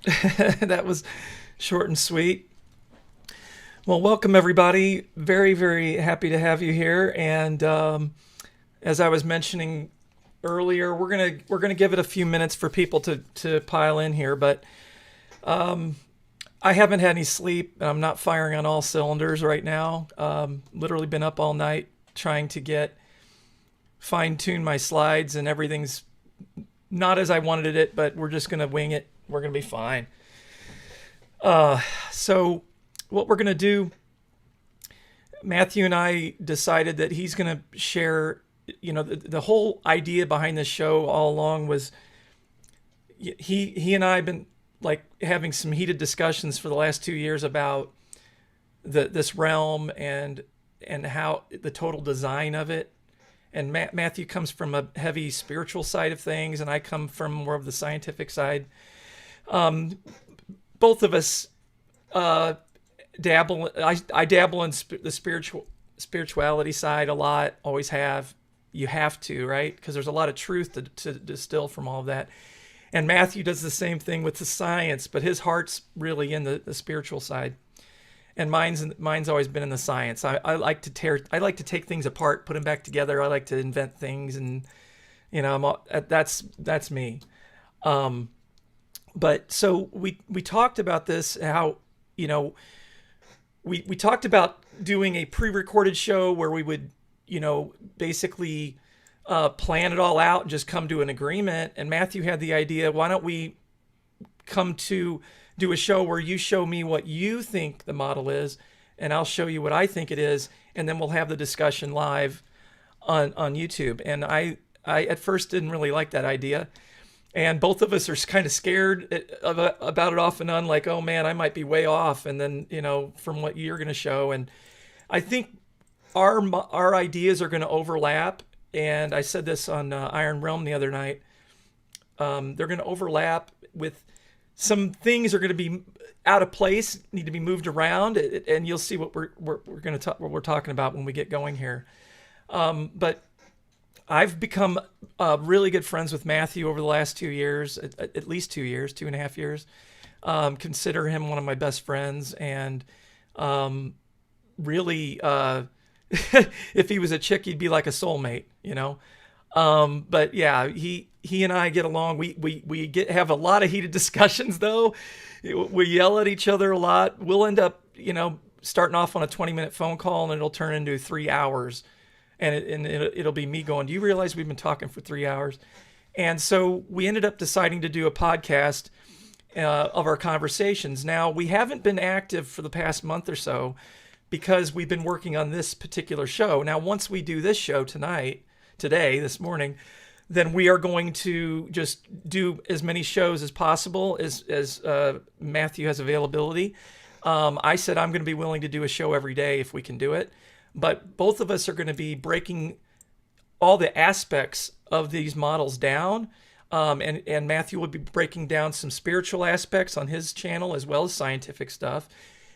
That was short and sweet. Well, welcome everybody. Very, very happy to have you here. And as I was mentioning earlier, we're gonna give it a few minutes for people to pile in here. But I haven't had any sleep. I'm not firing on all cylinders right now. Literally been up all night trying to get fine tune my slides, and everything's not as I wanted it. But we're just gonna wing it. We're gonna be fine. So what we're going to do, Matthew and I decided that he's going to share, the whole idea behind this show all along was he and I have been like having some heated discussions for the last 2 years about this realm and how the total design of it. And Matthew comes from a heavy spiritual side of things, and I come from more of the scientific side. Both of us dabble. I dabble in the spirituality side a lot. Always have. You have to, right? Because there's a lot of truth to distill from all of that. And Matthew does the same thing with the science, but his heart's really in the spiritual side. And mine's always been in the science. I like to I like to take things apart, put them back together. I like to invent things, and that's me. But so we talked about this, how we talked about doing a pre-recorded show where we would basically plan it all out and just come to an agreement. And Matthew had the idea, why don't we come to do a show where you show me what you think the model is, and I'll show you what I think it is, and then we'll have the discussion live on YouTube. And I at first didn't really like that idea. And both of us are kind of scared about it off and on, like, oh man, I might be way off. And then, from what you're going to show. And I think our ideas are going to overlap. And I said this on Iron Realm the other night. They're going to overlap with some things are going to be out of place, need to be moved around. And you'll see what we're going to talk, what we're talking about when we get going here. But I've become really good friends with Mathew over the last 2 years, at least 2 years, 2.5 years. Consider him one of my best friends, and really, if he was a chick, he'd be like a soulmate. But yeah, he and I get along. We have a lot of heated discussions though. We yell at each other a lot. We'll end up, starting off on a 20-minute phone call, and it'll turn into 3 hours. And it'll be me going, do you realize we've been talking for 3 hours? And so we ended up deciding to do a podcast of our conversations. Now, we haven't been active for the past month or so because we've been working on this particular show. Now, once we do this show this morning, then we are going to just do as many shows as possible as Mathew has availability. I said I'm going to be willing to do a show every day if we can do it. But both of us are going to be breaking all the aspects of these models down. And Mathew will be breaking down some spiritual aspects on his channel as well as scientific stuff.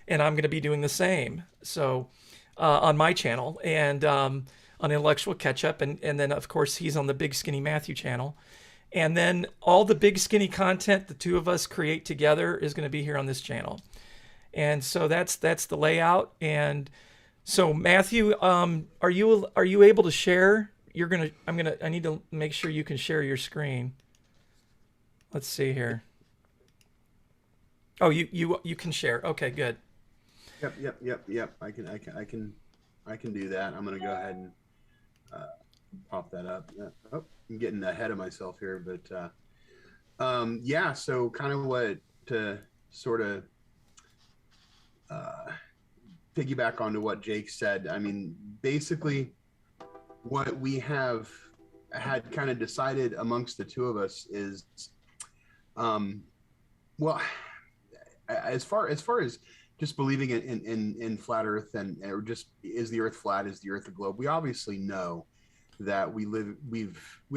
And I'm going to be doing the same. So on my channel and on Intellectual Ketchup. And then, of course, he's on the Big Skinny Mathew channel. And then all the Big Skinny content the two of us create together is going to be here on this channel. And so that's the layout. And so Mathew, are you able to share? I need to make sure you can share your screen. Let's see here. Oh, you can share. Okay, good. Yep. I can do that. I'm gonna go ahead and pop that up. Oh, I'm getting ahead of myself here, but yeah. So kind of what to sort of piggyback onto what Jake said. I mean, basically, what we have had kind of decided amongst the two of us is, well, as far as just believing in flat Earth or just is the Earth flat, is the Earth a globe? We obviously know that we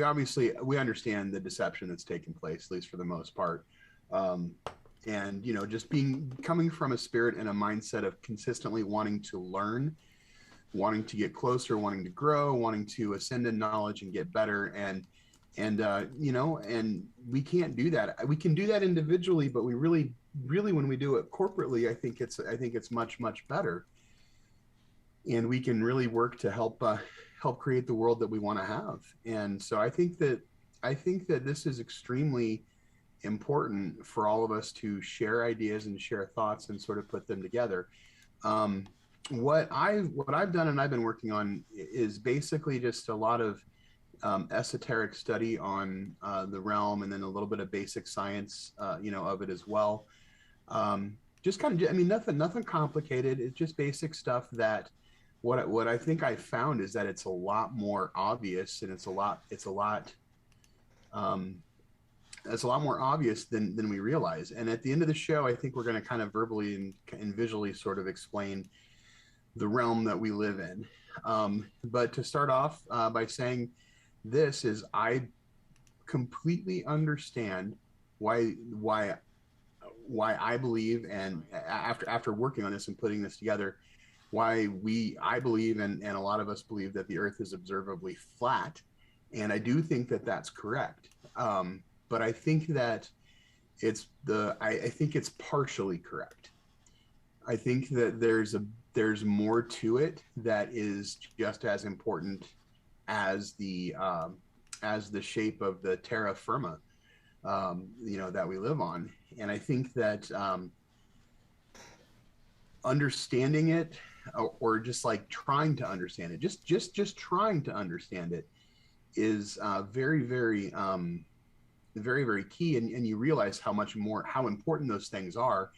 understand the deception that's taking place, at least for the most part. And just coming from a spirit and a mindset of consistently wanting to learn, wanting to get closer, wanting to grow, wanting to ascend in knowledge and get better. And And and we can't do that. We can do that individually, but we really when we do it corporately, I think it's much better, and we can really work to help create the world that we want to have. And so I think that this is extremely important for all of us to share ideas and share thoughts and sort of put them together. Um, what I've done and I've been working on is basically just a lot of esoteric study on the realm, and then a little bit of basic science, of it as well. Just kind of, I mean, nothing complicated. It's just basic stuff that what I think I found is that it's a lot more obvious, and um, it's a lot more obvious than we realize. And at the end of the show, I think we're going to kind of verbally and visually sort of explain the realm that we live in. But to start off by saying this is, I completely understand why I believe, and after working on this and putting this together, why I believe, and a lot of us believe, that the Earth is observably flat, and I do think that that's correct. But I think that I think it's partially correct. I think that there's more to it that is just as important as the shape of the terra firma, that we live on. And I think that understanding it, or just like trying to understand it, just trying to understand it, is very key. And you realize how important those things are.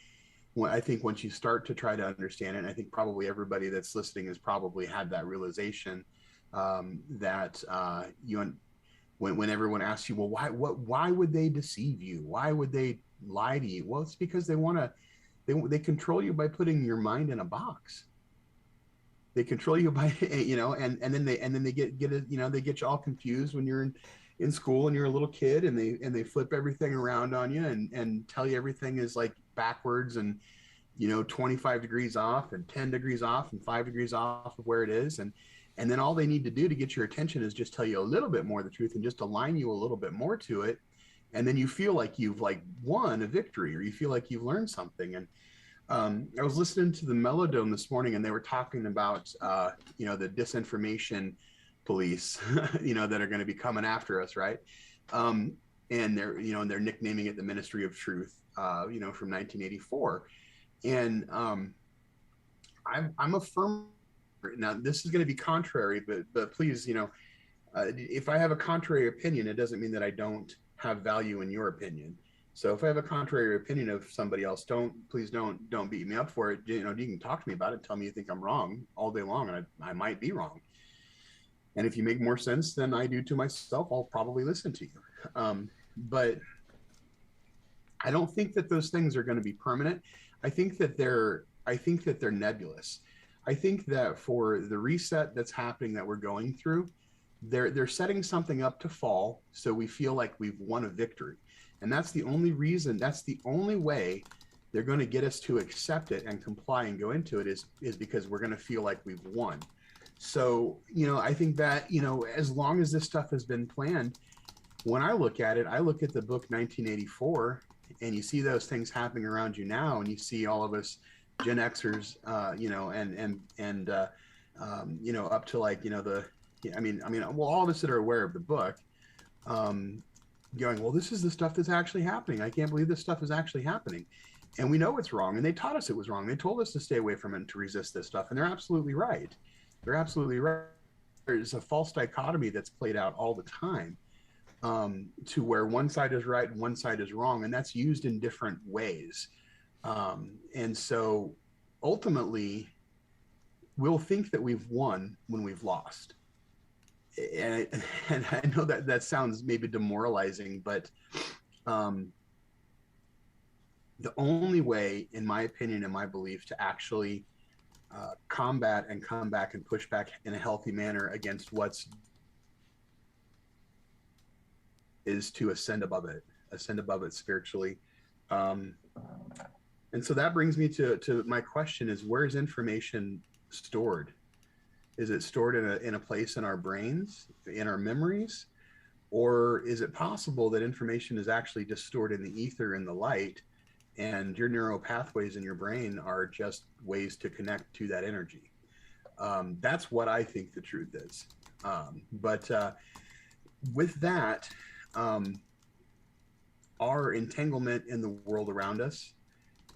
I think once you start to try to understand it, and I think probably everybody that's listening has probably had that realization, that when everyone asks you, well, why would they deceive you? Why would they lie to you? Well, it's because they control you by putting your mind in a box. They control you by, and then they get it, they get you all confused when you're in school and you're a little kid, and they flip everything around on you, and tell you everything is like backwards, and 25 degrees off, and 10 degrees off, and 5 degrees off of where it is. And then all they need to do to get your attention is just tell you a little bit more of the truth, and just align you a little bit more to it. And then you feel like you've like won a victory, or you feel like you've learned something. And I was listening to the Melodome this morning, and they were talking about the disinformation police, that are going to be coming after us, right? And they're nicknaming it the Ministry of Truth, from 1984. And I'm a firm. Now, this is going to be contrary, but please, if I have a contrary opinion, it doesn't mean that I don't have value in your opinion. So if I have a contrary opinion of somebody else, please don't beat me up for it. You can talk to me about it, tell me you think I'm wrong all day long, and I might be wrong. And if you make more sense than I do to myself, I'll probably listen to you. But I don't think that those things are going to be permanent. I think that they're nebulous. I think that for the reset that's happening, that we're going through, they're setting something up to fall, so we feel like we've won a victory. And that's the only reason, that's the only way they're going to get us to accept it and comply and go into it, is because we're going to feel like we've won. So, I think that, as long as this stuff has been planned, when I look at it, I look at the book 1984, and you see those things happening around you now, and you see all of us Gen Xers, up to like, well, all of us that are aware of the book, going, well, this is the stuff that's actually happening. I can't believe this stuff is actually happening. And we know it's wrong. And they taught us it was wrong. They told us to stay away from it and to resist this stuff. And they're absolutely right. They're absolutely right. There's a false dichotomy that's played out all the time, to where one side is right and one side is wrong. And that's used in different ways. And so ultimately, we'll think that we've won when we've lost. And I know that sounds maybe demoralizing, but the only way, in my opinion and my belief, to actually combat and come back and push back in a healthy manner against what's, is to ascend above it spiritually. And so that brings me to my question is, where's information stored? Is it stored in a place in our brains, in our memories? Or is it possible that information is actually just stored in the ether in the light, and your neural pathways in your brain are just ways to connect to that energy? That's what I think the truth is. But with that, our entanglement in the world around us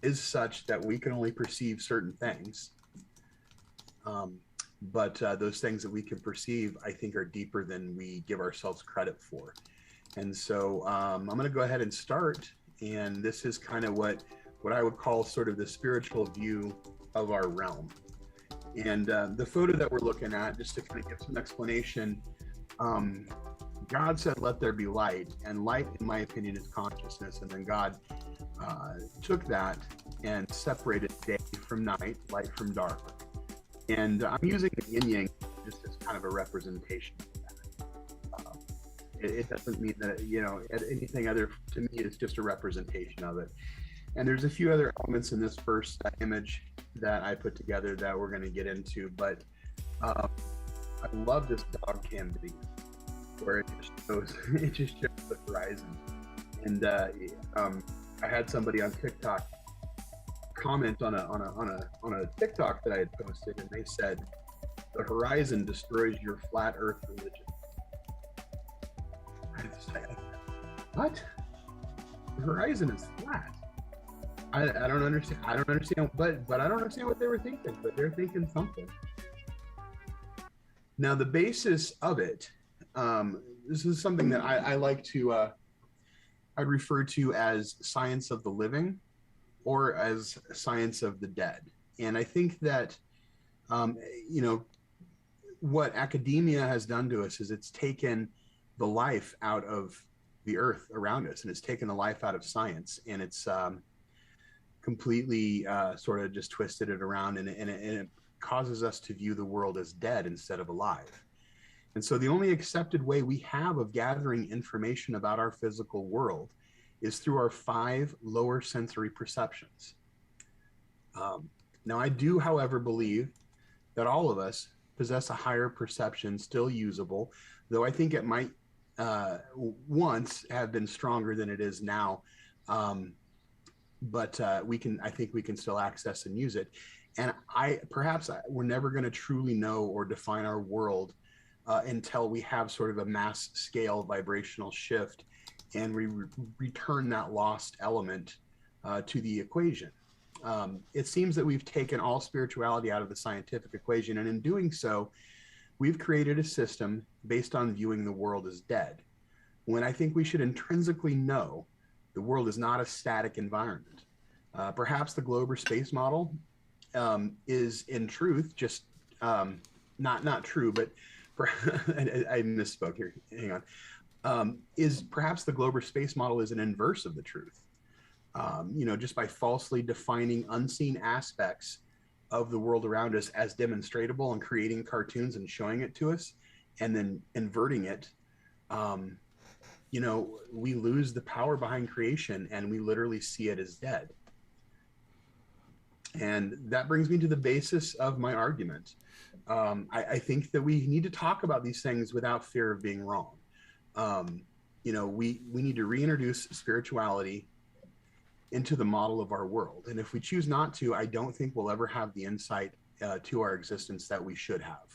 is such that we can only perceive certain things. But those things that we can perceive, I think, are deeper than we give ourselves credit for. And so I'm going to go ahead and start. And this is kind of what I would call sort of the spiritual view of our realm. And the photo that we're looking at, just to kind of give some explanation, God said, "Let there be light." And light, in my opinion, is consciousness. And then God took that and separated day from night, light from dark. And I'm using the yin yang just as kind of a representation of that. It doesn't mean that, you know, anything other, to me, is just a representation of it. And there's a few other elements in this first image that I put together that we're going to get into. But I love this dog cam video where it just shows the horizon. And I had somebody on TikTok comment on a TikTok that I had posted, and they said, "The horizon destroys your flat earth religion." I just said, what? The horizon is flat. I don't understand. I don't understand, but I don't understand what they were thinking, but they're thinking something. Now, the basis of it, this is something that I like to, I refer to as science of the living, or as science of the dead. And I think that, you know, what academia has done to us is it's taken the life out of the earth around us, and it's taken the life out of science, and it's completely sort of just twisted it around, and it causes us to view the world as dead instead of alive. And so the only accepted way we have of gathering information about our physical world is through our 5 lower sensory perceptions. Now, I do, however, believe that all of us possess a higher perception, still usable, though I think it might once have been stronger than it is now. But I think we can still access and use it. And we're never going to truly know or define our world until we have sort of a mass scale vibrational shift, and we return that lost element to the equation. It seems that we've taken all spirituality out of the scientific equation, and in doing so, we've created a system based on viewing the world as dead, when I think we should intrinsically know the world is not a static environment. Perhaps the globe or space model is, in truth, just not true, but I misspoke here. Hang on. Is perhaps the globe or space model is an inverse of the truth. You know, just by falsely defining unseen aspects of the world around us as demonstratable and creating cartoons and showing it to us, and then inverting it, you know, we lose the power behind creation, and we literally see it as dead. And that brings me to the basis of my argument. I think that we need to talk about these things without fear of being wrong. You know, we need to reintroduce spirituality into the model of our world. And if we choose not to, I don't think we'll ever have the insight to our existence that we should have.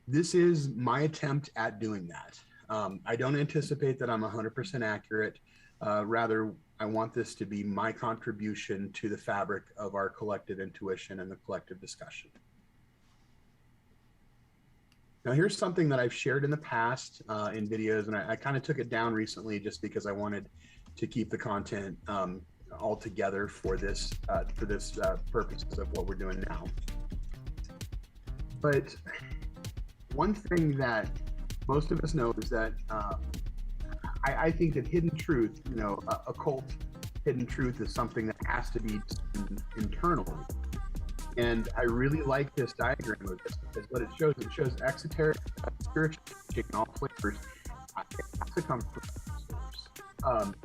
This is my attempt at doing that. I don't anticipate that I'm 100% accurate. Rather, I want this to be my contribution to the fabric of our collective intuition and the collective discussion. Now, here's something that I've shared in the past in videos, and I kind of took it down recently just because I wanted to keep the content all together for this purposes of what we're doing now. But one thing that most of us know is that I think that hidden truth, you know, occult hidden truth, is something that has to be internally. And I really like this diagram of this, because what it shows exoteric spiritual teaching in all flavors. It has to come from source.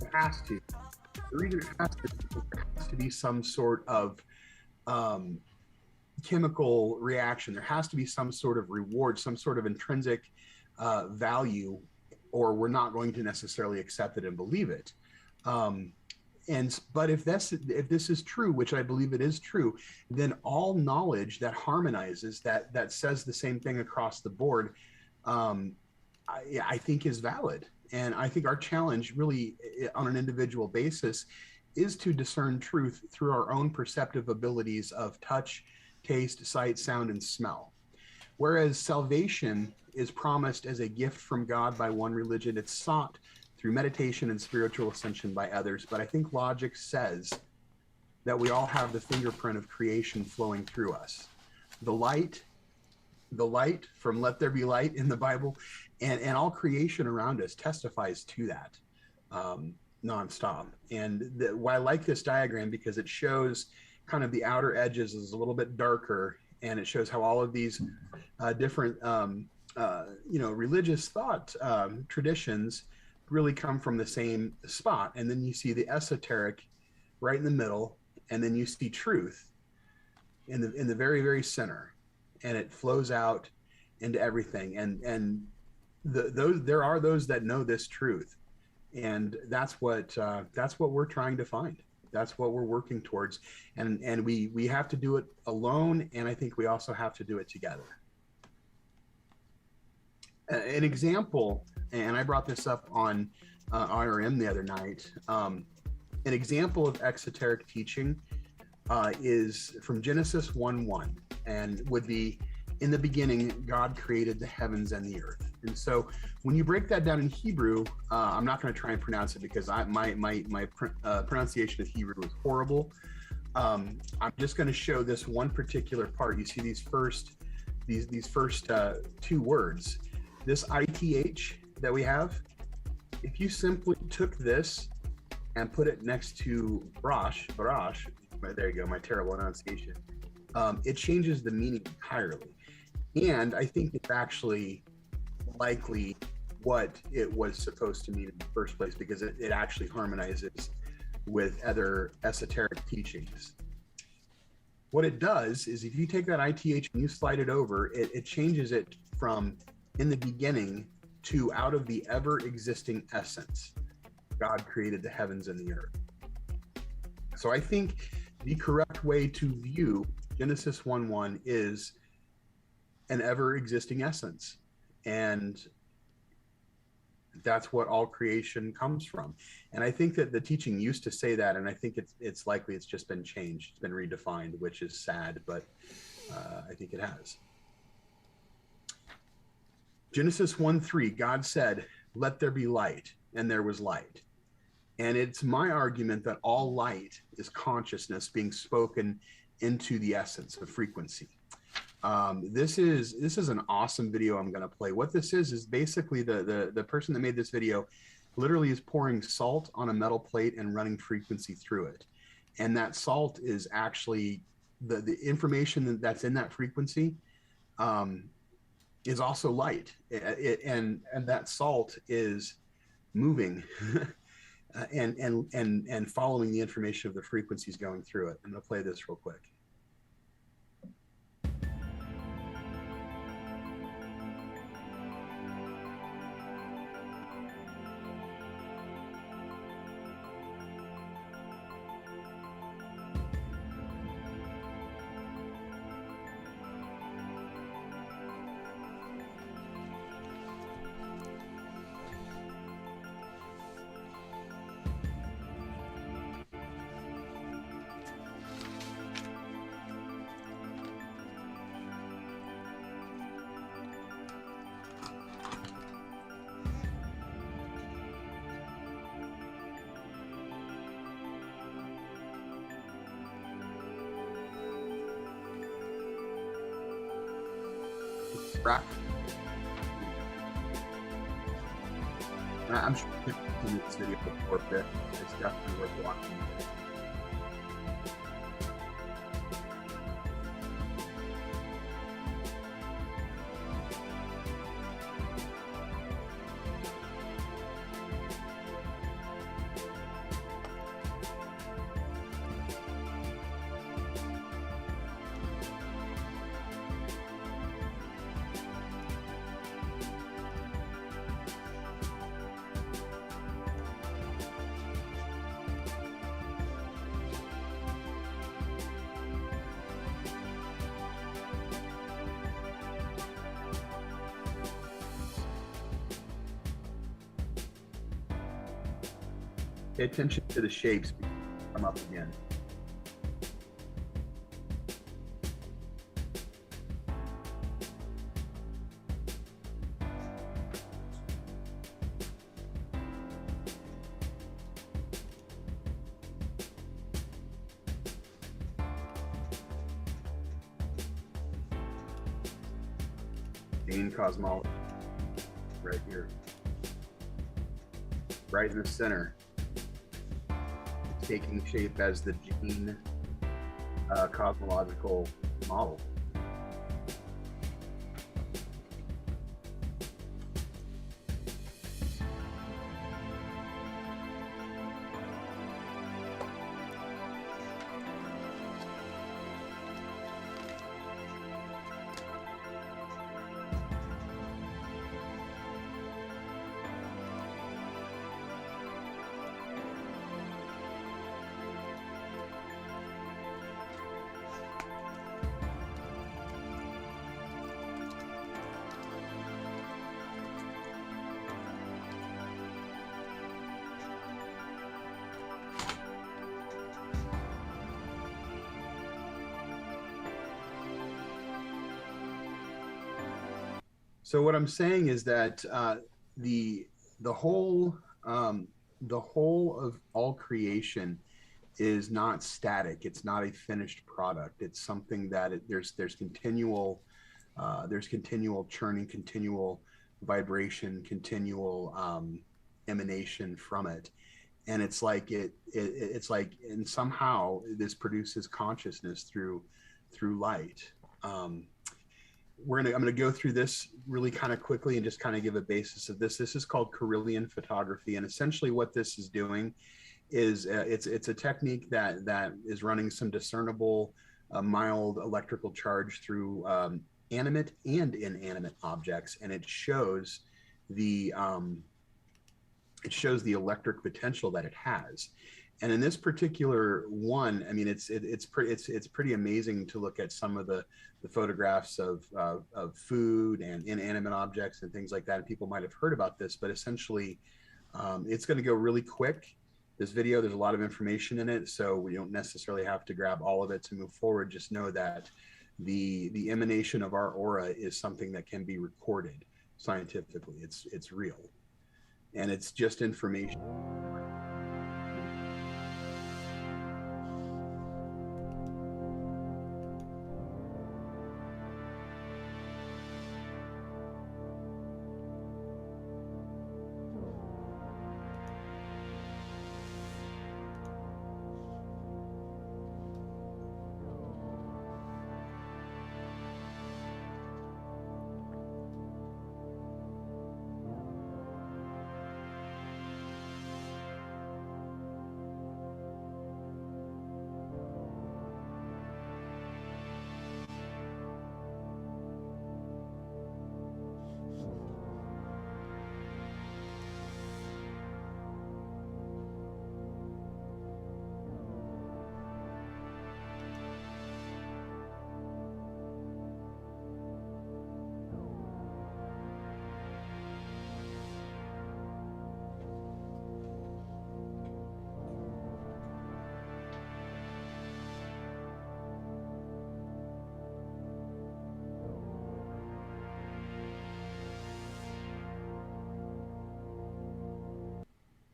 It has to. The reason it has to, there has to be some sort of chemical reaction. There has to be some sort of reward, some sort of intrinsic value or we're not going to necessarily accept it and believe it. But if this is true, which I believe it is true, then all knowledge that harmonizes, that says the same thing across the board, I think is valid. And I think our challenge really on an individual basis is to discern truth through our own perceptive abilities of touch, taste, sight, sound, and smell. Whereas salvation is promised as a gift from God by one religion, it's sought through meditation and spiritual ascension by others. But I think logic says that we all have the fingerprint of creation flowing through us. The light from let there be light in the Bible, and all creation around us testifies to that nonstop. And why I like this diagram, because it shows kind of the outer edges is a little bit darker, and it shows how all of these different religious thought traditions really come from the same spot. And then you see the esoteric right in the middle, and then you see truth in the very, very center, and it flows out into everything. And there are those that know this truth, and that's what we're trying to find. That's what we're working towards, and we have to do it alone, and I think we also have to do it together. An example, and I brought this up on IRM the other night, an example of exoteric teaching is from Genesis 1:1, and would be, in the beginning, God created the heavens and the earth. And so when you break that down in Hebrew, I'm not going to try and pronounce it because my pronunciation of Hebrew is horrible. I'm just going to show this one particular part. You see these first two words. This ITH that we have, if you simply took this and put it next to Barash, there you go, my terrible enunciation, it changes the meaning entirely. And I think it's actually likely what it was supposed to mean in the first place, because it actually harmonizes with other esoteric teachings. What it does is, if you take that ITH and you slide it over, it changes it from in the beginning to out of the ever existing essence. God created the heavens and the earth. So I think the correct way to view Genesis 1:1 is an ever existing essence. And that's what all creation comes from. And I think that the teaching used to say that, and I think it's likely it's just been changed, it's been redefined, which is sad, but I think it has. Genesis 1:3, God said, "Let there be light," and there was light. And it's my argument that all light is consciousness being spoken into the essence of frequency. This is an awesome video I'm going to play. What this is basically the person that made this video literally is pouring salt on a metal plate and running frequency through it. And that salt is actually the information that's in that frequency is also light. And that salt is moving and following the information of the frequencies going through it. I'm going to play this real quick. Right. I'm sure you can see this video before, but it's definitely worth watching. Pay attention to the shapes come up again. Main cosmology, right here, right in the center, taking shape as the gene cosmological model. So what I'm saying is that the the whole the whole of all creation is not static. It's not a finished product. It's something that there's continual churning, continual vibration, continual emanation from it, and it's like it's like, and somehow this produces consciousness through light. Um, I'm gonna go through this really kind of quickly and just kind of give a basis of this. This is called Carillion photography, and essentially what this is doing is it's a technique that is running some discernible mild electrical charge through animate and inanimate objects, and it shows the electric potential that it has. And in this particular one, I mean, it's pretty amazing to look at some of the photographs of food and inanimate objects and things like that. And people might have heard about this, but essentially, it's going to go really quick. This video, there's a lot of information in it, so we don't necessarily have to grab all of it to move forward. Just know that the emanation of our aura is something that can be recorded scientifically. It's real, and it's just information.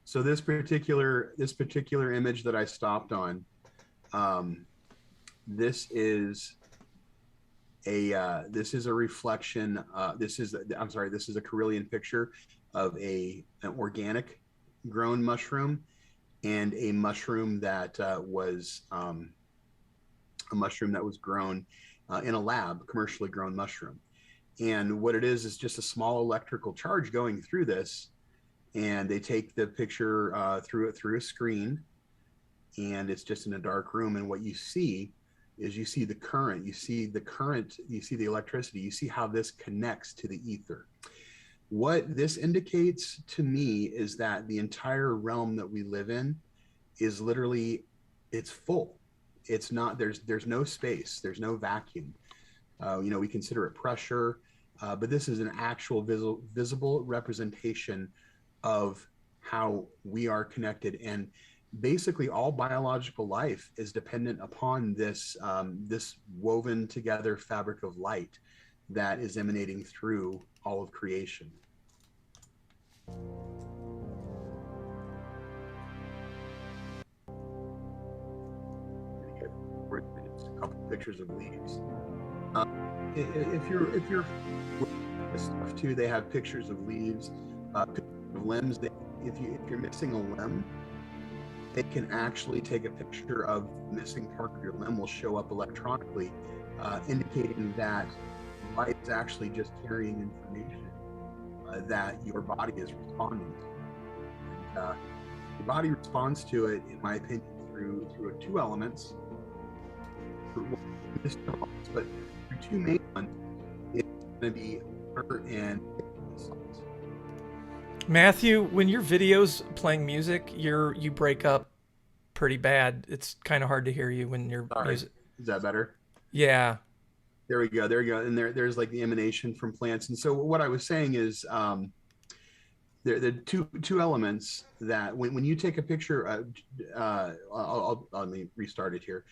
So this particular image that I stopped on, this is a reflection. This is a Carillion picture of an organic grown mushroom and a mushroom that was grown in a lab, commercially grown mushroom. And what it is just a small electrical charge going through this, and they take the picture through a screen, and it's just in a dark room. And what you see is you see the current, you see the electricity, you see how this connects to the ether. What this indicates to me is that the entire realm that we live in is literally, it's full. It's not, there's no space, there's no vacuum. We consider it pressure, but this is an actual visible representation of how we are connected. And basically all biological life is dependent upon this woven together fabric of light that is emanating through all of creation. A couple pictures of leaves. If you're stuff too, they have pictures of leaves, pictures of limbs. If you're missing a limb, they can actually take a picture of the missing part of your limb. Will show up electronically, indicating that light is actually just carrying information that your body is responding to. And, your body responds to it, in my opinion, through two elements, but through two main ones. It's going to be water and salt. Matthew, when your videos playing music, you break up pretty bad. It's kind of hard to hear you when you're music. Is that better? Yeah. There we go. There you go. And there's like the emanation from plants. And so what I was saying is, there are two elements that when you take a picture, let me restart it here.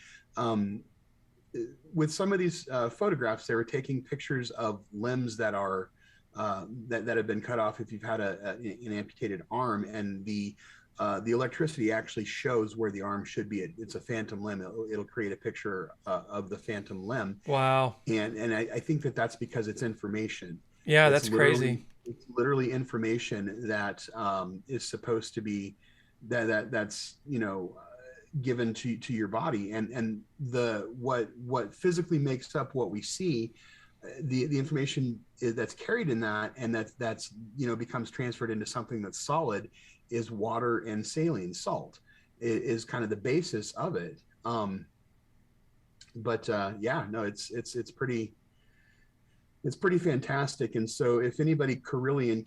With some of these photographs, they were taking pictures of limbs that are that have been cut off. If you've had an amputated arm, and the electricity actually shows where the arm should be. It's a phantom limb. It'll create a picture of the phantom limb. Wow. And I think that's because it's information. Yeah, that's crazy. It's literally information that is supposed to be that's given to your body, and what physically makes up what we see, the information that's carried in that, and that's becomes transferred into something that's solid, is water and saline. Salt is kind of the basis of it. Yeah, no, it's pretty fantastic. And so if anybody, Kirlian,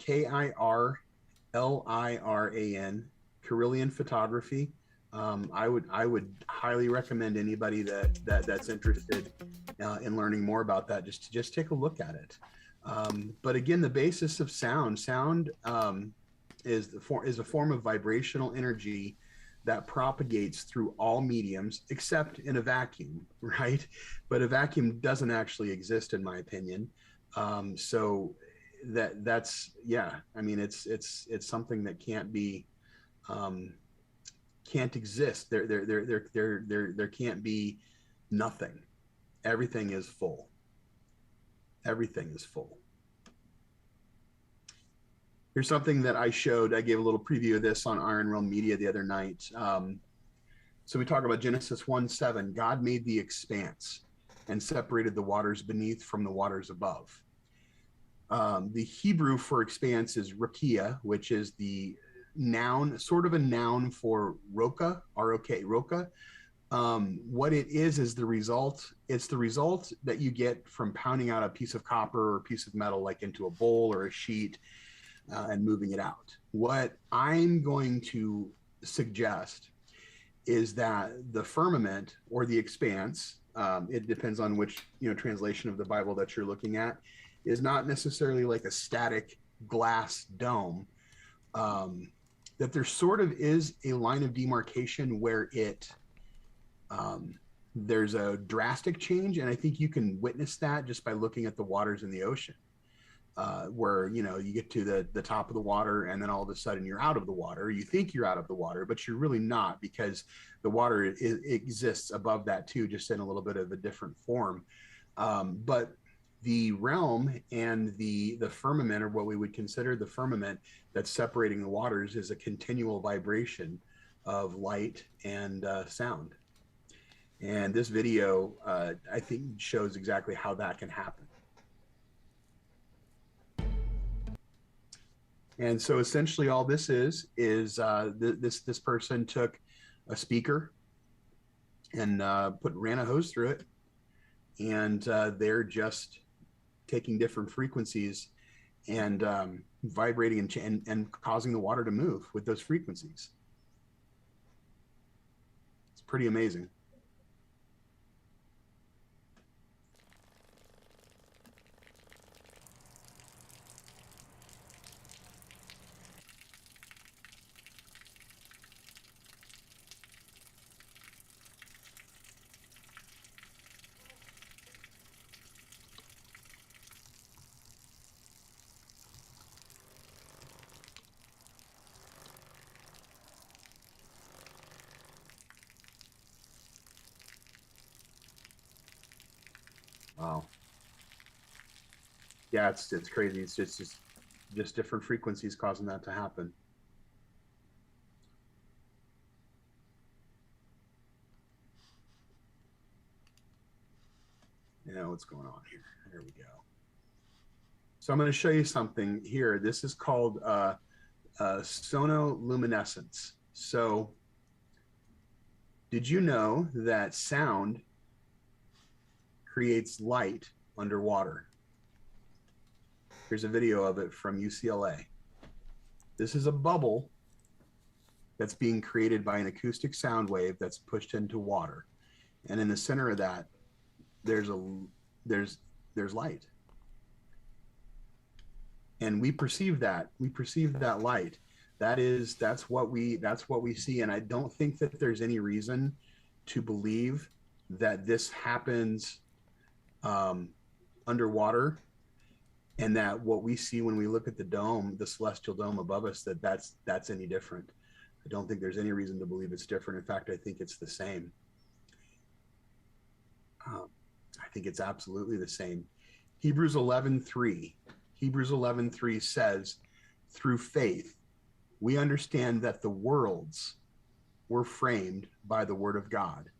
Kirlian, Kirlian Photography, I would highly recommend anybody that's interested in learning more about that, just take a look at it. But again, the basis of sound is a form of vibrational energy that propagates through all mediums except in a vacuum, right? But a vacuum doesn't actually exist, in my opinion. So that's yeah. I mean, it's something that can't exist. There can't be nothing. Everything is full. Everything is full. Here's something that I gave a little preview of this on Iron Realm Media the other night. So we talk about Genesis 1:7. God made the expanse and separated the waters beneath from the waters above. The Hebrew for expanse is rakia, which is the noun, sort of a noun for roka, R-O-K, roka. What it is the result. It's the result that you get from pounding out a piece of copper or a piece of metal, like into a bowl or a sheet, and moving it out. What I'm going to suggest is that the firmament or the expanse, it depends on which translation of the Bible that you're looking at, is not necessarily like a static glass dome. That there sort of is a line of demarcation where there's a drastic change, and I think you can witness that just by looking at the waters in the ocean, where you get to the top of the water, and then all of a sudden you're out of the water. You think you're out of the water, but you're really not, because the water exists above that too, just in a little bit of a different form. But the realm and the firmament, or what we would consider the firmament that's separating the waters, is a continual vibration of light and sound. And this video, I think, shows exactly how that can happen. And so essentially all this is this person took a speaker and ran a hose through it, and they're just taking different frequencies and vibrating and causing the water to move with those frequencies. It's pretty amazing. Wow. Yeah, it's crazy. It's just different frequencies causing that to happen. Yeah, what's going on here? There we go. So I'm going to show you something here. This is called sonoluminescence. So did you know that sound creates light underwater? Here's a video of it from UCLA. This is a bubble that's being created by an acoustic sound wave that's pushed into water. And in the center of that, there's light. And we perceive that. We perceive that light. That's what we see. And I don't think that there's any reason to believe that this happens underwater, and that what we see when we look at the dome, the celestial dome above us, that's any different. I don't think there's any reason to believe it's different. In fact, I think it's the same. I think it's absolutely the same. Hebrews 11:3 says, through faith, we understand that the worlds were framed by the word of God,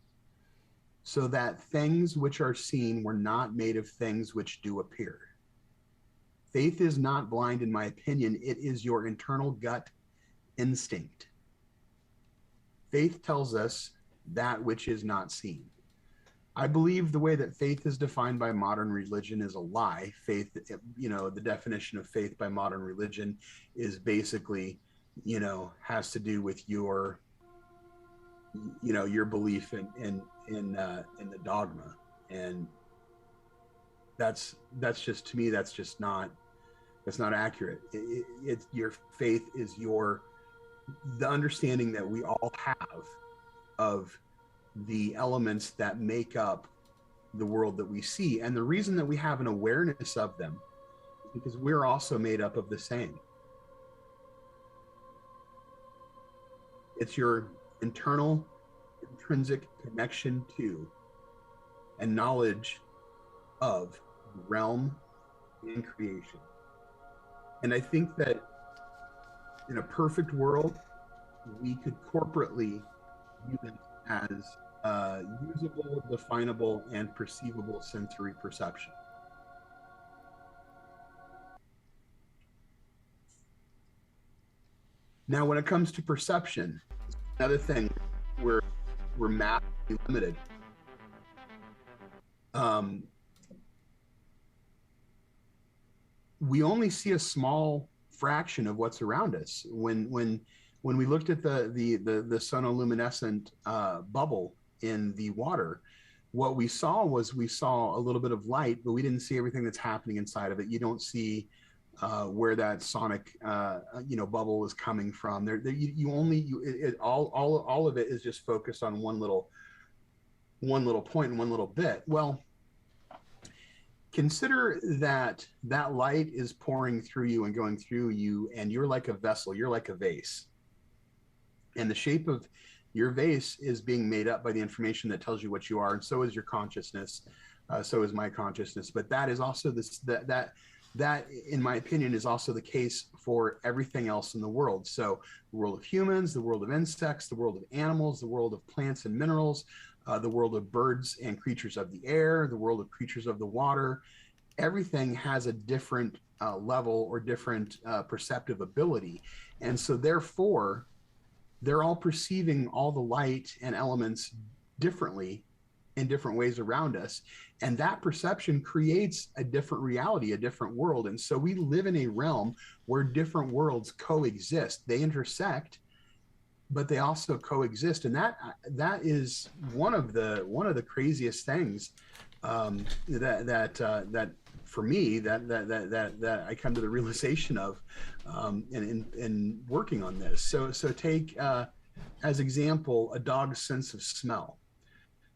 so that things which are seen were not made of things which do appear. Faith is not blind, in my opinion. It is your internal gut instinct. Faith tells us that which is not seen. I believe the way that faith is defined by modern religion is a lie. Faith, the definition of faith by modern religion is basically, has to do with your belief in the dogma. And that's just, to me, that's not accurate. It's your faith is the understanding that we all have of the elements that make up the world that we see. And the reason that we have an awareness of them is because we're also made up of the same. It's your internal, intrinsic connection to and knowledge of realm and creation. And I think that in a perfect world, we could corporately use it as usable, definable, and perceivable sensory perception. Now, when it comes to perception, another thing, we're massively limited. We only see a small fraction of what's around us. When we looked at the sonoluminescent bubble in the water, what we saw a little bit of light, but we didn't see everything that's happening inside of it. You don't see where that sonic bubble is coming from. All of it is just focused on one little point and one little bit. Well, consider that light is pouring through you and going through you, and you're like a vessel, you're like a vase. And the shape of your vase is being made up by the information that tells you what you are, and so is your consciousness, so is my consciousness. But that is also that, in my opinion, is also the case for everything else in the world. So the world of humans, the world of insects, the world of animals, the world of plants and minerals, the world of birds and creatures of the air, the world of creatures of the water. Everything has a different level or different perceptive ability. And so therefore, they're all perceiving all the light and elements differently in different ways around us. And that perception creates a different reality, a different world. And so we live in a realm where different worlds coexist. They intersect, but they also coexist. And that is one of the craziest things that for me that I come to the realization of in working on this. So take as example a dog's sense of smell.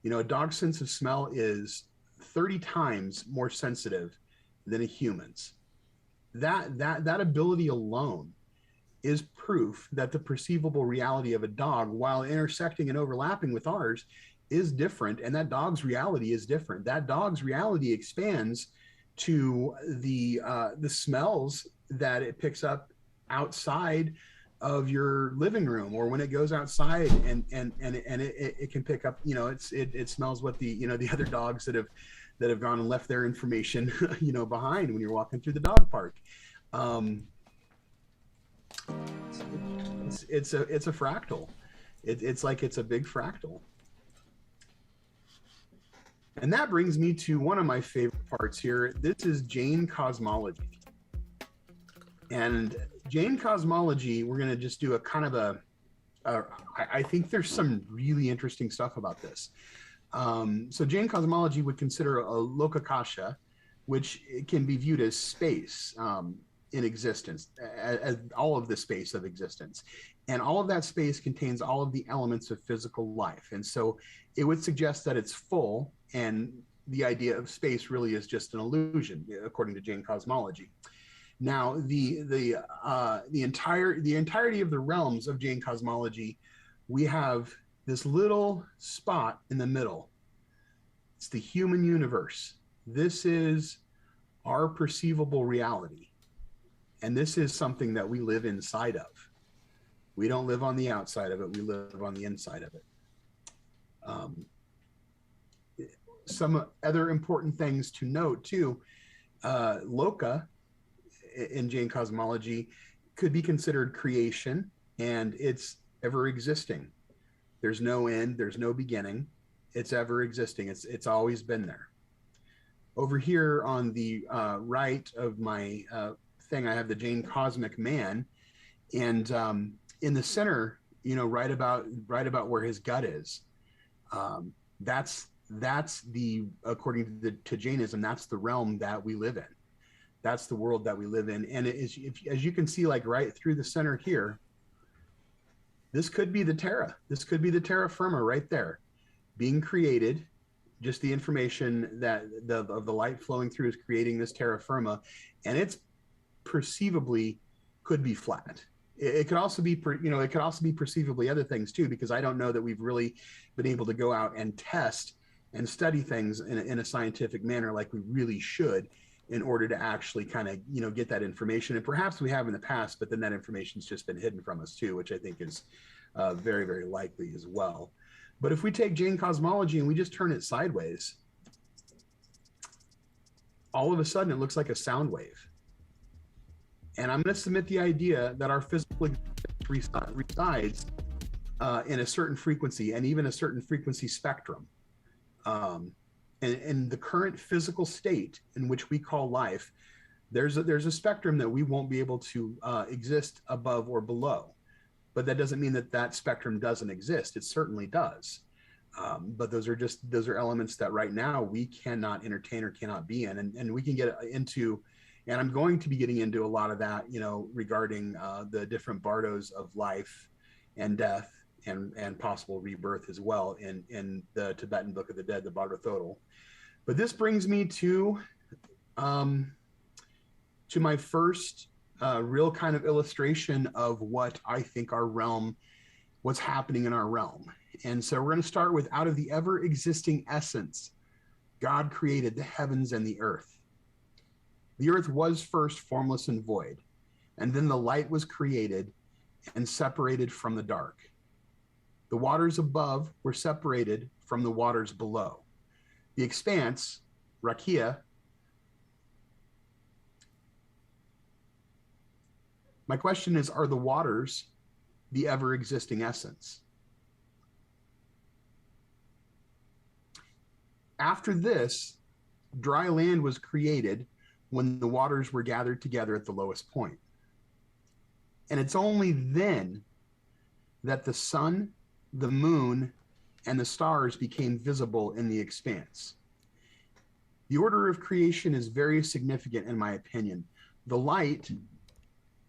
A dog's sense of smell is 30 times more sensitive than a human's. That ability alone is proof that the perceivable reality of a dog, while intersecting and overlapping with ours, is different, and that dog's reality is different. That dog's reality expands to the smells that it picks up outside of your living room, or when it goes outside, and it can pick up, it smells what the the other dogs that have gone and left their information behind when you're walking through the dog park. um it's a fractal. It's like it's a big fractal. And that brings me to one of my favorite parts here. This is Jane cosmology. And Jane cosmology, we're going to just do a kind of I think there's some really interesting stuff about this. So Jane cosmology would consider a lokakasha, which can be viewed as space in existence, as all of the space of existence. And all of that space contains all of the elements of physical life. And so it would suggest that it's full, and the idea of space really is just an illusion, according to Jane cosmology. Now, the entirety of the realms of Jane cosmology, we have this little spot in the middle. It's the human universe. This is our perceivable reality. And this is something that we live inside of. We don't live on the outside of it, we live on the inside of it. Some other important things to note too, Loka in Jane cosmology could be considered creation, and it's ever existing. There's no end, there's no beginning. It's ever existing. It's always been there. Over here on the right of my thing, I have the Jane cosmic man, and in the center, right about where his gut is, that's the, according to Jainism, that's the realm that we live in. That's the world that we live in. And it is, as you can see, like right through the center here, this could be the Terra. This could be the terra firma right there, being created. Just the information that of the light flowing through is creating this terra firma, and it's perceivably could be flat. It could also be, it could also be perceivably other things too, because I don't know that we've really been able to go out and test and study things in a scientific manner like we really should, in order to actually kind of, get that information. And perhaps we have in the past, but then that information's just been hidden from us too, which I think is very, very likely as well. But if we take Jane cosmology and we just turn it sideways, all of a sudden it looks like a sound wave. And I'm going to submit the idea that our physical existence resides in a certain frequency, and even a certain frequency spectrum. And the current physical state in which we call life, there's a spectrum that we won't be able to exist above or below. But that doesn't mean that spectrum doesn't exist. It certainly does. But those are elements that right now we cannot entertain or cannot be in. And we can get into, and I'm going to be getting into a lot of that, regarding the different bardos of life and death and possible rebirth as well in the Tibetan Book of the Dead, the Bardo Thodol. But this brings me to my first real kind of illustration of what I think our realm, what's happening in our realm. And so we're going to start with, out of the ever existing essence, God created the heavens and the earth. The earth was first formless and void, and then the light was created and separated from the dark. The waters above were separated from the waters below. The expanse, Rakia, my question is, are the waters the ever-existing essence? After this, dry land was created when the waters were gathered together at the lowest point. And it's only then that the sun, the moon, and the stars became visible in the expanse. The order of creation is very significant, in my opinion. The light,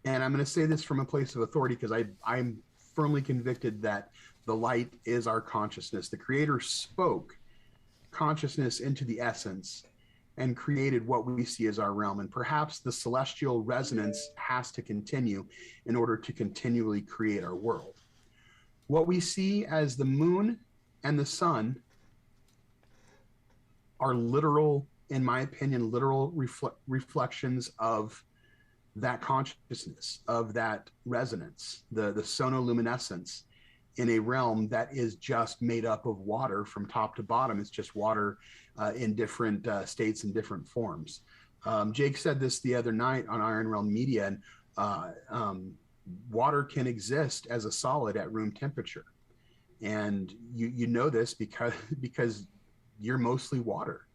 and I'm going to say this from a place of authority because I'm firmly convicted that the light is our consciousness. The Creator spoke consciousness into the essence and created what we see as our realm. And perhaps the celestial resonance has to continue in order to continually create our world. What we see as the moon and the sun are literal, in my opinion, literal reflections of that consciousness, of that resonance, the sonoluminescence in a realm that is just made up of water from top to bottom. It's just water in different states and different forms. Jake said this the other night on Iron Realm Media, and water can exist as a solid at room temperature. And you know this because you're mostly water.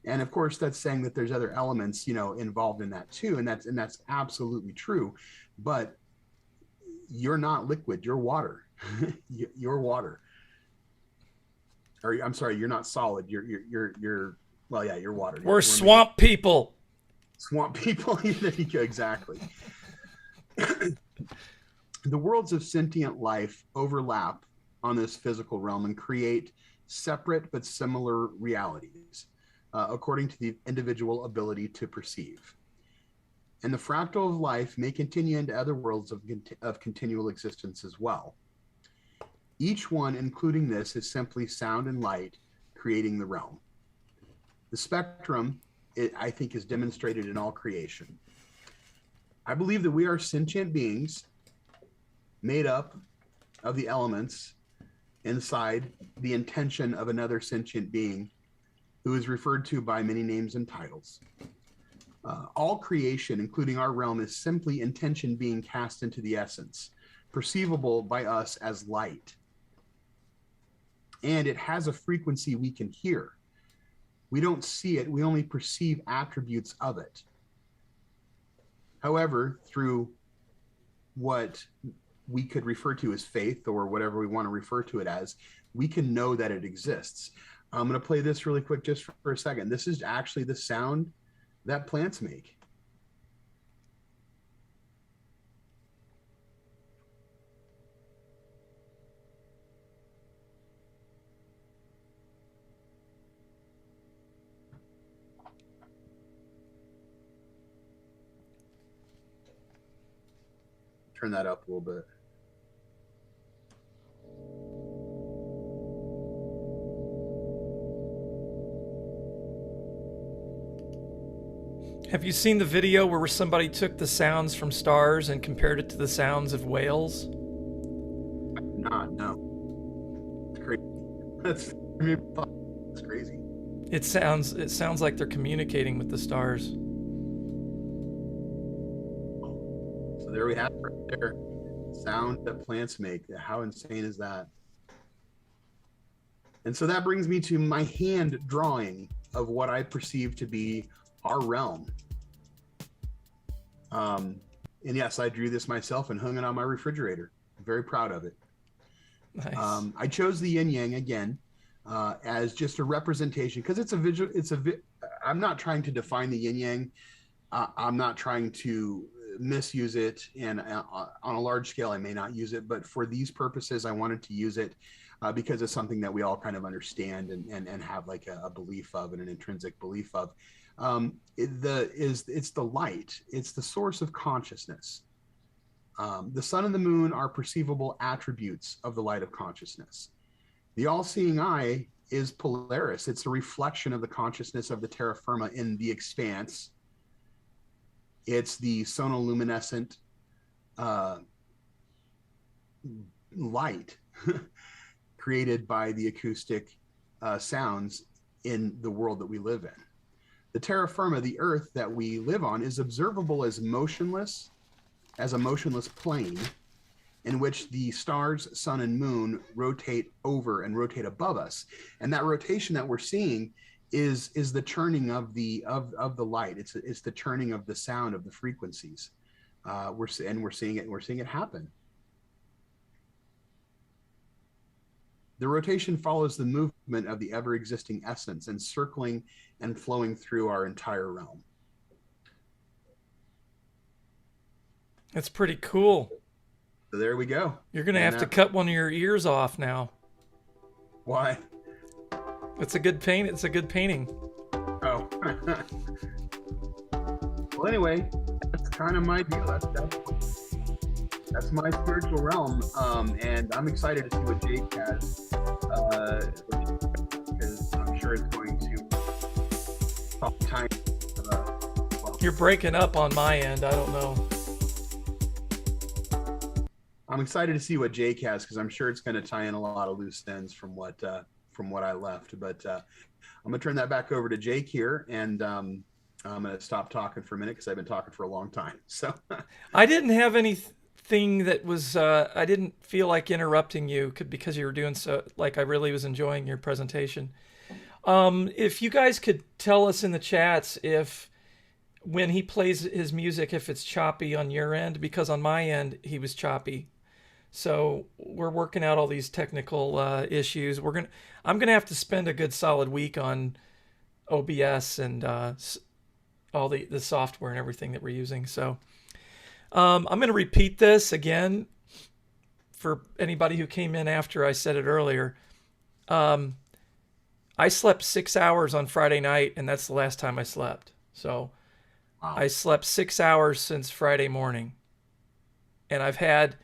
And of course, that's saying that there's other elements, involved in that too. And that's absolutely true. But you're not liquid, you're water. You're water. Or I'm sorry, you're not solid. You're well, yeah, you're water. We're swamp people. Swamp people. There you go, exactly. The worlds of sentient life overlap on this physical realm and create separate but similar realities, according to the individual ability to perceive. And the fractal of life may continue into other worlds of continual existence as well. Each one, including this, is simply sound and light creating the realm. The spectrum, I think, is demonstrated in all creation. I believe that we are sentient beings made up of the elements inside the intention of another sentient being who is referred to by many names and titles. All creation, including our realm, is simply intention being cast into the essence, perceivable by us as light. And it has a frequency we can hear. We don't see it, we only perceive attributes of it. However, through what we could refer to as faith, or whatever we want to refer to it as, we can know that it exists. I'm going to play this really quick just for a second. This is actually the sound that plants make. Turn that up a little bit. Have you seen the video where somebody took the sounds from stars and compared it to the sounds of whales? No. It's crazy. That's crazy. It sounds like they're communicating with the stars. So there we have it right there. Sound that plants make. How insane is that? And so that brings me to my hand drawing of what I perceive to be our realm. And yes, I drew this myself and hung it on my refrigerator. I'm very proud of it. Nice. I chose the yin yang again as just a representation, because it's a visual. I'm not trying to define the yin yang. I'm not trying to misuse it, and on a large scale, I may not use it. But for these purposes, I wanted to use it because it's something that we all kind of understand and have like a belief of, and an intrinsic belief of. It's the light. It's the source of consciousness. The sun and the moon are perceivable attributes of the light of consciousness. The all-seeing eye is Polaris. It's a reflection of the consciousness of the terra firma in the expanse. It's the sonoluminescent light created by the acoustic sounds in the world that we live in. The terra firma, the earth that we live on, is observable as a motionless plane in which the stars, sun, and moon rotate over and rotate above us. And that rotation that we're seeing is the churning of the light. It's the churning of the sound of the frequencies. We're seeing it happen. The rotation follows the movement of the ever-existing essence, encircling and flowing through our entire realm. That's pretty cool. So there we go. You're going to have to cut one of your ears off now. Why? It's a good paint. It's a good painting. Oh. Well, anyway, that's kind of my deal. That's my spiritual realm, and I'm excited to see what Jake has, because I'm sure it's going to probably time. You're breaking up on my end. I don't know. I'm excited to see what Jake has because I'm sure it's going to tie in a lot of loose ends from what I left. But I'm going to turn that back over to Jake here, and I'm going to stop talking for a minute because I've been talking for a long time. So I didn't have anything that was. I didn't feel like interrupting you because you were doing so. Like I really was enjoying your presentation. If you guys could tell us in the chats if when he plays his music, if it's choppy on your end, because on my end he was choppy. So we're working out all these technical issues. I'm gonna have to spend a good solid week on OBS and all the software and everything that we're using. So I'm gonna repeat this again for anybody who came in after I said it earlier. I slept 6 hours on Friday night, and that's the last time I slept. So wow. I slept 6 hours since Friday morning, and I've had.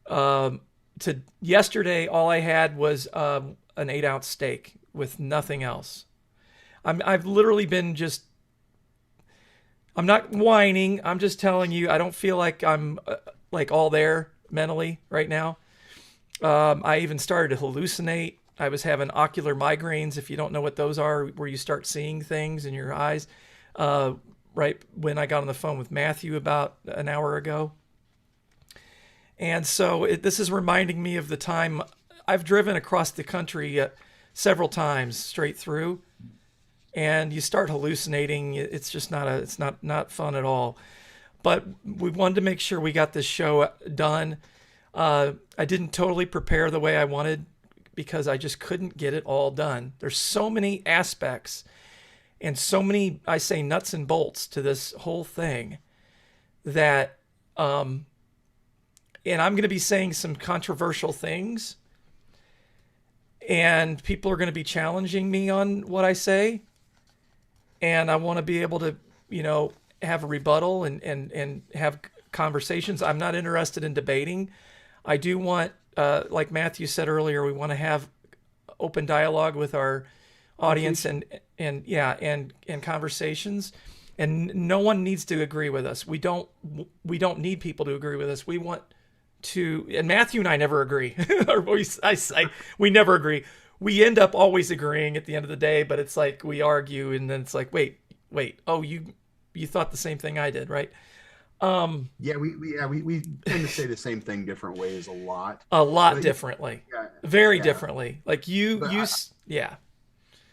To yesterday, all I had was an 8-ounce steak with nothing else. I've literally been just. I'm not whining. I'm just telling you. I don't feel like I'm like all there mentally right now. I even started to hallucinate. I was having ocular migraines. If you don't know what those are, where you start seeing things in your eyes. Right when I got on the phone with Mathew about an hour ago. And so this is reminding me of the time I've driven across the country several times straight through, and you start hallucinating. It's just it's not fun at all. But we wanted to make sure we got this show done. I didn't totally prepare the way I wanted because I just couldn't get it all done. There's so many aspects and so many, I say, nuts and bolts to this whole thing that, and I'm going to be saying some controversial things, and people are going to be challenging me on what I say. And I want to be able to, have a rebuttal and have conversations. I'm not interested in debating. I do want, like Mathew said earlier, we want to have open dialogue with our audience and conversations. And no one needs to agree with us. We don't need people to agree with us. We want to, and Mathew and I never agree. We never agree. We end up always agreeing at the end of the day, but it's like we argue, and then it's like, wait. Oh, you thought the same thing I did, right? We tend to say the same thing different ways a lot. Differently, very differently. Like yeah.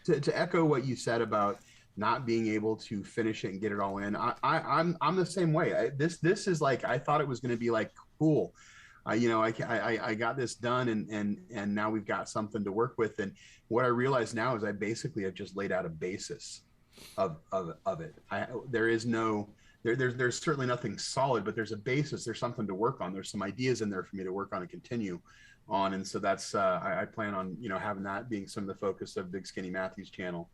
To echo what you said about not being able to finish it and get it all in, I'm the same way. This is like, I thought it was going to be like cool. I got this done, and now we've got something to work with. And what I realize now is I basically have just laid out a basis of it. There's certainly nothing solid, but there's a basis. There's something to work on. There's some ideas in there for me to work on and continue on. And so that's I plan on having that being some of the focus of Big Skinny Matthew's channel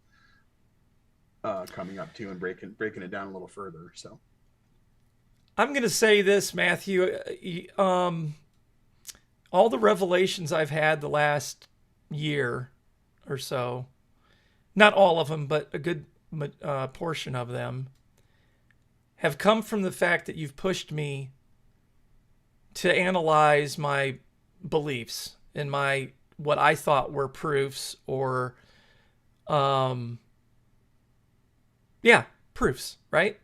coming up too, and breaking it down a little further. So. I'm going to say this, Mathew. All the revelations I've had the last year or so, not all of them, but a good portion of them, have come from the fact that you've pushed me to analyze my beliefs and what I thought were proofs or, proofs, right?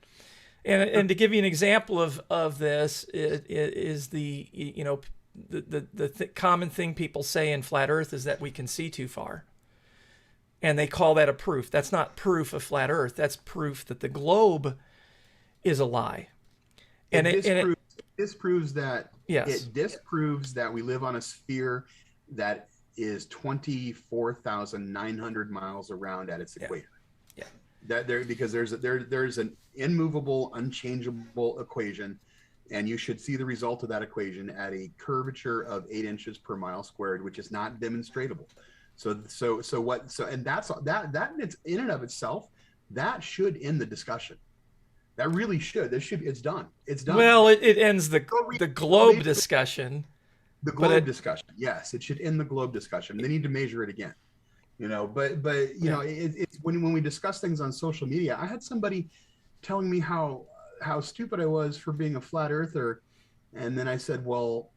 And to give you an example of this is the common thing people say in flat Earth is that we can see too far, and they call that a proof. That's not proof of flat Earth. That's proof that the globe is a lie. And it disproves that. Yes. It disproves that we live on a sphere that is 24,900 miles around at its equator. Yeah. Because there's an immovable, unchangeable equation, and you should see the result of that equation at a curvature of 8 inches per mile squared, which is not demonstratable. And that's that in and of itself, that should end the discussion. That really should. It's done. It's done. Well, it ends the globe discussion. The globe discussion. Yes, it should end the globe discussion. They need to measure it again. But it's when we discuss things on social media. I had somebody telling me how stupid I was for being a flat earther, and then I said, well,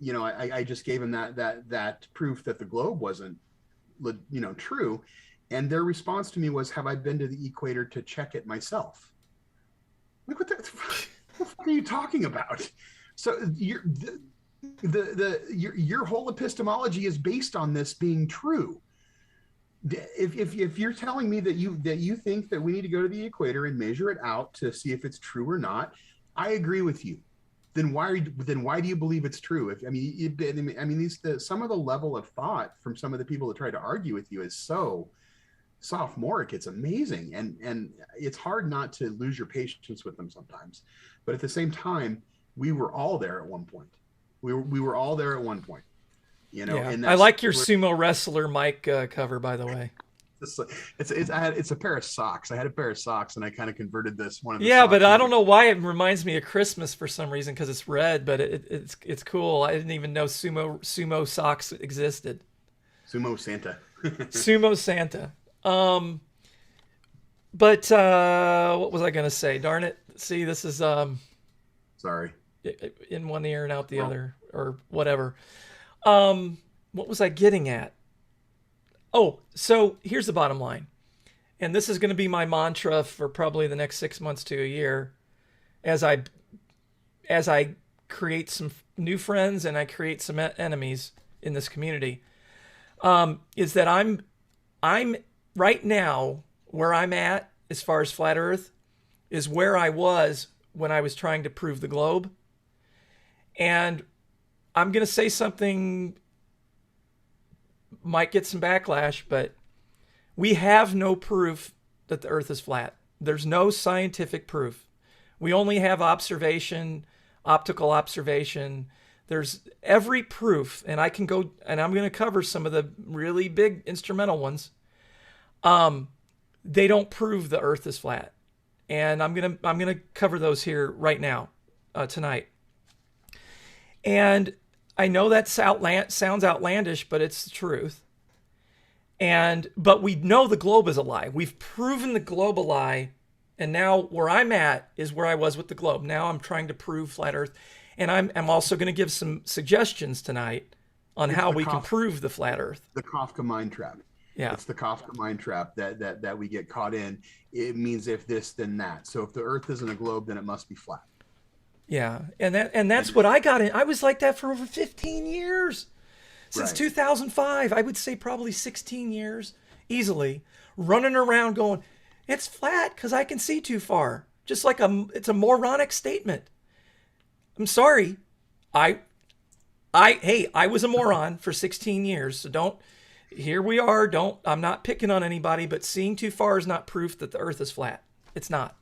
I just gave him that proof that the globe wasn't true, and their response to me was, have I been to the equator to check it myself? Like, what the fuck are you talking about? So your whole epistemology is based on this being true. If you're telling me that you think that we need to go to the equator and measure it out to see if it's true or not, I agree with you. Then why do you believe it's true? Some of the level of thought from some of the people that try to argue with you is so sophomoric. It's amazing, and it's hard not to lose your patience with them sometimes. But at the same time, we were all there at one point. We were all there at one point. And I like your sumo wrestler Mike cover, by the way. It's a pair of socks. I had a pair of socks, and I kind of converted this one of the Yeah, socks but I don't know why it reminds me of Christmas for some reason, because it's red. But it's cool. I didn't even know sumo socks existed. Sumo Santa. Sumo Santa. But what was I gonna say? Darn it! See, this is sorry, in one ear and out the other, or whatever. What was I getting at? Oh, so here's the bottom line. And this is going to be my mantra for probably the next 6 months to a year as I create some new friends and I create some enemies in this community. Is that I'm right now where I'm at as far as flat earth is where I was when I was trying to prove the globe. And I'm going to say something, might get some backlash, but we have no proof that the earth is flat. There's no scientific proof. We only have observation, optical observation. There's every proof, and I can go, and I'm going to cover some of the really big instrumental ones. They don't prove the earth is flat. And I'm going to cover those here right now, tonight. And I know that sounds outlandish, but it's the truth. But we know the globe is a lie. We've proven the globe a lie. And now where I'm at is where I was with the globe. Now I'm trying to prove flat earth. And I'm also going to give some suggestions tonight on how we can prove the flat earth. The Kafka mind trap. Yeah. It's the Kafka mind trap that we get caught in. It means if this, then that. So if the earth isn't a globe, then it must be flat. Yeah, and that's what I got in. I was like that for over 15 years. Since 2005, I would say probably 16 years, easily, running around going, it's flat because I can see too far. Just like it's a moronic statement. I'm sorry. I was a moron for 16 years, so here we are, I'm not picking on anybody, but seeing too far is not proof that the earth is flat. It's not.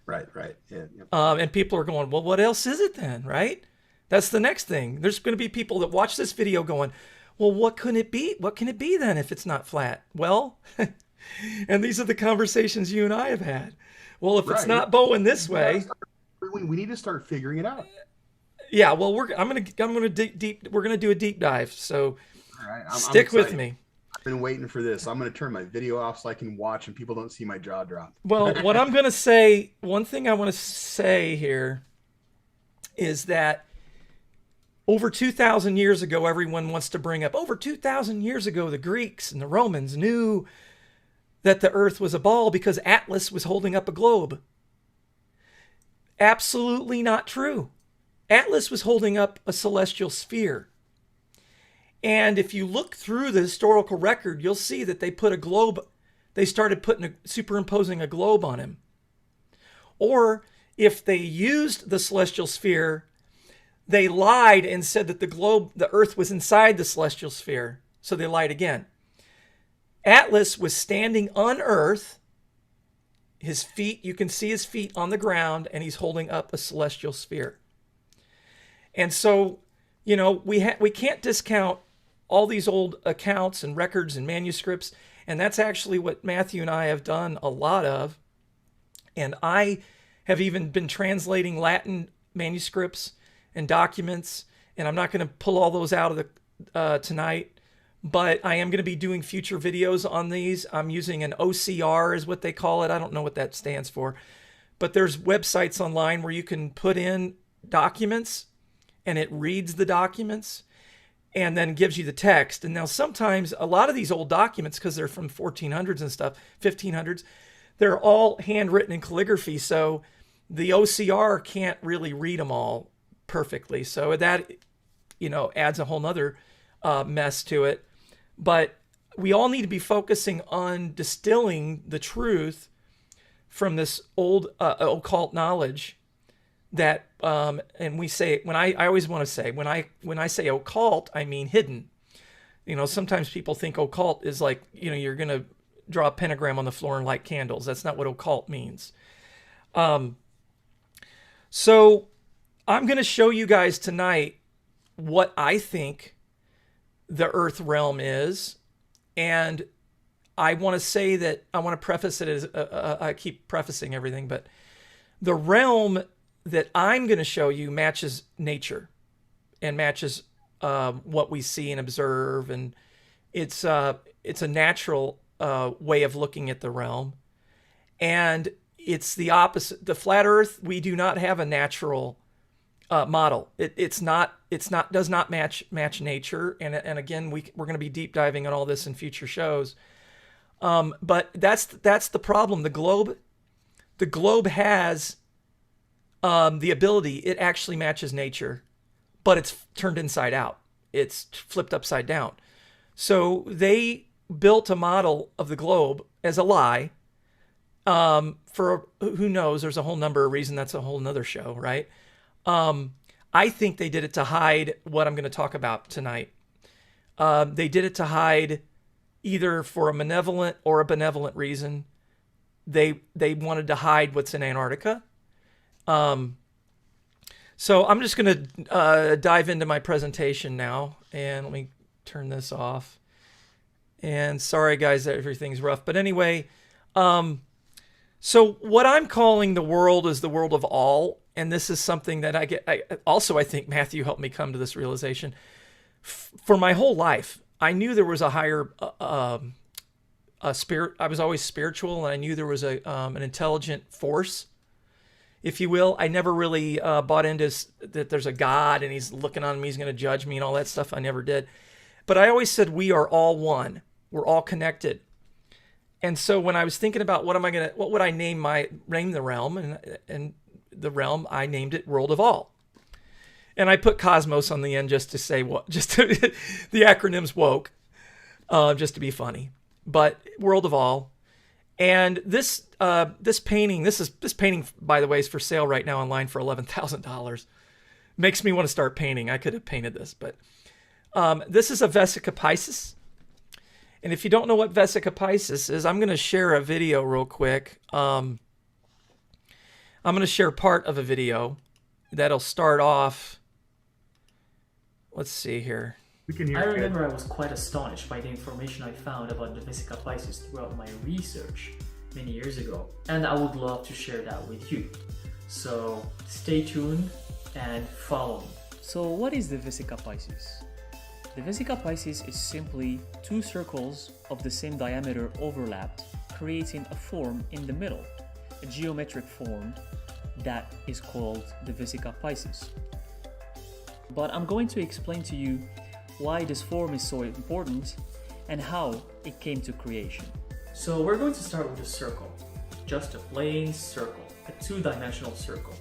Right. Yeah. And people are going, well, what else is it then, right? That's the next thing. There's going to be people that watch this video going, well, what can it be? What can it be then if it's not flat? Well, and these are the conversations you and I have had. Well, if it's not bowing this way, we need to start figuring it out. Yeah. Well, we're going to do a deep dive. So stick with me. Been waiting for this. I'm going to turn my video off so I can watch and people don't see my jaw drop. Well, what I'm going to say, one thing I want to say here is that over 2,000 years ago, everyone wants to bring up, over 2,000 years ago, the Greeks and the Romans knew that the earth was a ball because Atlas was holding up a globe. Absolutely not true. Atlas was holding up a celestial sphere. And if you look through the historical record, you'll see that they started superimposing a globe on him. Or if they used the celestial sphere, they lied and said that the earth was inside the celestial sphere. So they lied again. Atlas was standing on earth. His feet, you can see his feet on the ground, and he's holding up a celestial sphere. And so, we can't discount all these old accounts and records and manuscripts. And that's actually what Mathew and I have done a lot of. And I have even been translating Latin manuscripts and documents. And I'm not going to pull all those out of tonight. but I am going to be doing future videos on these. I'm using an OCR is what they call it. I don't know what that stands for, but there's websites online where you can put in documents and it reads the documents and then gives you the text. And now sometimes a lot of these old documents, because they're from 1400s and stuff, 1500s, they're all handwritten in calligraphy. So the OCR can't really read them all perfectly. So that, adds a whole nother mess to it. But we all need to be focusing on distilling the truth from this old occult knowledge that, and we say, I always want to say, when I say occult, I mean hidden. Sometimes people think occult is like, you're going to draw a pentagram on the floor and light candles. That's not what occult means. So I'm going to show you guys tonight what I think the earth realm is. And I want to say that I want to preface it as I keep prefacing everything, but the realm that I'm going to show you matches nature and matches what we see and observe. And it's a natural way of looking at the realm. And it's the opposite. The flat earth, we do not have a natural model. It does not match nature. And again, we're going to be deep diving on all this in future shows. But that's the problem. The globe has the ability. It actually matches nature, but it's turned inside out. It's flipped upside down. So they built a model of the globe as a lie. For who knows? There's a whole number of reasons. That's a whole nother show, right? I think they did it to hide what I'm going to talk about tonight. They did it to hide either for a malevolent or a benevolent reason. They wanted to hide what's in Antarctica. So I'm just going to dive into my presentation now, and let me turn this off. And sorry guys that everything's rough, but anyway, so what I'm calling the world is the world of all. And this is something that I think Mathew helped me come to this realization. For my whole life, I knew there was a higher spirit. I was always spiritual, and I knew there was an intelligent force, if you will. I never really bought into that there's a God and he's looking on me, he's going to judge me and all that stuff. I never did. But I always said we are all one. We're all connected. And so when I was thinking about what would I name the realm, and the realm, I named it World of All. And I put Cosmos on the end just to say the acronym's woke, just to be funny. But World of All. And this painting, this painting, by the way, is for sale right now online for $11,000. Makes me want to start painting. I could have painted this, but this is a Vesica Piscis. And if you don't know what Vesica Piscis is, I'm going to share a video real quick. I'm going to share part of a video that'll start off. Let's see here. I remember I was quite astonished by the information I found about the Vesica Piscis throughout my research many years ago, and I would love to share that with you. So stay tuned and follow me. So what is the Vesica Piscis? The Vesica Piscis is simply two circles of the same diameter overlapped, creating a form in the middle, a geometric form that is called the Vesica Piscis. But I'm going to explain to you why this form is so important and how it came to creation. So we're going to start with a circle, just a plain circle, a two-dimensional circle.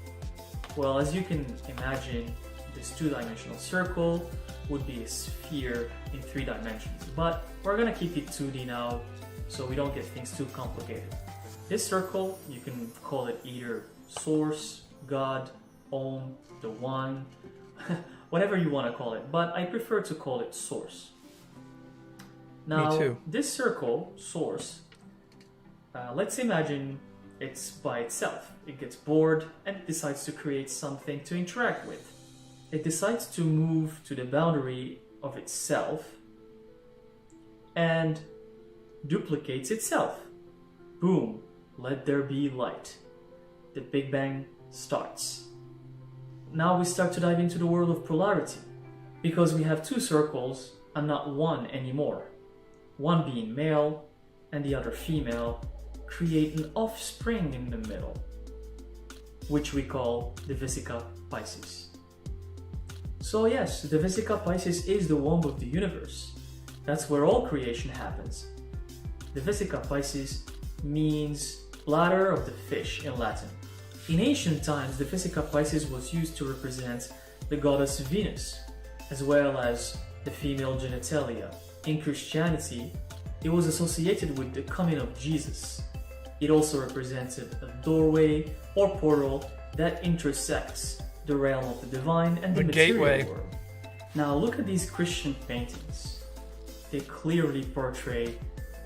Well, as you can imagine, this two-dimensional circle would be a sphere in 3 dimensions, but we're gonna keep it 2D now so we don't get things too complicated. This circle, you can call it either source, God, Om, the One, whatever you want to call it, but I prefer to call it source. Now, Me too. this circle, source, let's imagine it's by itself. It gets bored and it decides to create something to interact with. It decides to move to the boundary of itself and duplicates itself. Boom, let there be light. The Big Bang starts. Now we start to dive into the world of polarity. Because we have two circles, and not one anymore. One being male and the other female create an offspring in the middle, which we call the Vesica Piscis. So yes, the Vesica Piscis is the womb of the universe. That's where all creation happens. The Vesica Piscis means bladder of the fish in Latin. In ancient times, the Vesica Piscis was used to represent the goddess Venus, as well as the female genitalia. In Christianity, it was associated with the coming of Jesus. It also represented a doorway or portal that intersects the realm of the divine and the material gateway. world. Now look at these Christian paintings. They clearly portray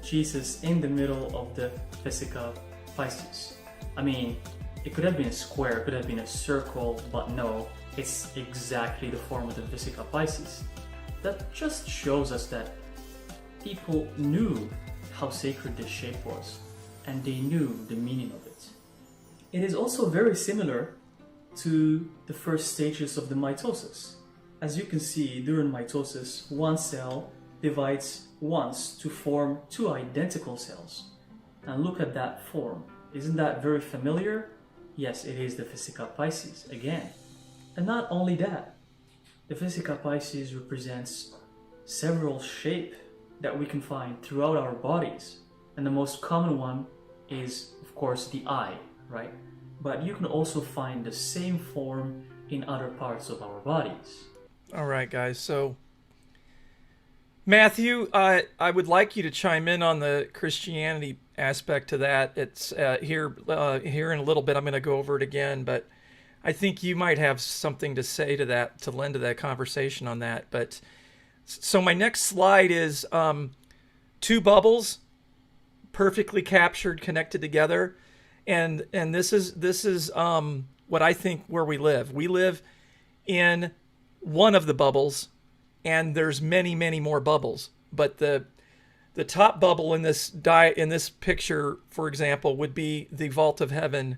Jesus in the middle of the Vesica Piscis. I mean, it could have been a square, it could have been a circle, but no, it's exactly the form of the Vesica Piscis. That just shows us that people knew how sacred this shape was, and they knew the meaning of it. It is also very similar to the first stages of the mitosis. As you can see, during mitosis, one cell divides once to form two identical cells. And look at that form. Isn't that very familiar? Yes, it is the Vesica Piscis again. And not only that, the Vesica Piscis represents several shapes that we can find throughout our bodies. And the most common one is, of course, the eye, right? But you can also find the same form in other parts of our bodies. All right, guys. So, Matthew, I would like you to chime in on the Christianity aspect to that. It's here in a little bit. I'm going to go over it again, but I think you might have something to say to that, to lend to that conversation on that. But so my next slide is two bubbles, perfectly captured, connected together, and this is what I think where we live. We live in one of the bubbles, and there's many more bubbles. But the top bubble in this picture, for example, would be the vault of heaven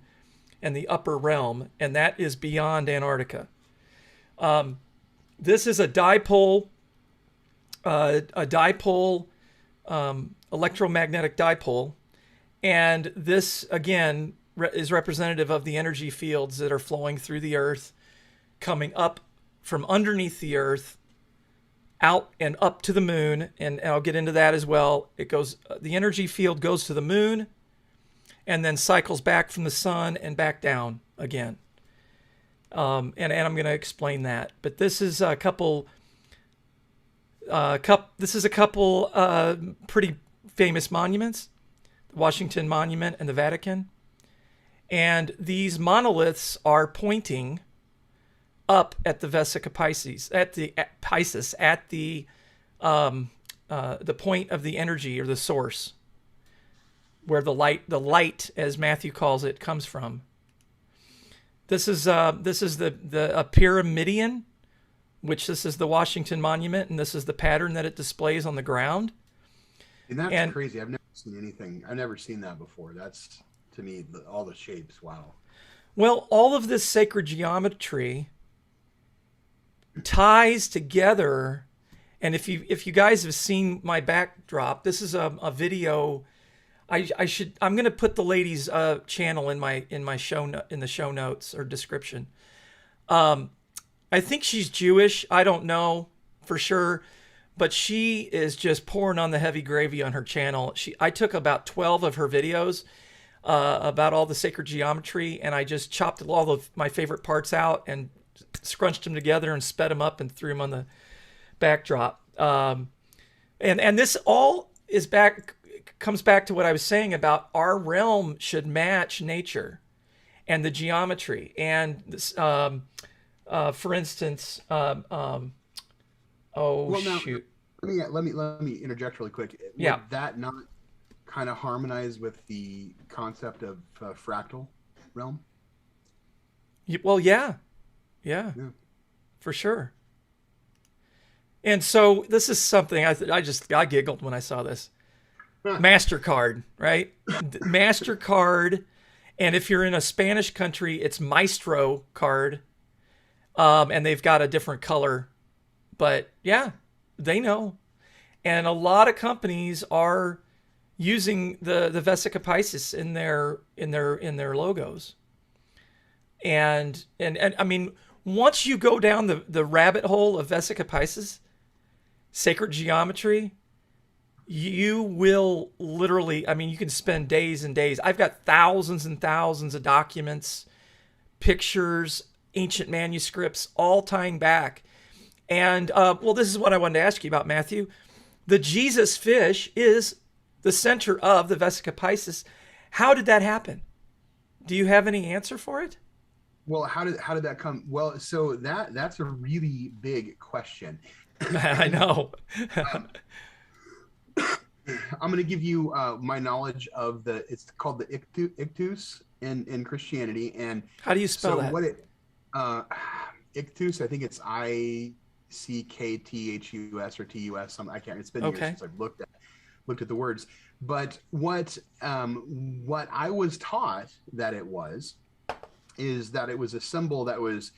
and the upper realm, and that is beyond Antarctica. This is a dipole electromagnetic dipole, and this again is representative of the energy fields that are flowing through the earth, coming up from underneath the earth, out and up to the moon, and I'll get into that as well. It goes, the energy field goes to the moon, and then cycles back from the sun and back down again. And I'm going to explain that. But this is a couple. This is a couple pretty famous monuments, the Washington Monument and the Vatican. And these monoliths are pointing up at the Vesica Piscis, at the point of the energy or the source, where the light, as Matthew calls it, comes from. This is the pyramidion, which this is the Washington Monument, and this is the pattern that it displays on the ground. And that's crazy. I've never seen anything. I've never seen that before. That's, to me, all the shapes. Wow. Well, all of this sacred geometry ties together, and if you guys have seen my backdrop, this is a video. I'm going to put the lady's channel in the show notes or description. I think she's Jewish. I don't know for sure, but she is just pouring on the heavy gravy on her channel. I took about 12 of her videos about all the sacred geometry, and I just chopped all of my favorite parts out and scrunched them together and sped them up and threw them on the backdrop. And this all comes back to what I was saying about our realm should match nature and the geometry. And this, for instance, shoot. Let me interject really quick. Yeah. Would that not kind of harmonize with the concept of fractal realm? Well, yeah, for sure. And so this is something I giggled when I saw this. MasterCard, right? MasterCard, and if you're in a Spanish country, it's Maestro card, and they've got a different color. But yeah, they know. And a lot of companies are using the Vesica Piscis in their logos. And I mean, once you go down the rabbit hole of Vesica Piscis, sacred geometry, you will literally, I mean, you can spend days and days. I've got thousands and thousands of documents, pictures, ancient manuscripts, all tying back. And, well, this is what I wanted to ask you about, Mathew. The Jesus fish is the center of the Vesica Piscis. How did that happen? Do you have any answer for it? Well, how did that come? Well, so that's a really big question. I know. I'm going to give you my knowledge of it's called the ictus in Christianity. And how do you spell that? What ictus, I think it's ICKTHUS or TUS. I can't. It's been years since I've looked at the words. But what I was taught that it was is that it was a symbol that was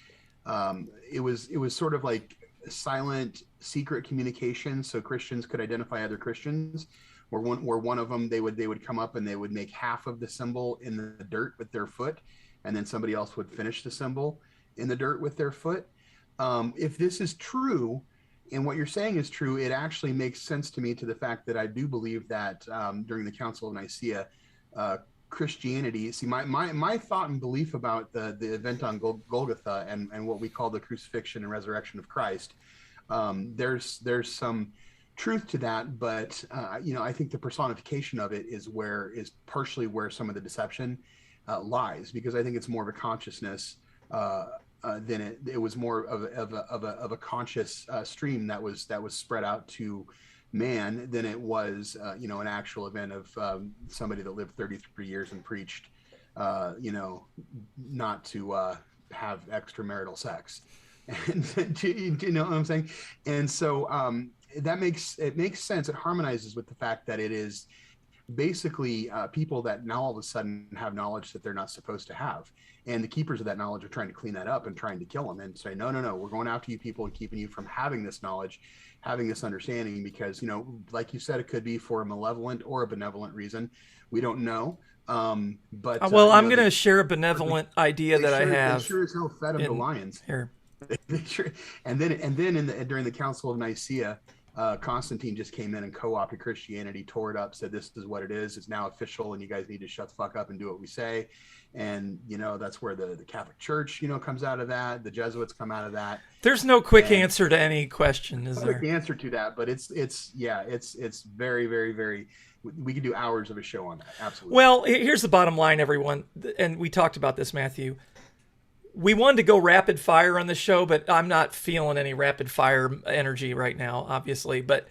it was sort of like silent secret communication, so Christians could identify other Christians. Where one of them they would come up and they would make half of the symbol in the dirt with their foot, and then somebody else would finish the symbol in the dirt with their foot. If this is true, and what you're saying is true, it actually makes sense to me, to the fact that I do believe that during the Council of Nicaea, Christianity, see, my thought and belief about the event on Golgotha and what we call the crucifixion and resurrection of Christ, there's some truth to that, but I think the personification of it is partially where some of the deception lies, because I think it's more of a consciousness than it was more of a conscious stream that was spread out to man than it was an actual event of somebody that lived 33 years and preached not to have extramarital sex. And do you know what I'm saying? And so that makes sense. It harmonizes with the fact that it is basically people that now all of a sudden have knowledge that they're not supposed to have, and the keepers of that knowledge are trying to clean that up and trying to kill them and say, no, we're going after you people and keeping you from having this knowledge, having this understanding, because like you said, it could be for a malevolent or a benevolent reason. We don't know. But well, I'm going to share a benevolent idea that I have. They sure as hell fed them to lions here. And then during the Council of Nicaea, Constantine just came in and co-opted Christianity, tore it up, said this is what it is. It's now official, and you guys need to shut the fuck up and do what we say. And that's where the Catholic Church comes out of that. The Jesuits come out of that. There's no quick answer to any question, is there? Quick answer to that, but it's very, very, very. We could do hours of a show on that. Absolutely. Well, here's the bottom line, everyone, and we talked about this, Mathew. We wanted to go rapid fire on the show, but I'm not feeling any rapid fire energy right now, obviously. But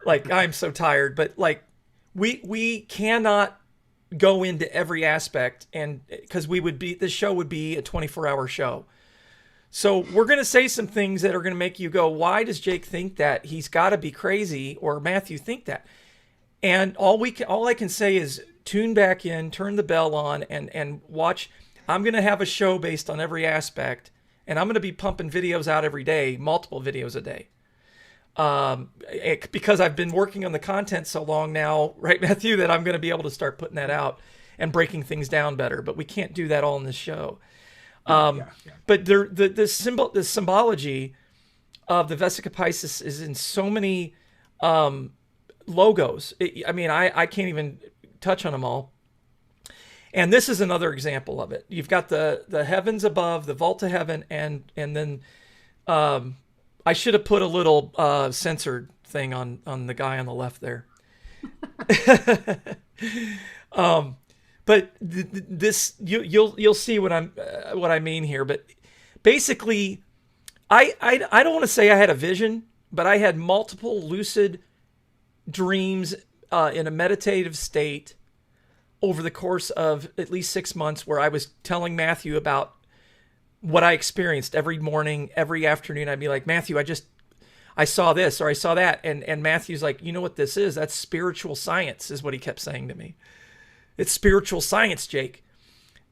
I'm so tired. But we cannot go into every aspect, and because this show would be a 24-hour show. So we're going to say some things that are going to make you go, why does Jake think that? He's got to be crazy, or Mathew think that. And all I can say is tune back in, turn the bell on, and watch. I'm going to have a show based on every aspect, and I'm going to be pumping videos out every day, multiple videos a day. Because I've been working on the content so long now, right, Mathew, that I'm going to be able to start putting that out and breaking things down better. But we can't do that all in this show. But the symbology of the Vesica Piscis is in so many logos. I can't even touch on them all. And this is another example of it. You've got the heavens above, the vault of heaven, and then I should have put a little censored thing on the guy on the left there. But this you'll see what I mean here. But basically, I don't want to say I had a vision, but I had multiple lucid dreams in a meditative state over the course of at least 6 months, where I was telling Mathew about what I experienced every morning, every afternoon. I'd be like, Mathew, I saw this or I saw that. And Matthew's like, you know what this is? That's spiritual science, is what he kept saying to me. It's spiritual science, Jake.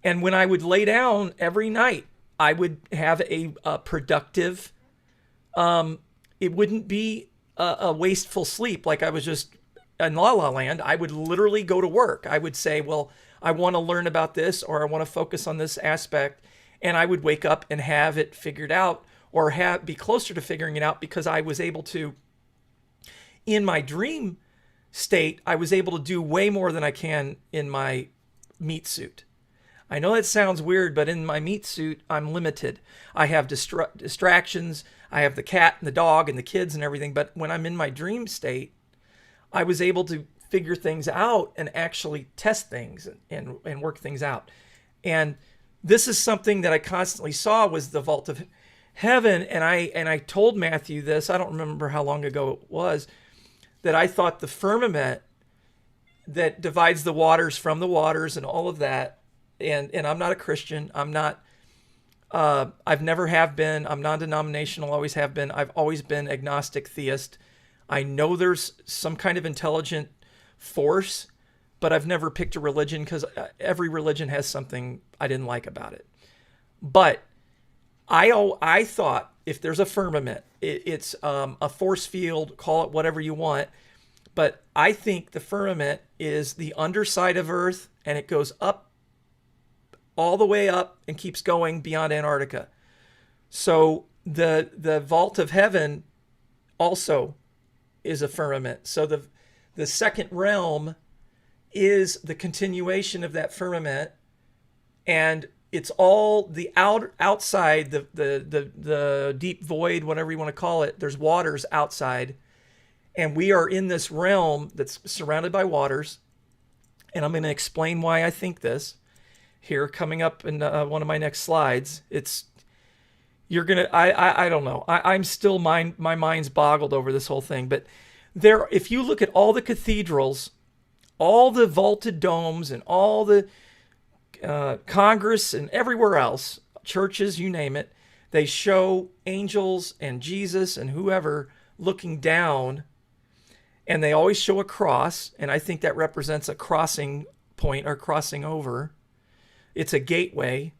And when I would lay down every night, I would have a productive, it wouldn't be a wasteful sleep, like I was just in La La Land, I would literally go to work. I would say, well, I want to learn about this, or I want to focus on this aspect. And I would wake up and have it figured out, or be closer to figuring it out, because I was able to, in my dream state, I was able to do way more than I can in my meat suit. I know that sounds weird, but in my meat suit, I'm limited. I have distractions. I have the cat and the dog and the kids and everything. But when I'm in my dream state, I was able to figure things out and actually test things and work things out. And this is something that I constantly saw, was the vault of heaven. And I told Mathew this, I don't remember how long ago it was, that I thought the firmament that divides the waters from the waters and all of that, and I'm not a Christian, I'm not, I've never have been, I'm non-denominational, always have been, I've always been agnostic theist. I know there's some kind of intelligent force, but I've never picked a religion, because every religion has something I didn't like about it. But I thought, if there's a firmament, it's a force field, call it whatever you want, but I think the firmament is the underside of Earth, and it goes up, all the way up, and keeps going beyond Antarctica. So the vault of heaven also is a firmament. So the second realm is the continuation of that firmament, and it's all the outside, the deep void, whatever you want to call it. There's waters outside, and we are in this realm that's surrounded by waters. And I'm going to explain why I think this here coming up in one of my next slides. I don't know. I'm still, my mind's boggled over this whole thing. But if you look at all the cathedrals, all the vaulted domes, and all the Congress and everywhere else, churches, you name it, they show angels and Jesus and whoever looking down, and they always show a cross, and I think that represents a crossing point, or crossing over. It's a gateway,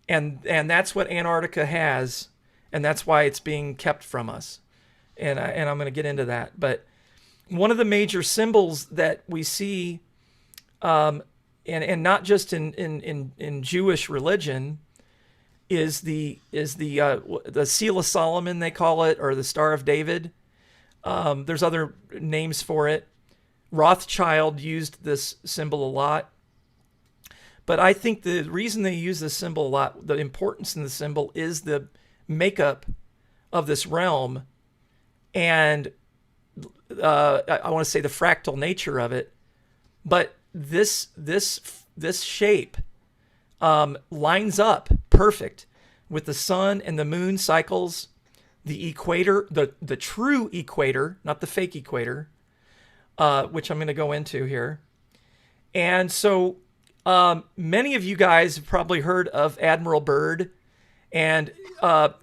and that's what Antarctica has, and that's why it's being kept from us. And I'm going to get into that. But one of the major symbols that we see, and not just in Jewish religion, is the Seal of Solomon, they call it, or the Star of David. There's other names for it. Rothschild used this symbol a lot. But I think the reason they use this symbol a lot, the importance in the symbol, is the makeup of this realm, and I want to say the fractal nature of it. But this shape lines up perfect with the sun and the moon cycles, the equator, the true equator, not the fake equator, which I'm going to go into here. And so many of you guys have probably heard of Admiral Byrd, and I'm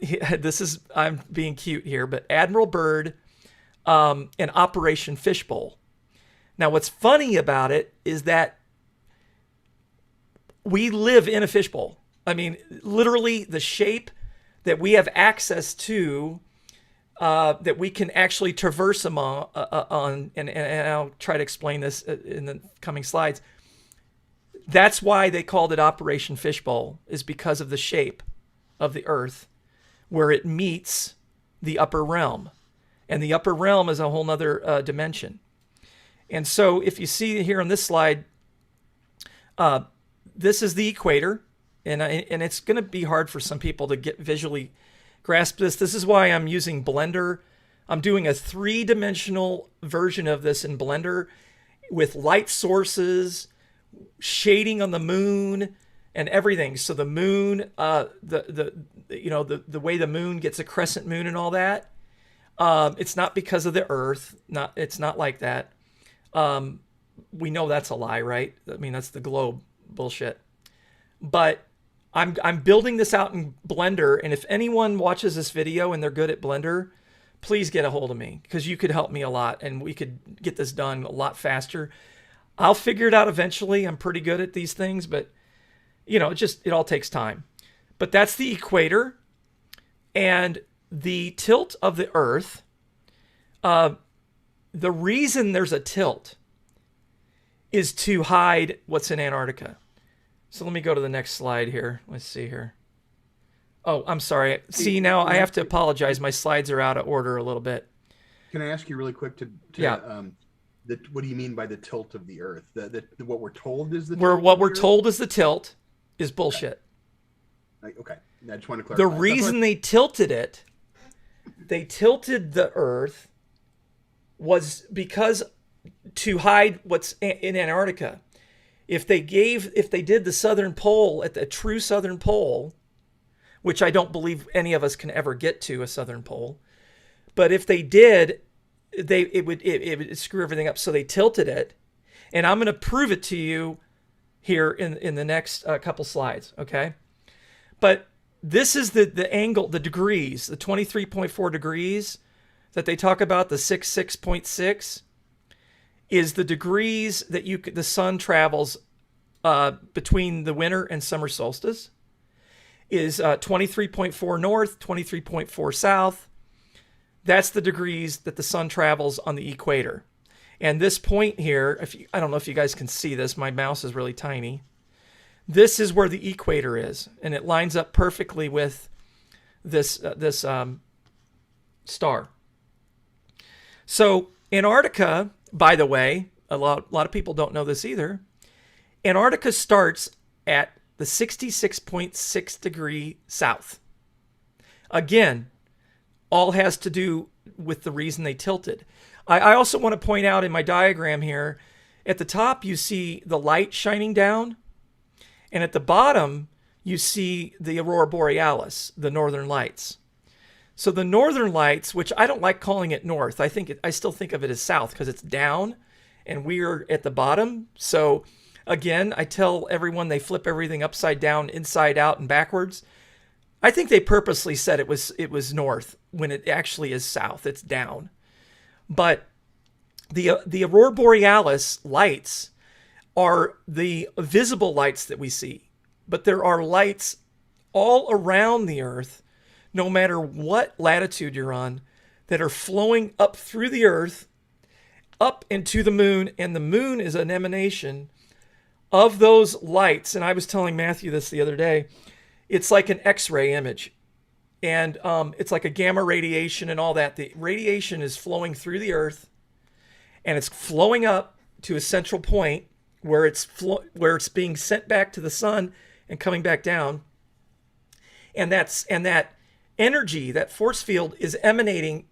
being cute here, but Admiral Byrd and Operation Fishbowl. Now, what's funny about it is that we live in a fishbowl. I mean, literally the shape that we have access to, that we can actually traverse on, and I'll try to explain this in the coming slides. That's why they called it Operation Fishbowl, is because of the shape of the Earth, where it meets the upper realm. And the upper realm is a whole nother dimension. And so if you see here on this slide, this is the equator, and it's going to be hard for some people to get visually grasp this. This is why I'm using Blender. I'm doing a 3-dimensional version of this in Blender with light sources, shading on the moon, and everything. So the moon, the way the moon gets a crescent moon and all that, it's not because of the Earth. It's not like that. We know that's a lie, right? I mean, that's the globe bullshit. But I'm building this out in Blender, and if anyone watches this video and they're good at Blender, please get a hold of me, because you could help me a lot, and we could get this done a lot faster. I'll figure it out eventually. I'm pretty good at these things, but it all takes time. But that's the equator, and the tilt of the Earth The reason there's a tilt is to hide what's in Antarctica. So let me go to the next slide here. Let's see here. Oh, I'm sorry. See, now I have to apologize. My slides are out of order a little bit. Can I ask you really quick Yeah. What do you mean by the tilt of the Earth? What we're told is the What we're told is the tilt is bullshit. Okay. I just want to clarify. The reason they tilted the Earth was because to hide what's in Antarctica. If they did the southern pole at the true southern pole, which I don't believe any of us can ever get to a southern pole, but if they did, it would screw everything up. So they tilted it, and I'm going to prove it to you here in the next couple slides. Okay, but this is the angle, the degrees, the 23.4 degrees that they talk about, the 6.6 is the degrees that the sun travels between the winter and summer solstice. Is 23.4 north, 23.4 south. That's the degrees that the sun travels on the equator. And this point here, I don't know if you guys can see this, my mouse is really tiny. This is where the equator is, and it lines up perfectly with this star. So Antarctica, by the way, a lot of people don't know this either. Antarctica starts at the 66.6 degree south. Again, all has to do with the reason they tilted. I also want to point out in my diagram here, at the top you see the light shining down, and at the bottom you see the aurora borealis, the northern lights. So the northern lights, which I don't like calling it north, I still think of it as south because it's down and we're at the bottom. So again, I tell everyone they flip everything upside down, inside out, and backwards. I think they purposely said it was north when it actually is south. It's down. But the aurora borealis lights are the visible lights that we see. But there are lights all around the Earth, no matter what latitude you're on, that are flowing up through the Earth, up into the moon, and the moon is an emanation of those lights. And I was telling Mathew this the other day. It's like an X-ray image, and it's like a gamma radiation and all that. The radiation is flowing through the Earth, and it's flowing up to a central point where it's being sent back to the sun and coming back down. And that energy, that force field, is emanating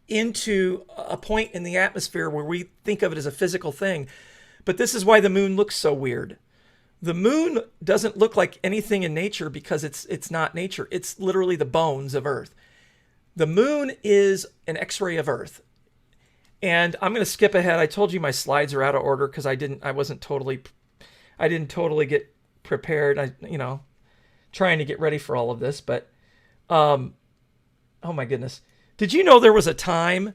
into a point in the atmosphere where we think of it as a physical thing. But this is why the moon looks so weird. The moon doesn't look like anything in nature because it's not nature. It's literally the bones of Earth. The moon is an X-ray of Earth. And I'm going to skip ahead. I told you my slides are out of order because I didn't totally get prepared. Trying to get ready for all of this, but oh my goodness. Did you know there was a time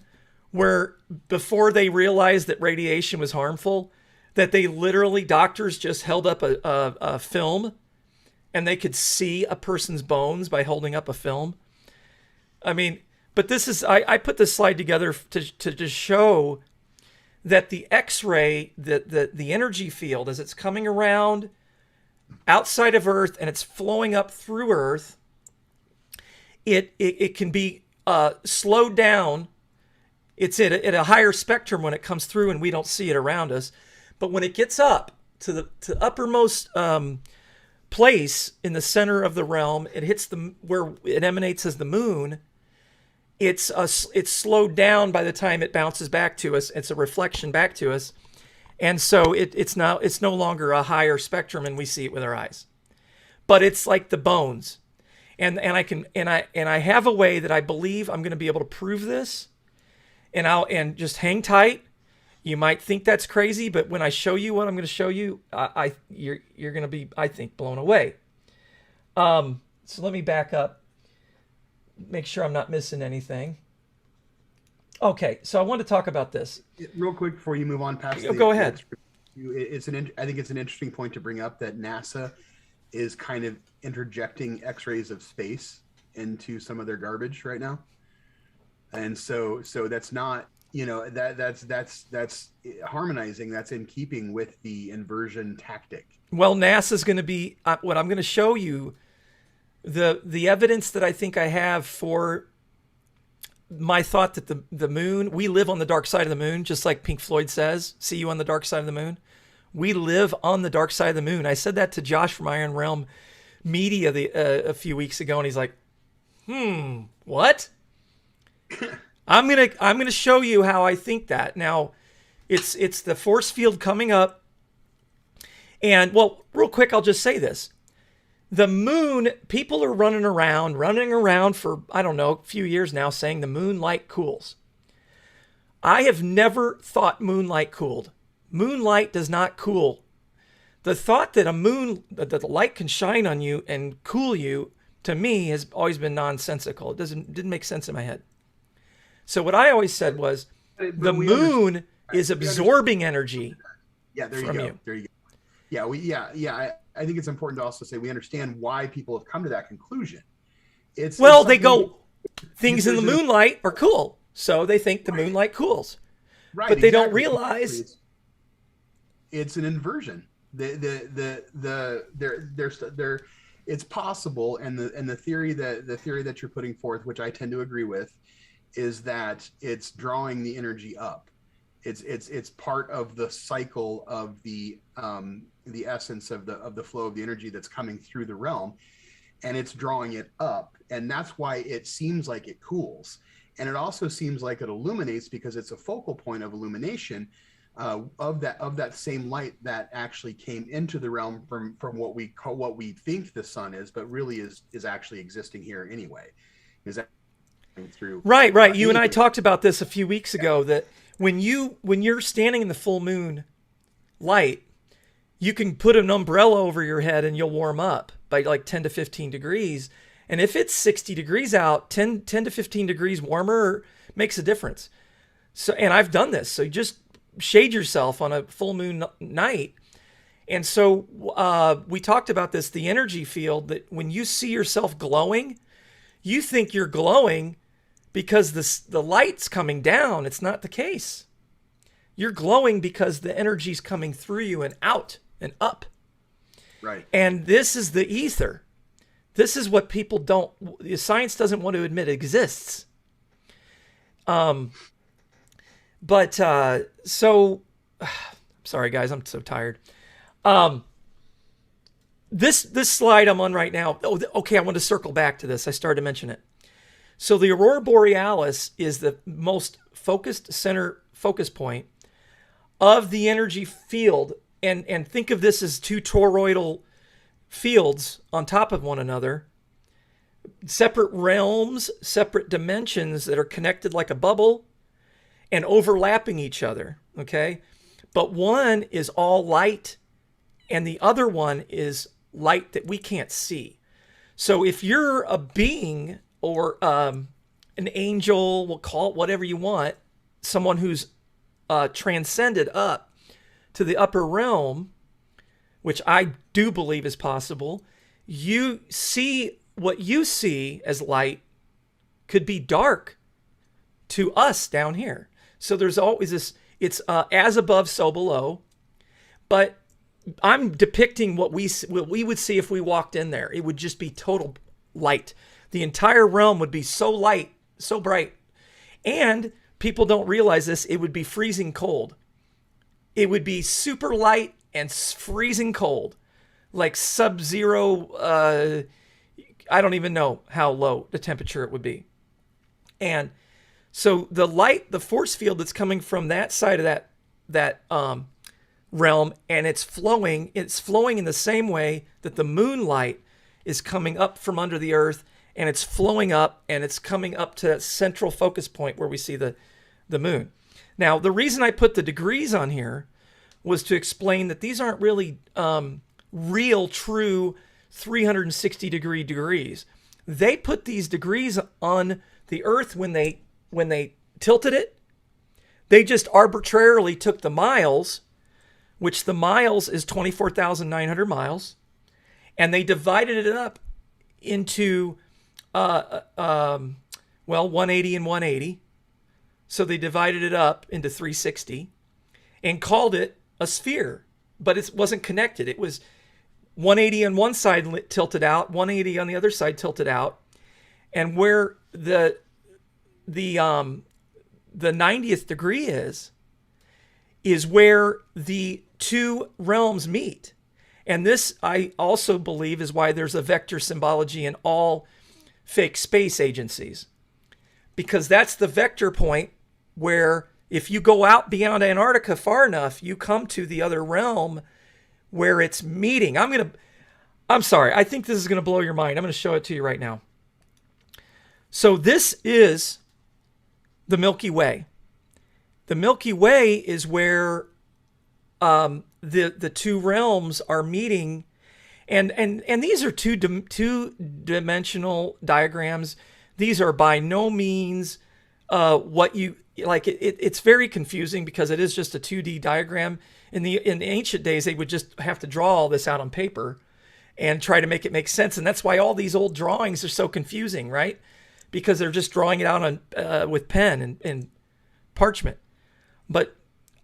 where before they realized that radiation was harmful, that they literally, doctors just held up a film and they could see a person's bones by holding up a film? I mean, but this is, I put this slide together to just show that the X-ray, the energy field, as it's coming around outside of Earth and it's flowing up through Earth, it can be slowed down. It's at a higher spectrum when it comes through and we don't see it around us. But when it gets up to the uppermost place in the center of the realm, it hits where it emanates as the moon. It's slowed down by the time it bounces back to us. It's a reflection back to us, and so it's no longer a higher spectrum, and we see it with our eyes. But it's like the bones, and I have a way that I believe I'm going to be able to prove this, and just hang tight. You might think that's crazy, but when I show you what I'm going to show you, you're going to be, I think, blown away. So let me back up, make sure I'm not missing anything. Okay, so I want to talk about this real quick before you move on past. Go ahead. I think it's an interesting point to bring up that NASA is kind of interjecting X-rays of space into some of their garbage right now. And so that's not, that's harmonizing. That's in keeping with the inversion tactic. Well, NASA's going to be what I'm going to show you. The evidence that I think I have for my thought that the moon, we live on the dark side of the moon, just like Pink Floyd says, "See you on the dark side of the moon." We live on the dark side of the moon. I said that to Josh from Iron Realm Media a few weeks ago, and he's like, what? I'm gonna show you how I think that. Now, it's the force field coming up, and well, real quick, I'll just say this: the moon. People are running around for I don't know a few years now, saying the moonlight cools. I have never thought moonlight cooled. Moonlight does not cool. The thought that that the light can shine on you and cool you, to me, has always been nonsensical. It didn't make sense in my head. So what I always said was, the moon is absorbing energy. Yeah, there you go. There you go. Yeah, I think it's important to also say we understand why people have come to that conclusion. They go, things in the moonlight are cool, so they think the moonlight cools. Right, but they don't realize it's an inversion. It's possible, and the theory that you're putting forth, which I tend to agree with, is that it's drawing the energy up. It's part of the cycle of the essence of the flow of the energy that's coming through the realm, and it's drawing it up, and that's why it seems like it cools, and it also seems like it illuminates because it's a focal point of illumination of that same light that actually came into the realm from what we think the sun is, but really is actually existing here anyway. Is that through right? You and I talked about this a few weeks ago, that when you're standing in the full moon light, you can put an umbrella over your head and you'll warm up by like 10 to 15 degrees. And if it's 60 degrees out, 10 to 15 degrees warmer makes a difference. So, and I've done this. So just shade yourself on a full moon night. And so we talked about this, the energy field, that when you see yourself glowing, you think you're glowing because the light's coming down. It's not the case. You're glowing because the energy's coming through you and out and up. Right. And this is the ether. This is what science doesn't want to admit exists. Sorry guys, I'm so tired. This slide I'm on right now. Okay, I want to circle back to this. I started to mention it. So the aurora borealis is the most focus point of the energy field, and think of this as two toroidal fields on top of one another, separate realms, separate dimensions that are connected like a bubble and overlapping each other, okay? But one is all light and the other one is light that we can't see. So if you're a being or an angel, we'll call it whatever you want, someone who's transcended up to the upper realm, which I do believe is possible, you see what you see as light could be dark to us down here. So there's always this, it's as above, so below. But I'm depicting what we would see if we walked in there. It would just be total light. The entire realm would be so light, so bright. And people don't realize this, it would be freezing cold. It would be super light and freezing cold. Like sub-zero, I don't even know how low the temperature it would be. And so the light, the force field that's coming from that side of that realm, and it's flowing in the same way that the moonlight is coming up from under the earth, and it's flowing up, and it's coming up to that central focus point where we see the moon. Now, the reason I put the degrees on here was to explain that these aren't really real, true 360 degrees. They put these degrees on the earth when they tilted it. They just arbitrarily took the miles, which the miles is 24,900 miles, and they divided it up into 180 and 180, So they divided it up into 360 and called it a sphere, but it wasn't connected. It was 180 on one side tilted out, 180 on the other side tilted out. And where the 90th degree is where the two realms meet. And this, I also believe, is why there's a vector symbology in all fake space agencies. Because that's the vector point where if you go out beyond Antarctica far enough, you come to the other realm where it's meeting. I'm sorry, I think this is going to blow your mind. I'm going to show it to you right now. So this is the Milky Way. The Milky Way is where the two realms are meeting, and these are two-dimensional diagrams. These are by no means what you like. It's very confusing because it is just a 2D diagram. In the ancient days, they would just have to draw all this out on paper and try to make it make sense, and that's why all these old drawings are so confusing, right? Because they're just drawing it out on with pen and parchment. But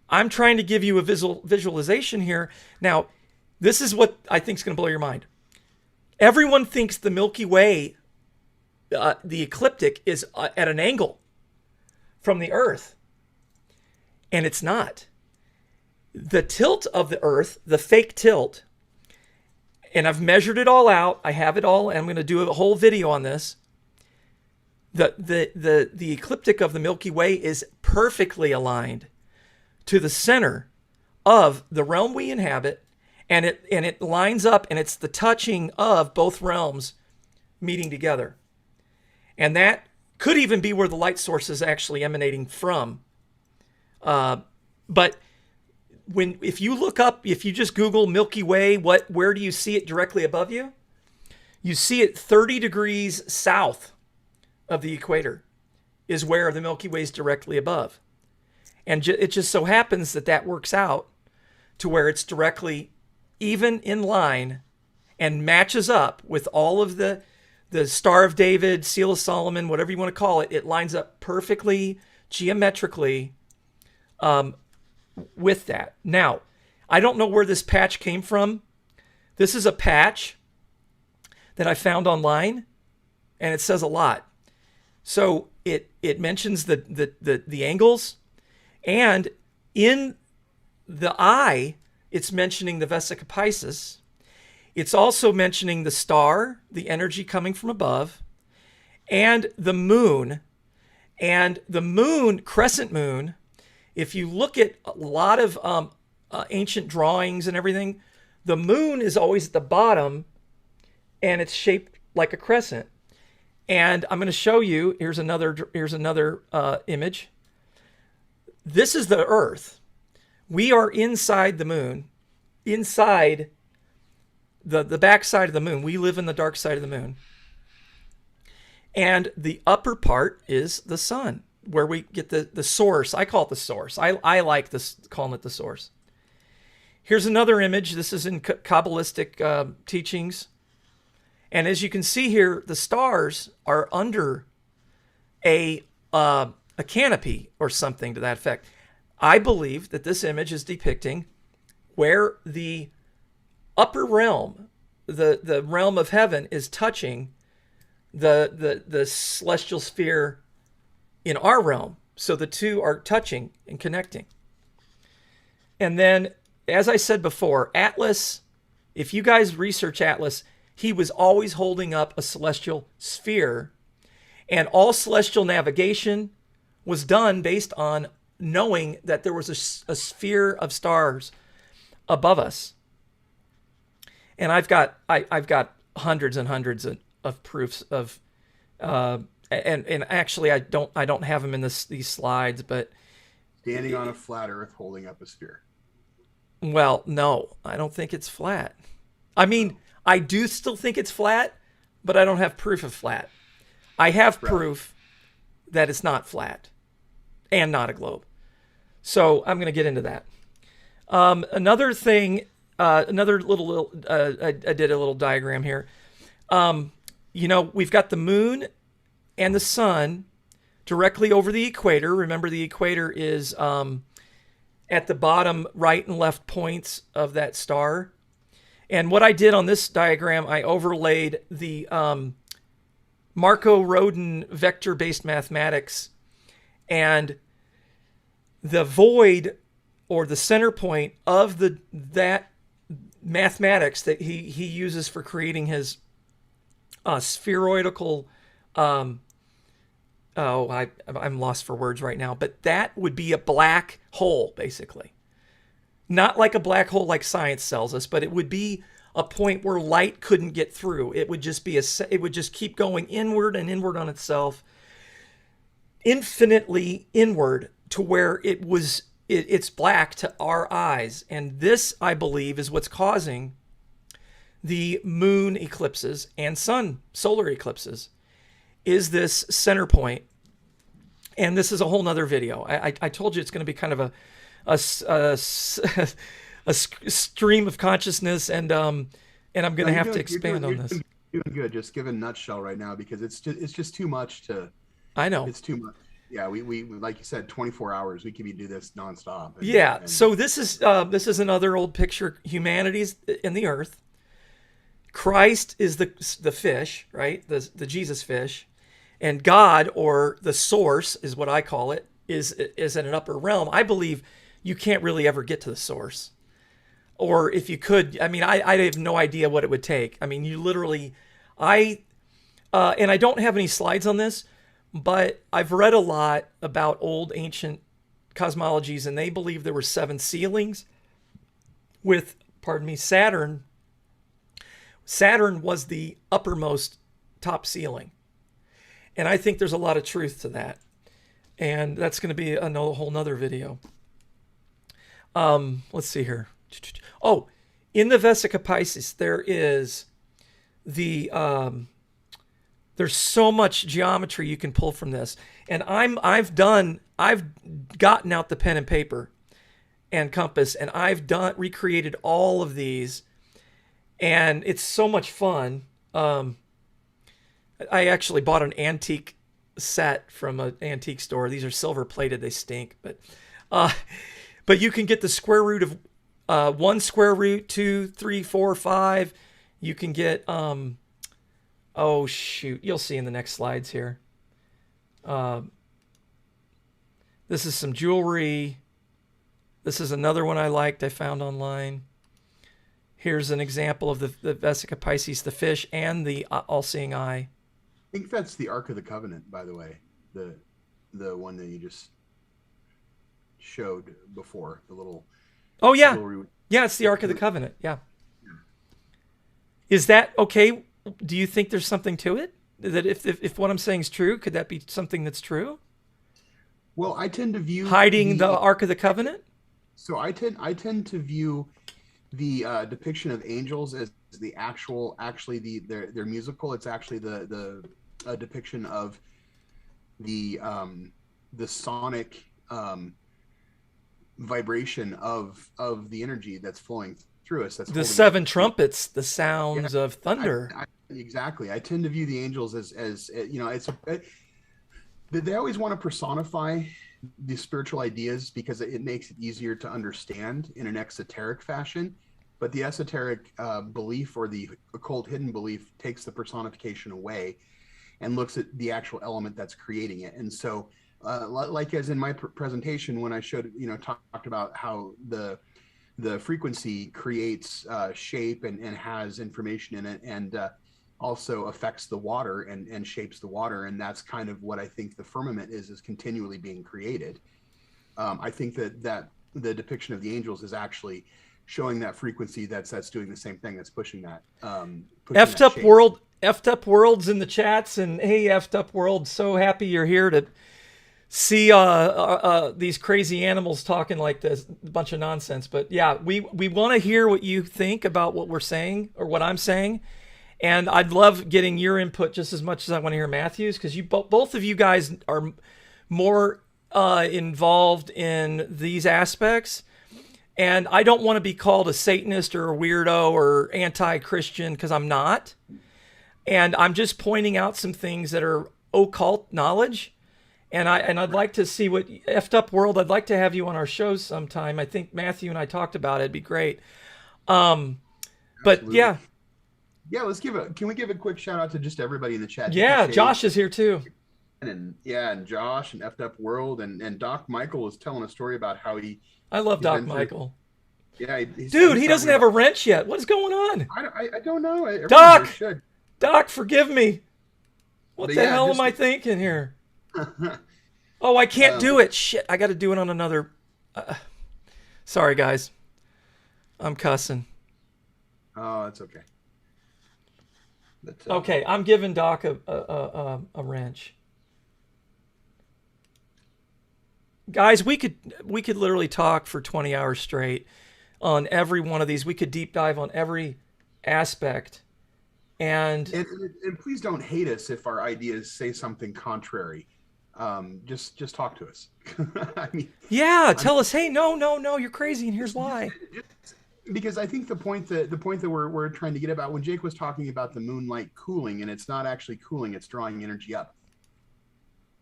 I'm trying to give you a visualization here. Now, this is what I think is going to blow your mind. Everyone thinks the Milky Way, the ecliptic, is at an angle from the Earth. And it's not. The tilt of the Earth, the fake tilt, and I've measured it all out. I have it all, and I'm going to do a whole video on this. The ecliptic of the Milky Way is perfectly aligned to the center of the realm we inhabit, and it lines up, and it's the touching of both realms meeting together. And that could even be where the light source is actually emanating from. But if you look up, if you just Google Milky Way, where do you see it directly above you? You see it 30 degrees south of the equator is where the Milky Way is directly above. And it just so happens that works out to where it's directly even in line and matches up with all of the Star of David, Seal of Solomon, whatever you want to call it. It lines up perfectly, geometrically with that. Now, I don't know where this patch came from. This is a patch that I found online, and it says a lot. So it mentions the angles, and in the eye, it's mentioning the Vesica Piscis. It's also mentioning the star, the energy coming from above, and the moon. And the moon, crescent moon, if you look at a lot of ancient drawings and everything, the moon is always at the bottom, and it's shaped like a crescent. And I'm going to show you, here's another image. This is the Earth. We are inside the moon, inside the back side of the moon. We live in the dark side of the moon. And the upper part is the sun, where we get the source. I call it the source. I like this, calling it the source. Here's another image. This is in Kabbalistic teachings. And as you can see here, the stars are under a canopy or something to that effect. I believe that this image is depicting where the upper realm, the realm of heaven, is touching the celestial sphere in our realm. So the two are touching and connecting. And then, as I said before, Atlas, if you guys research Atlas, he was always holding up a celestial sphere, and all celestial navigation was done based on knowing that there was a sphere of stars above us. And I've got hundreds and hundreds of proofs of, and actually I don't have them in these slides, but standing on a flat Earth holding up a sphere. Well, no, I don't think it's flat. I mean, I do still think it's flat, but I don't have proof of flat. I have proof that it's not flat and not a globe. So I'm going to get into that. Another thing, another little I did a little diagram here. We've got the moon and the sun directly over the equator. Remember, the equator is at the bottom right and left points of that star. And what I did on this diagram, I overlaid the Marco-Rodin vector-based mathematics, and the void, or the center point of that mathematics that he uses for creating his spheroidal. I'm lost for words right now, but that would be a black hole, basically. Not like a black hole like science tells us, but it would be a point where light couldn't get through. It would just be it would just keep going inward and inward on itself, infinitely inward, to where it's black to our eyes. And this, I believe, is what's causing the moon eclipses and solar eclipses, is this center point. And this is a whole nother video. I told you it's going to be kind of a stream of consciousness, and I'm going to have to expand on this. You're doing good. Just give a nutshell right now, because it's just too much to. I know. It's too much. Yeah, we like you said, 24 hours. We could do this nonstop. So this is another old picture. Humanity's in the earth. Christ is the fish, right? The Jesus fish, and God, or the source, is what I call it, is in an upper realm. I believe you can't really ever get to the source, or if you could, I mean, I have no idea what it would take. I mean, you literally, and I don't have any slides on this, but I've read a lot about old ancient cosmologies, and they believe there were 7 ceilings with, Saturn. Saturn was the uppermost top ceiling. And I think there's a lot of truth to that. And that's going to be a whole nother video. Let's see here. Oh, in the Vesica Piscis, there is there's so much geometry you can pull from this. And I've gotten out the pen and paper and compass, and I've recreated all of these, and it's so much fun. I actually bought an antique set from an antique store. These are silver plated. They stink, but you can get the square root of 1 square root, 2, 3, 4, 5. You can get oh shoot, you'll see in the next slides here. This is some jewelry. This is another one I liked, I found online. Here's an example of the Vesica Piscis, the fish, and the all-seeing eye. I think that's the Ark of the Covenant, by the way. The one that you just showed before, the little. Oh yeah, yeah, it's the Ark of the Covenant. Yeah. Is that okay? Do you think there's something to it? That if what I'm saying is true, could that be something that's true? Well, I tend to view hiding the Ark of the Covenant. So I tend to view the depiction of angels as their musical. It's actually the depiction of the sonic vibration of the energy that's flowing through us. That's the 7 trumpets, the sounds of thunder. Exactly. I tend to view the angels as they always want to personify the spiritual ideas because it makes it easier to understand in an exoteric fashion. But the esoteric belief, or the occult hidden belief, takes the personification away and looks at the actual element that's creating it. And so, like as in my presentation, when I showed, talked about how the frequency creates shape and has information in it, and also affects the water and shapes the water. And that's kind of what I think the firmament is continually being created. I think that the depiction of the angels is actually showing that frequency that's doing the same thing, that's pushing that. Effed up world, effed up worlds in the chats, and hey, effed up world, so happy you're here to see these crazy animals talking like this, a bunch of nonsense. But yeah, we want to hear what you think about what we're saying, or what I'm saying. And I'd love getting your input just as much as I want to hear Mathew's, because you both of you guys are more involved in these aspects. And I don't want to be called a Satanist or a weirdo or anti-Christian, because I'm not. And I'm just pointing out some things that are occult knowledge. And I'd like to see what effed up world. I'd like to have you on our show sometime. I think Mathew and I talked about it. It'd be great. But Absolutely. yeah, Can we give a quick shout out to just everybody in the chat? yeah. Josh is here too. And Josh and effed up world and Doc Michael was telling a story about how I love he's Doc been through- Michael. Yeah, Dude, he doesn't have a wrench yet. What is going on? I don't know. Everyone Doc! here should. Doc, forgive me. What But the yeah, hell just- am I thinking here? Oh, I can't do it. Shit, I got to do it on another. Sorry, guys. I'm cussing. Oh, it's okay. But, Okay, I'm giving Doc a wrench. Guys, we could literally talk for 20 hours straight on every one of these. We could deep dive on every aspect. And please don't hate us if our ideas say something contrary. Just talk to us. I mean, yeah, tell us, hey, no, you're crazy, and here's why. Because I think the point that we're trying to get about, when Jake was talking about the moonlight cooling, and it's not actually cooling, it's drawing energy up.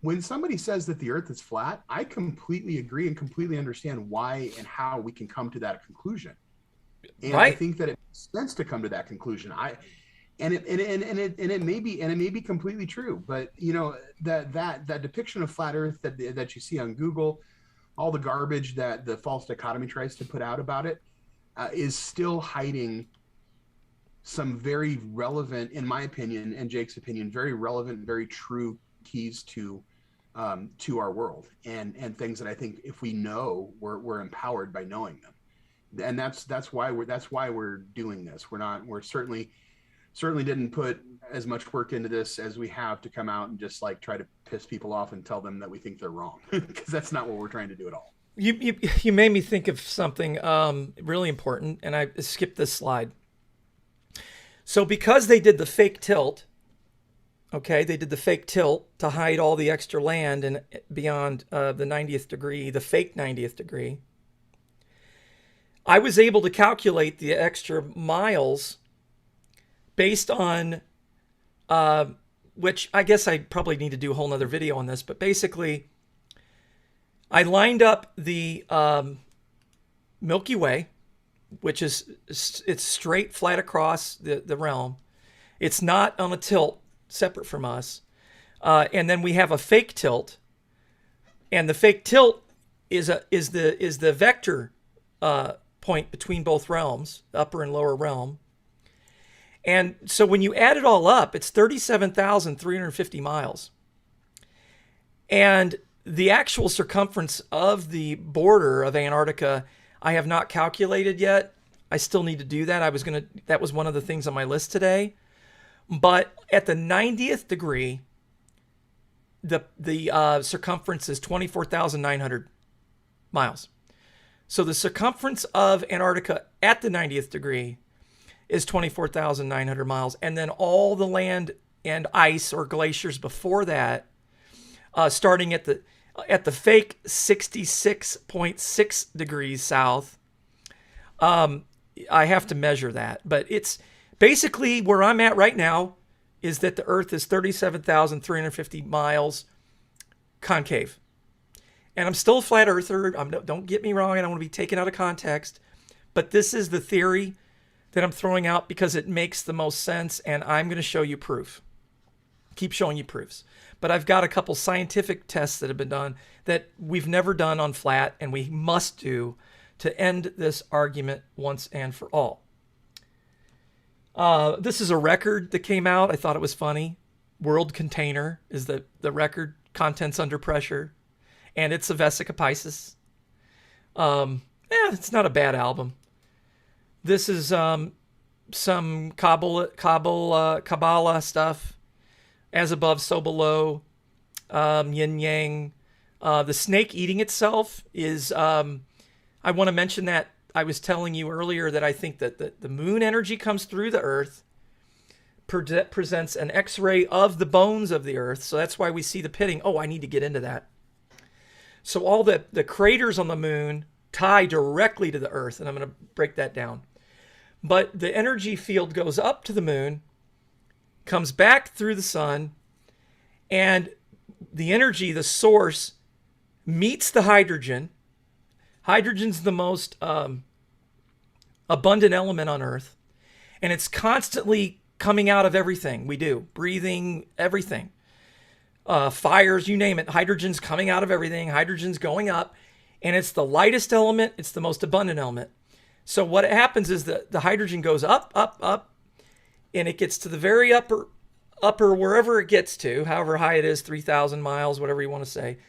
When somebody says that the Earth is flat, I completely agree and completely understand why and how we can come to that conclusion. And right. I think that it makes sense to come to that conclusion. It may be completely true, but you know, that depiction of flat Earth that you see on Google, all the garbage that the false dichotomy tries to put out about it, is still hiding some very relevant, in my opinion and Jake's opinion, very relevant, very true keys to our world, and things that I think if we know, we're empowered by knowing them, and that's why we're doing this. We're certainly didn't put as much work into this as we have to come out and just like try to piss people off and tell them that we think they're wrong, because that's not what we're trying to do at all. You made me think of something really important, and I skipped this slide. So because they did the fake tilt, okay, they did the fake tilt to hide all the extra land and beyond the 90th degree, the fake 90th degree, I was able to calculate the extra miles based on, which I guess I probably need to do a whole nother video on this, but basically I lined up the Milky Way, which it's straight flat across the realm. It's not on a tilt separate from us. And then we have a fake tilt, and the fake tilt is the vector point between both realms, upper and lower realm. And so when you add it all up, it's 37,350 miles. And the actual circumference of the border of Antarctica, I have not calculated yet. I still need to do that. That was one of the things on my list today. But at the 90th degree, the circumference is 24,900 miles. So the circumference of Antarctica at the 90th degree is 24,900 miles. And then all the land and ice or glaciers before that, starting at the fake 66.6 degrees south, I have to measure that. But it's basically where I'm at right now is that the Earth is 37,350 miles concave. And I'm still a flat earther. Don't get me wrong. I don't want to be taken out of context. But this is the theory that I'm throwing out because it makes the most sense. And I'm going to show you proof. Keep showing you proofs. But I've got a couple scientific tests that have been done that we've never done on flat, and we must do to end this argument once and for all. This is a record that came out. I thought it was funny. World Container is the record. Contents Under Pressure. And it's a Vesica Pisces. It's not a bad album. This is some Kabbalah stuff. As above, so below. Yin Yang. The snake eating itself is... I want to mention that I was telling you earlier that I think that the moon energy comes through the Earth, presents an X-ray of the bones of the Earth. So that's why we see the pitting. Oh, I need to get into that. So all the craters on the moon tie directly to the Earth, and I'm going to break that down. But the energy field goes up to the moon, comes back through the sun, and the energy, the source, meets the hydrogen. Hydrogen's the most abundant element on Earth, and it's constantly coming out of everything we do, breathing, everything. Fires, you name it, hydrogen's coming out of everything, hydrogen's going up, and it's the lightest element, it's the most abundant element. So what happens is that the hydrogen goes up, up, up, and it gets to the very upper, wherever it gets to, however high it is, 3,000 miles, whatever you want to say.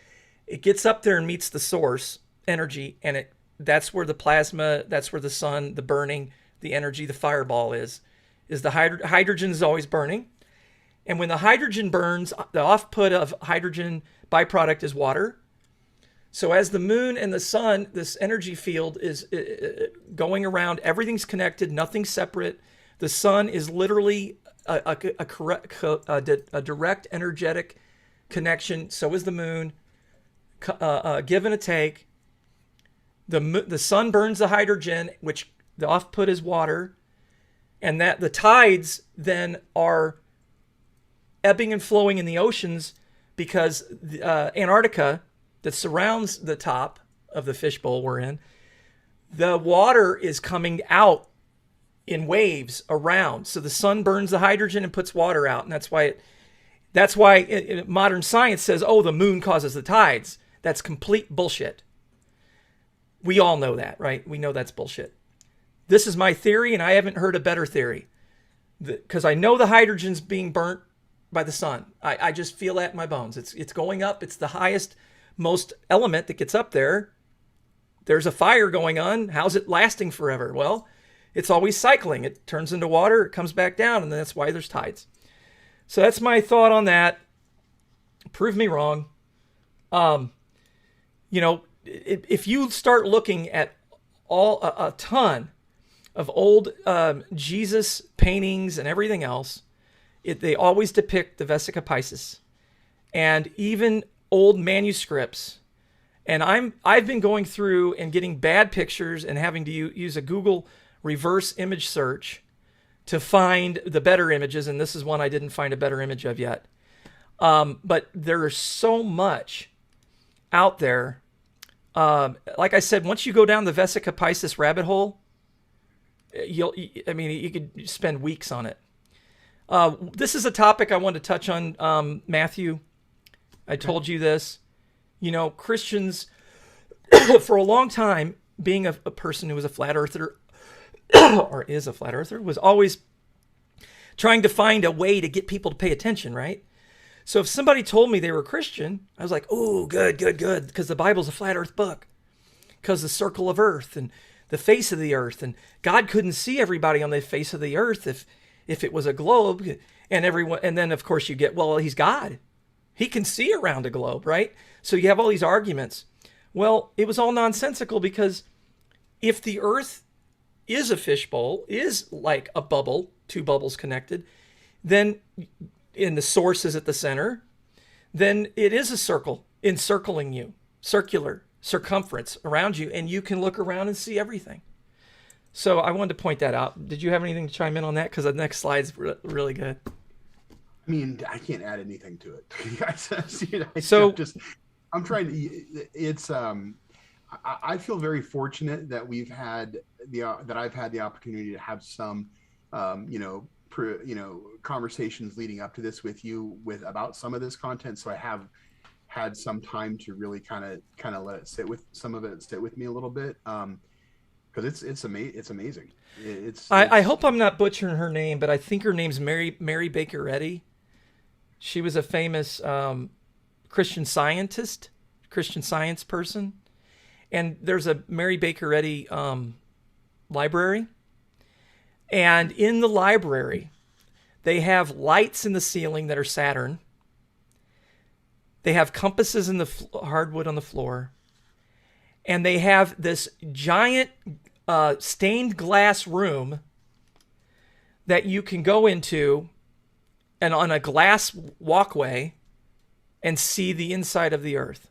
It gets up there and meets the source energy, and that's where the plasma, that's where the sun, the burning, the energy, the fireball is the hydrogen is always burning. And when the hydrogen burns, the output of hydrogen byproduct is water. So as the moon and the sun, this energy field is going around, everything's connected, nothing's separate. The sun is literally a direct energetic connection. So is the moon, give and a take. The sun burns the hydrogen, which the output is water. And that the tides then are ebbing and flowing in the oceans because Antarctica that surrounds the top of the fishbowl we're in, the water is coming out in waves around. So the sun burns the hydrogen and puts water out. And that's why modern science says, oh, the moon causes the tides. That's complete bullshit. We all know that, right? We know that's bullshit. This is my theory, and I haven't heard a better theory. Because I know the hydrogen's being burnt by the sun. I just feel that in my bones. It's going up. It's the highest, most element that gets up there. There's a fire going on. How's it lasting forever? Well, it's always cycling. It turns into water. It comes back down, and that's why there's tides. So that's my thought on that. Prove me wrong. If you start looking at a ton of old Jesus paintings and everything else, they always depict the Vesica Piscis, and even old manuscripts. And I've been going through and getting bad pictures and having to use a Google reverse image search to find the better images. And this is one I didn't find a better image of yet. But there's so much out there. Like I said, once you go down the Vesica Piscis rabbit hole, you could spend weeks on it. This is a topic I wanted to touch on, Matthew. I told you this. Christians, for a long time, being a person who was a flat earther, or is a flat earther, was always trying to find a way to get people to pay attention, right? So if somebody told me they were Christian, I was like, oh, good, because the Bible's a flat earth book, because the circle of earth and the face of the earth, and God couldn't see everybody on the face of the earth if it was a globe, and everyone, and then of course you get, well, he's God. He can see around a globe, right? So you have all these arguments. Well, it was all nonsensical, because if the earth is a fishbowl, is like a bubble, two bubbles connected, then, and the source is at the center, then it is a circle encircling you, circular circumference around you, and you can look around and see everything. So I wanted to point that out. Did you have anything to chime in on that? Because the next slide's really good. I mean, I can't add anything to it. I'm trying to. It's. I feel very fortunate that I've had the opportunity to have some, conversations leading up to this with you about some of this content. So I have had some time to really kind of let it sit with me a little bit. Because it's amazing. I hope I'm not butchering her name, but I think her name's Mary Baker Eddy. She was a famous Christian science person, and there's a Mary Baker Eddy library, and in the library they have lights in the ceiling that are Saturn. They have compasses in the hardwood on the floor. And they have this giant stained glass room that you can go into, and on a glass walkway, and see the inside of the earth.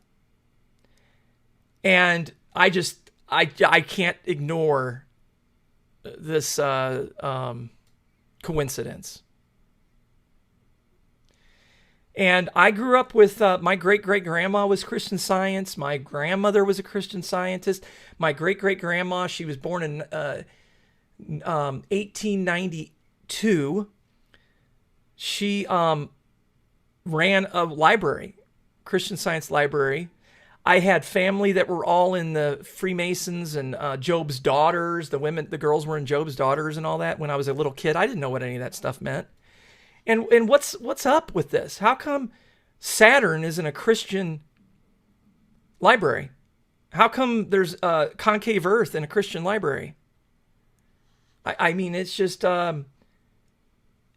And I can't ignore this coincidence. And I grew up with my great-great-grandma was Christian Science. My grandmother was a Christian Scientist. My great-great-grandma, she was born in 1892. She ran a library, Christian Science library. I had family that were all in the Freemasons and Job's Daughters. The girls were in Job's Daughters and all that. When I was a little kid, I didn't know what any of that stuff meant. And what's up with this? How come Saturn isn't a Christian library? How come there's a concave Earth in a Christian library? I mean, it's just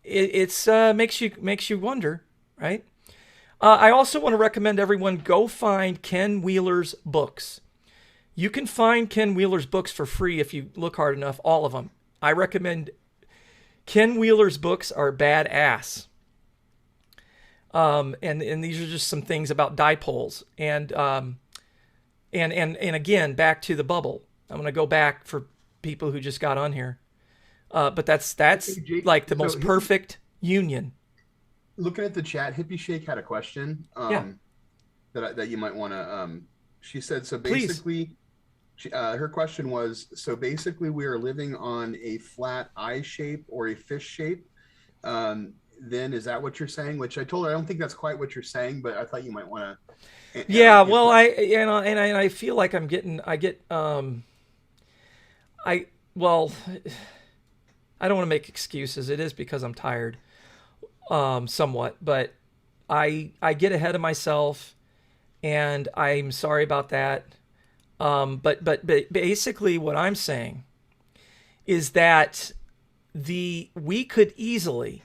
makes you wonder, right? I also want to recommend everyone go find Ken Wheeler's books. You can find Ken Wheeler's books for free if you look hard enough, all of them. I recommend Ken Wheeler's books are badass. And these are just some things about dipoles. And again, back to the bubble. I'm going to go back for people who just got on here. But that's like the most perfect union. Looking at the chat, Hippie Shake had a question that you might want to. She said, so basically, her question was, so basically we are living on a flat eye shape or a fish shape. Then is that what you're saying? Which I told her I don't think that's quite what you're saying, but I thought you might want to. Yeah, well, I feel like I don't want to make excuses. It is because I'm tired. Somewhat, but I get ahead of myself, and I'm sorry about that. But basically, what I'm saying is that we could easily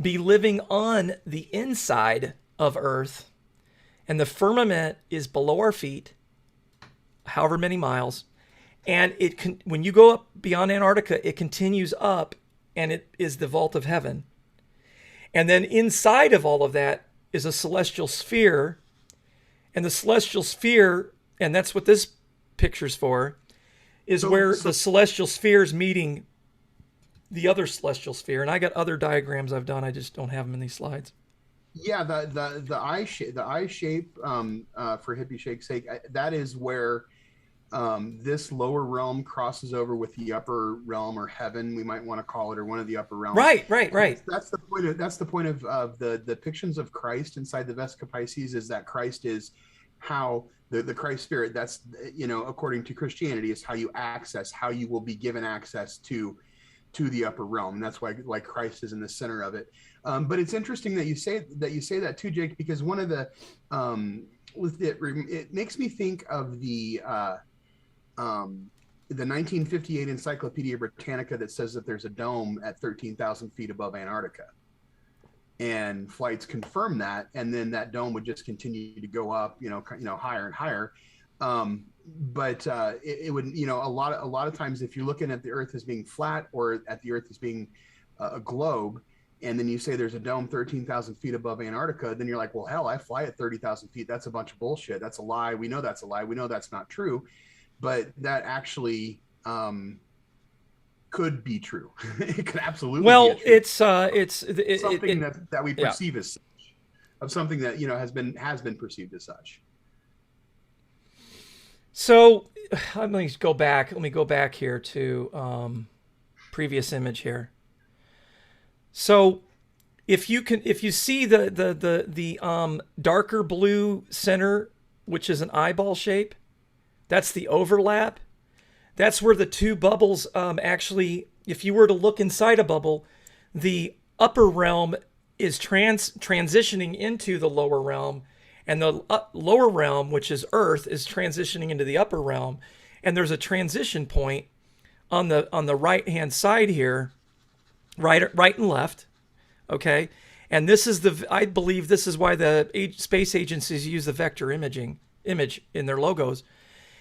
be living on the inside of Earth, and the firmament is below our feet, however many miles, and when you go up beyond Antarctica, it continues up, and it is the vault of heaven. And then inside of all of that is a celestial sphere. And the celestial sphere, and that's what this picture's for, is where the celestial sphere is meeting the other celestial sphere. And I got other diagrams I've done. I just don't have them in these slides. Yeah, the eye shape for Hippie Shake's sake, that is where this lower realm crosses over with the upper realm, or heaven, we might want to call it, or one of the upper realms. Right. That's the point of the depictions of Christ inside the Vesica Pisces, is that Christ is how the Christ spirit, that's, according to Christianity, is how you will be given access to the upper realm. And that's why, like, Christ is in the center of it. But it's interesting that you say that too, Jake, because one of the it makes me think of the 1958 Encyclopedia Britannica that says that there's a dome at 13,000 feet above Antarctica, and flights confirm that, and then that dome would just continue to go up, higher and higher. But it would, a lot of times, if you're looking at the Earth as being flat, or at the Earth as being a globe, and then you say there's a dome 13,000 feet above Antarctica, then you're like, well, hell, I fly at 30,000 feet. That's a bunch of bullshit. That's a lie. We know that's a lie. We know that's not true. But that actually could be true. It could absolutely be true. It's something that we perceive as such, of something that has been perceived as such. So let me go back here to previous image here. So if you see the darker blue center, which is an eyeball shape, that's the overlap. That's where the two bubbles actually, if you were to look inside a bubble, the upper realm is transitioning into the lower realm, and the lower realm, which is Earth, is transitioning into the upper realm. And there's a transition point on the right-hand side here, right and left, okay? And this is I believe this is why the space agencies use the vector image in their logos,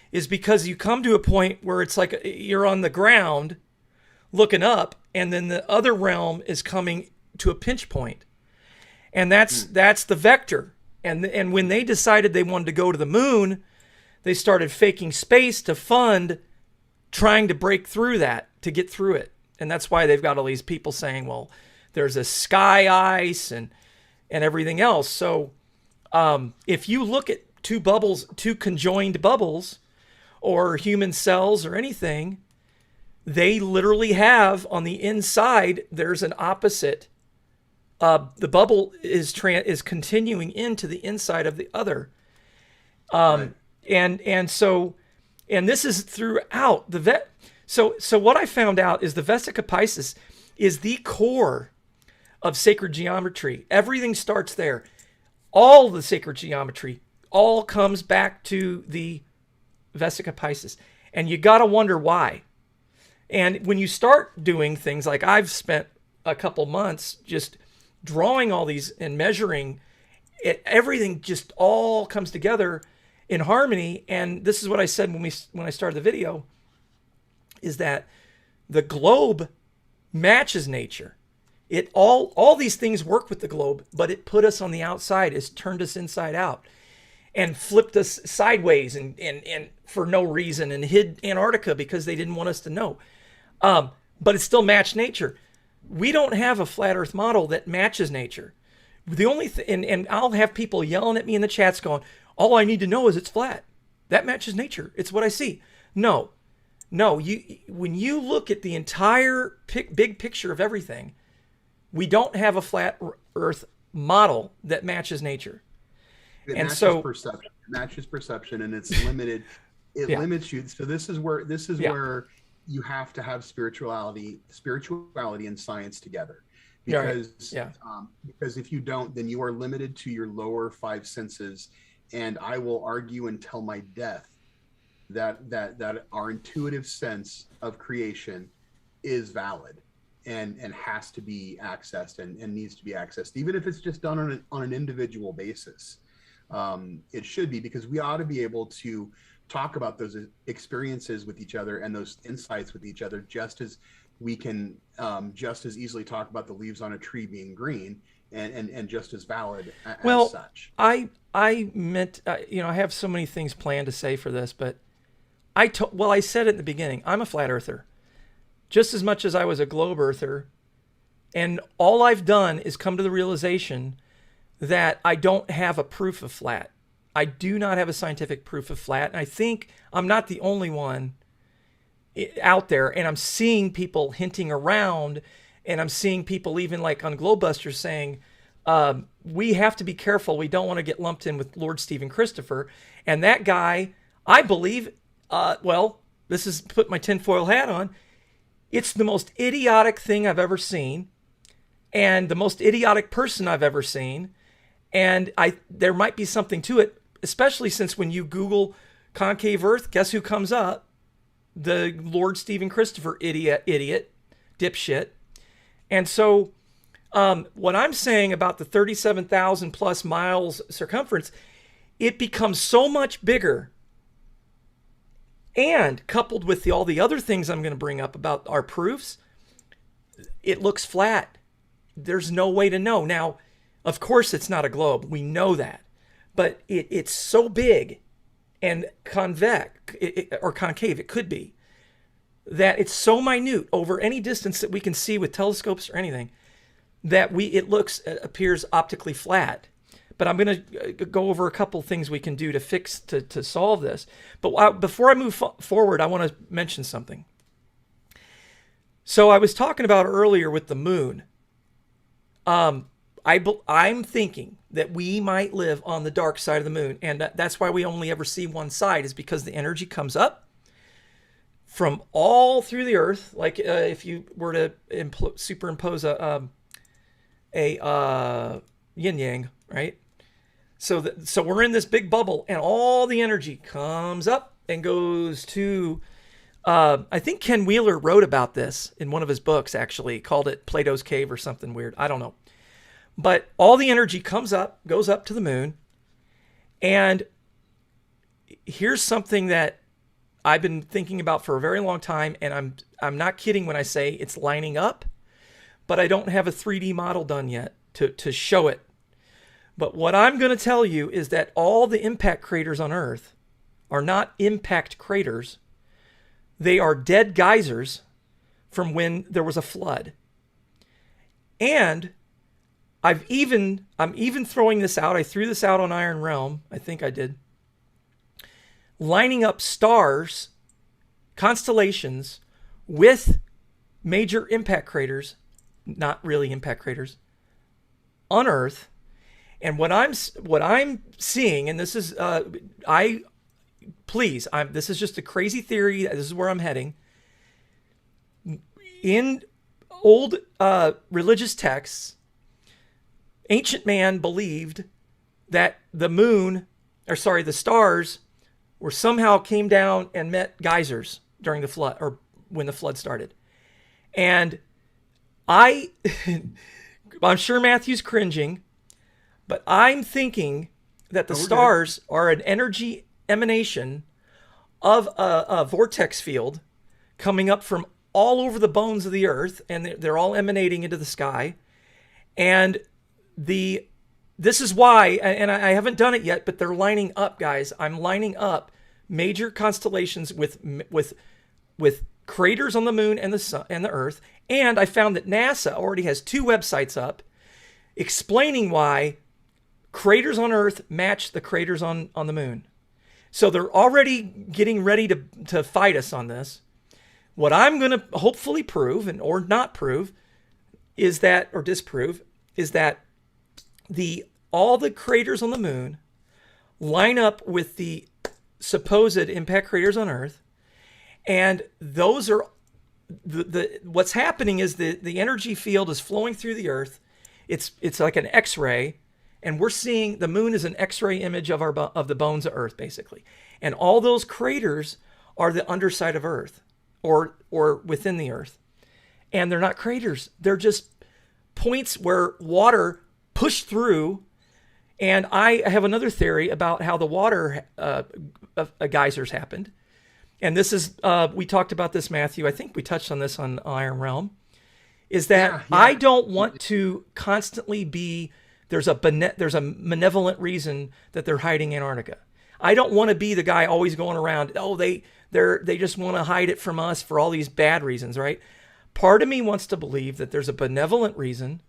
is because you come to a point where it's like you're on the ground looking up, and then the other realm is coming to a pinch point. And that's the vector. And when they decided they wanted to go to the moon, they started faking space to fund trying to break through that, to get through it. And that's why they've got all these people saying, well, there's a sky ice, and and everything else. So if you look at two conjoined bubbles, or human cells or anything, they literally have on the inside, there's an opposite. The bubble is continuing into the inside of the other. Right. And this is throughout the So what I found out is the Vesica Piscis is the core of sacred geometry. Everything starts there. All the sacred geometry all comes back to the Vesica Piscis. And you got to wonder why. And when you start doing things like I've spent a couple months just drawing all these and measuring it, everything just all comes together in harmony. And this is what I said when I started the video, is that the globe matches nature. It all these things work with the globe, but it put us on the outside. It's turned us inside out and flipped us sideways and for no reason, and hid Antarctica because they didn't want us to know. But it still matched nature. We don't have a flat earth model that matches nature. The only and I'll have people yelling at me in the chats going, all I need to know is it's flat. That matches nature. It's what I see. No, when you look at the entire big picture of everything, we don't have a flat earth model that matches nature. It matches perception. It matches perception, and it's limited. It limits you. So this is where you have to have spirituality and science together, because because if you don't, then you are limited to your lower five senses. And I will argue until my death that our intuitive sense of creation is valid and has to be accessed and needs to be accessed, even if it's just done on an individual basis. It should be, because we ought to be able to talk about those experiences with each other and those insights with each other, just as we can just as easily talk about the leaves on a tree being green and just as valid as such. I meant, I have so many things planned to say for this, but I said it in the beginning, I'm a flat earther just as much as I was a globe earther. And all I've done is come to the realization that I don't have a proof of flat. I do not have a scientific proof of flat. And I think I'm not the only one out there. And I'm seeing people hinting around, and I'm seeing people even like on Globebusters saying, we have to be careful. We don't want to get lumped in with Lord Stephen Christopher. And that guy, I believe, this is put my tinfoil hat on. It's the most idiotic thing I've ever seen, and the most idiotic person I've ever seen. And there might be something to it, especially since when you Google concave Earth, guess who comes up? The Lord Stephen Christopher idiot, dipshit. And so what I'm saying about the 37,000 plus miles circumference, it becomes so much bigger. And coupled with all the other things I'm going to bring up about our proofs, it looks flat. There's no way to know. Now, of course, it's not a globe. We know that. But it's so big and convex, or concave, it could be, that it's so minute over any distance that we can see with telescopes or anything, that it appears optically flat. But I'm going to go over a couple things we can do to solve this. But before I move forward, I want to mention something. So I was talking about earlier with the moon. I'm thinking that we might live on the dark side of the moon, and that's why we only ever see one side, is because the energy comes up from all through the Earth. Like if you were to superimpose a yin yang, right? So we're in this big bubble, and all the energy comes up and goes to, I think Ken Wheeler wrote about this in one of his books, actually, called it Plato's Cave or something weird. I don't know. But all the energy goes up to the moon. And here's something that I've been thinking about for a very long time, and I'm not kidding when I say it's lining up, but I don't have a 3D model done yet to show it. But what I'm going to tell you is that all the impact craters on Earth are not impact craters. They are dead geysers from when there was a flood. And I'm even throwing this out. I threw this out on Iron Realm. I think I did. Lining up stars, constellations with major impact craters, not really impact craters, on Earth. And what I'm seeing, and this is this is just a crazy theory. This is where I'm heading. In old religious texts, ancient man believed that the stars were somehow came down and met geysers during the flood, or when the flood started. And I'm sure Matthew's cringing, but I'm thinking that the stars are an energy emanation of a vortex field coming up from all over the bones of the earth, and they're all emanating into the sky. And this is why, and I haven't done it yet, but they're lining up, guys. I'm lining up major constellations with craters on the moon and the sun and the earth. And I found that NASA already has 2 websites up explaining why craters on Earth match the craters on the moon. So they're already getting ready to fight us on this. What I'm going to hopefully prove or not prove is that, or disprove, is that all the craters on the moon line up with the supposed impact craters on Earth, and those are what's happening is the energy field is flowing through the Earth. It's like an X-ray, and we're seeing the moon is an X-ray image of the bones of Earth, basically. And all those craters are the underside of Earth, or within the Earth, and they're not craters. They're just points where water pushed through. And I have another theory about how the water geysers happened. And this is, we talked about this, Matthew. I think we touched on this on Iron Realm. Is that I don't want to constantly be, there's a malevolent reason that they're hiding Antarctica. I don't want to be the guy always going around, they just want to hide it from us for all these bad reasons, right? Part of me wants to believe that there's a benevolent reason.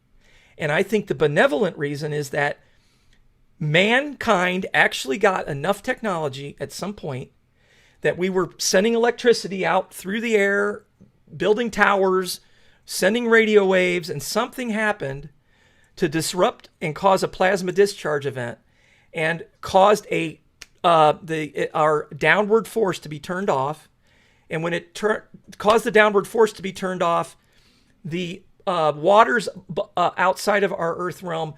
And I think the benevolent reason is that mankind actually got enough technology at some point that we were sending electricity out through the air, building towers, sending radio waves, and something happened to disrupt and cause a plasma discharge event and caused our downward force to be turned off. And when it caused the downward force to be turned off, the waters outside of our Earth realm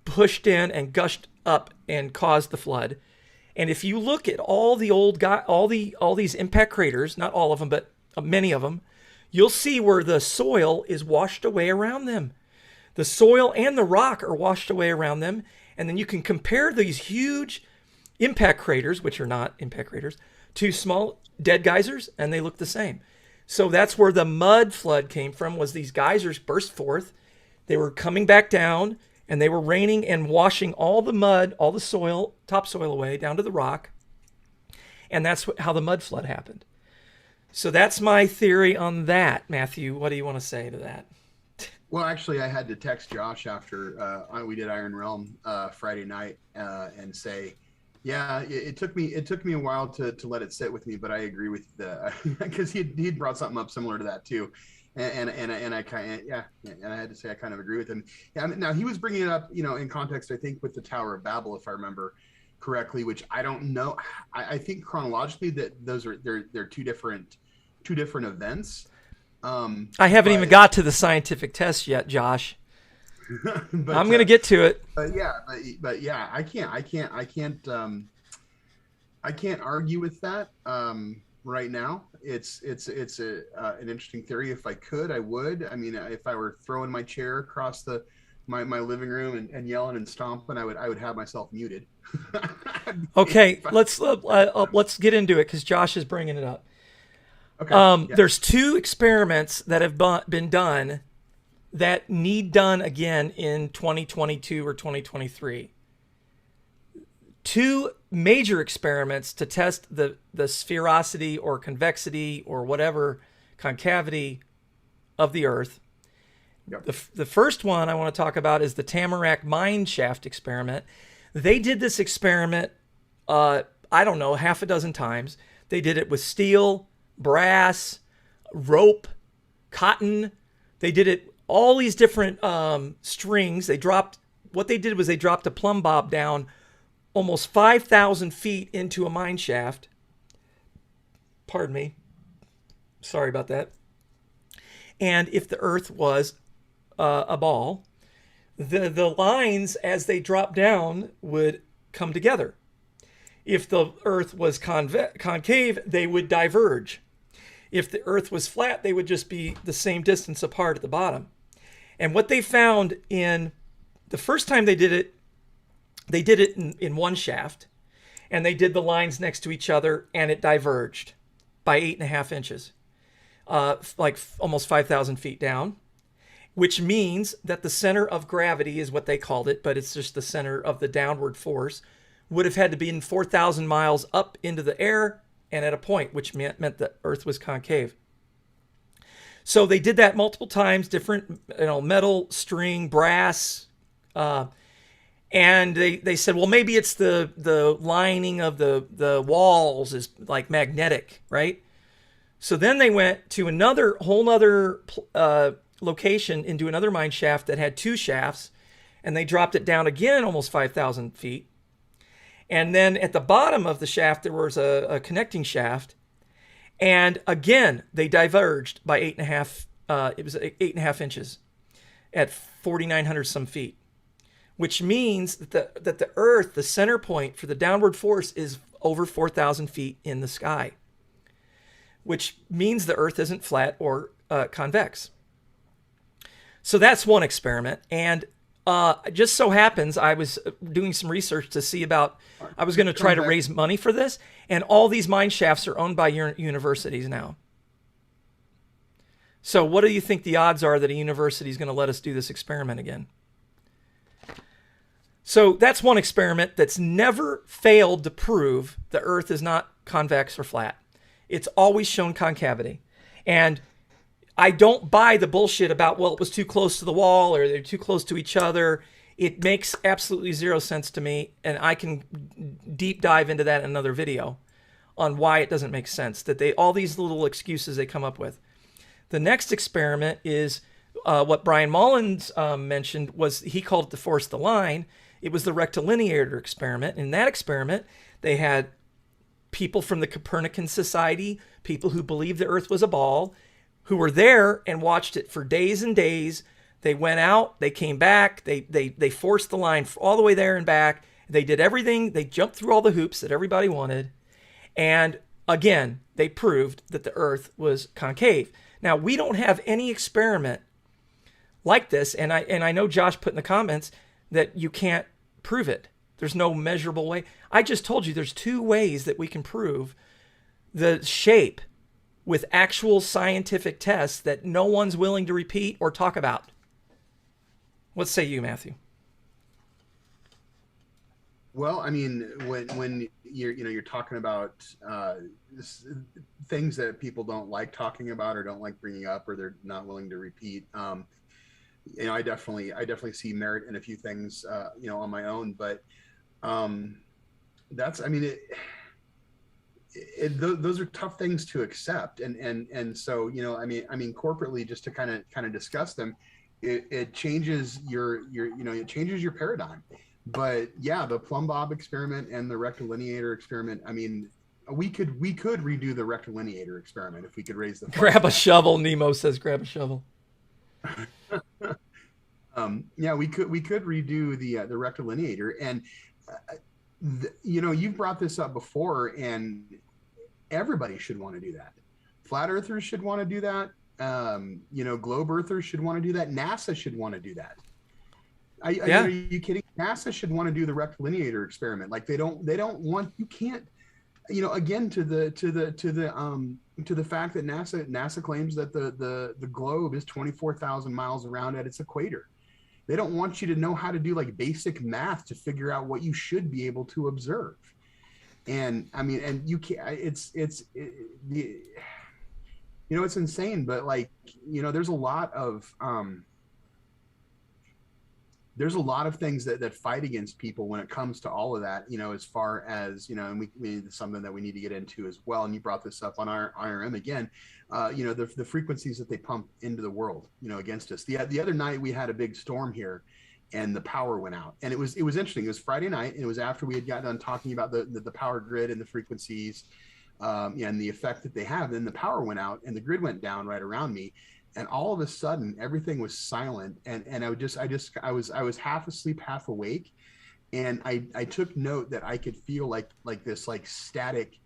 pushed in and gushed up and caused the flood. And if you look at all these impact craters, not all of them, but many of them, you'll see where the soil is washed away around them. The soil and the rock are washed away around them. And then you can compare these huge impact craters, which are not impact craters, to small dead geysers, and they look the same. So that's where the mud flood came from, was these geysers burst forth. They were coming back down, and they were raining and washing all the mud, all the soil, topsoil away down to the rock. And that's how the mud flood happened. So that's my theory on that. Matthew, what do you want to say to that? Well, actually, I had to text Josh after we did Iron Realm Friday night and say, yeah, it took me a while to let it sit with me, but I agree with because he'd brought something up similar to that too. And I kind of, and I had to say I kind of agree with him. Yeah, now he was bringing it up, in context, I think, with the Tower of Babel, if I remember correctly, which I don't know. I think chronologically that they're two different events. I haven't even got to the scientific test yet, Josh. But, I'm going to get to it. But yeah, I can't argue with that. Right now, it's an interesting theory. If I could, I would. I mean, if I were throwing my chair across my living room and yelling and stomping, I would have myself muted. Okay, let's get into it because Josh is bringing it up. Okay. There's 2 experiments that have been done that need done again in 2022 or 2023. 2 major experiments to test the sphericity or convexity or whatever concavity of the Earth. Yep. The first one I want to talk about is the Tamarack mine shaft experiment. They did this experiment, I don't know, half a dozen times. They did it with steel, brass, rope, cotton. They did it all these different strings. What they did was they dropped a plumb bob down almost 5,000 feet into a mine shaft. Pardon me. Sorry about that. And if the Earth was a ball, the lines as they dropped down would come together. If the Earth was concave, they would diverge. If the Earth was flat, they would just be the same distance apart at the bottom. And what they found in the first time they did it in one shaft, and they did the lines next to each other, and it diverged by 8.5 inches, like almost 5,000 feet down, which means that the center of gravity is what they called it, but it's just the center of the downward force, would have had to be in 4,000 miles up into the air and at a point, which meant the Earth was concave. So they did that multiple times, different metal, string, brass, and they said, well, maybe it's the lining of the walls is like magnetic, right? So then they went to whole nother location into another mine shaft that had 2 shafts, and they dropped it down again almost 5,000 feet. And then at the bottom of the shaft, there was a connecting shaft. And again, they diverged by 8.5, it was 8.5 inches at 4,900 some feet, which means that the Earth, the center point for the downward force, is over 4,000 feet in the sky, which means the Earth isn't flat or convex. So that's one experiment. And just so happens I was doing some research to see about, I was going to try to raise money for this, and all these mine shafts are owned by universities now. So what do you think the odds are that a university is going to let us do this experiment again? So that's one experiment that's never failed to prove the Earth is not convex or flat. It's always shown concavity. And I don't buy the bullshit about, well, it was too close to the wall or they're too close to each other. It makes absolutely zero sense to me, and I can deep dive into that in another video on why it doesn't make sense, that all these little excuses they come up with. The next experiment is what Brian Mullins mentioned, was he called it the force the line. It was the rectilineator experiment. In that experiment, they had people from the Copernican Society, people who believed the Earth was a ball, who were there and watched it for days and days. They went out, they came back, they forced the line all the way there and back. They did everything. They jumped through all the hoops that everybody wanted. And again, they proved that the Earth was concave. Now, we don't have any experiment like this, and I know Josh put in the comments that you can't prove it. There's no measurable way. I just told you there's 2 ways that we can prove the shape with actual scientific tests that no one's willing to repeat or talk about. What say you, Matthew? Well, I mean, when you're talking about things that people don't like talking about or don't like bringing up or they're not willing to repeat, I definitely see merit in a few things, on my own. But that's, I mean, those are tough things to accept, and so I mean corporately, just to kind of discuss them, it changes it changes your paradigm. But yeah, the plumb bob experiment and the rectilineator experiment, I mean, we could redo the rectilineator experiment if we could raise the grab a shovel. Nemo says grab a shovel. Yeah, we could redo the rectilineator, and you've brought this up before, and everybody should want to do that. Flat earthers should want to do that. Globe earthers should want to do that. NASA should want to do that. Are you kidding? NASA should want to do the rectilineator experiment. Like they don't want, you can't, again, to the fact that NASA claims that the globe is 24,000 miles around at its equator. They don't want you to know how to do like basic math to figure out what you should be able to observe. And I mean, and you can't, it's insane, but like, there's a lot of there's a lot of things that fight against people when it comes to all of that, as far as, and it's something that we need to get into as well. And you brought this up on our IRM again, the frequencies that they pump into the world, against us. The other night we had a big storm here and the power went out, and it was interesting. It was Friday night, and it was after we had got done talking about the power grid and the frequencies, and the effect that they have. Then the power went out and the grid went down right around me. And all of a sudden, everything was silent, and I was half asleep, half awake, and I took note that I could feel like this static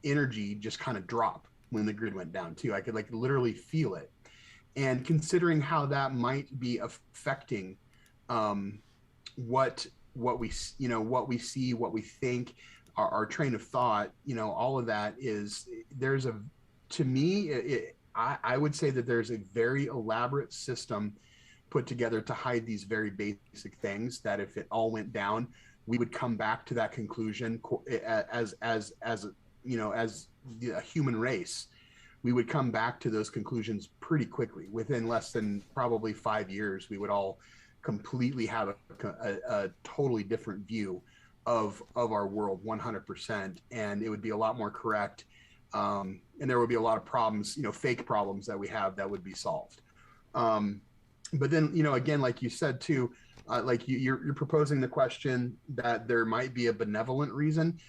energy just kind of drop when the grid went down too. I could literally feel it, and considering how that might be affecting what we see, what we think, our train of thought, all of that to me. I would say that there's a very elaborate system put together to hide these very basic things, that if it all went down, we would come back to that conclusion as a human race. We would come back to those conclusions pretty quickly. Within less than probably 5 years, we would all completely have a totally different view of our world, 100%. And it would be a lot more correct. And there would be a lot of problems, fake problems that we have that would be solved. But then, again, like you said too, you're proposing the question that there might be a benevolent reason.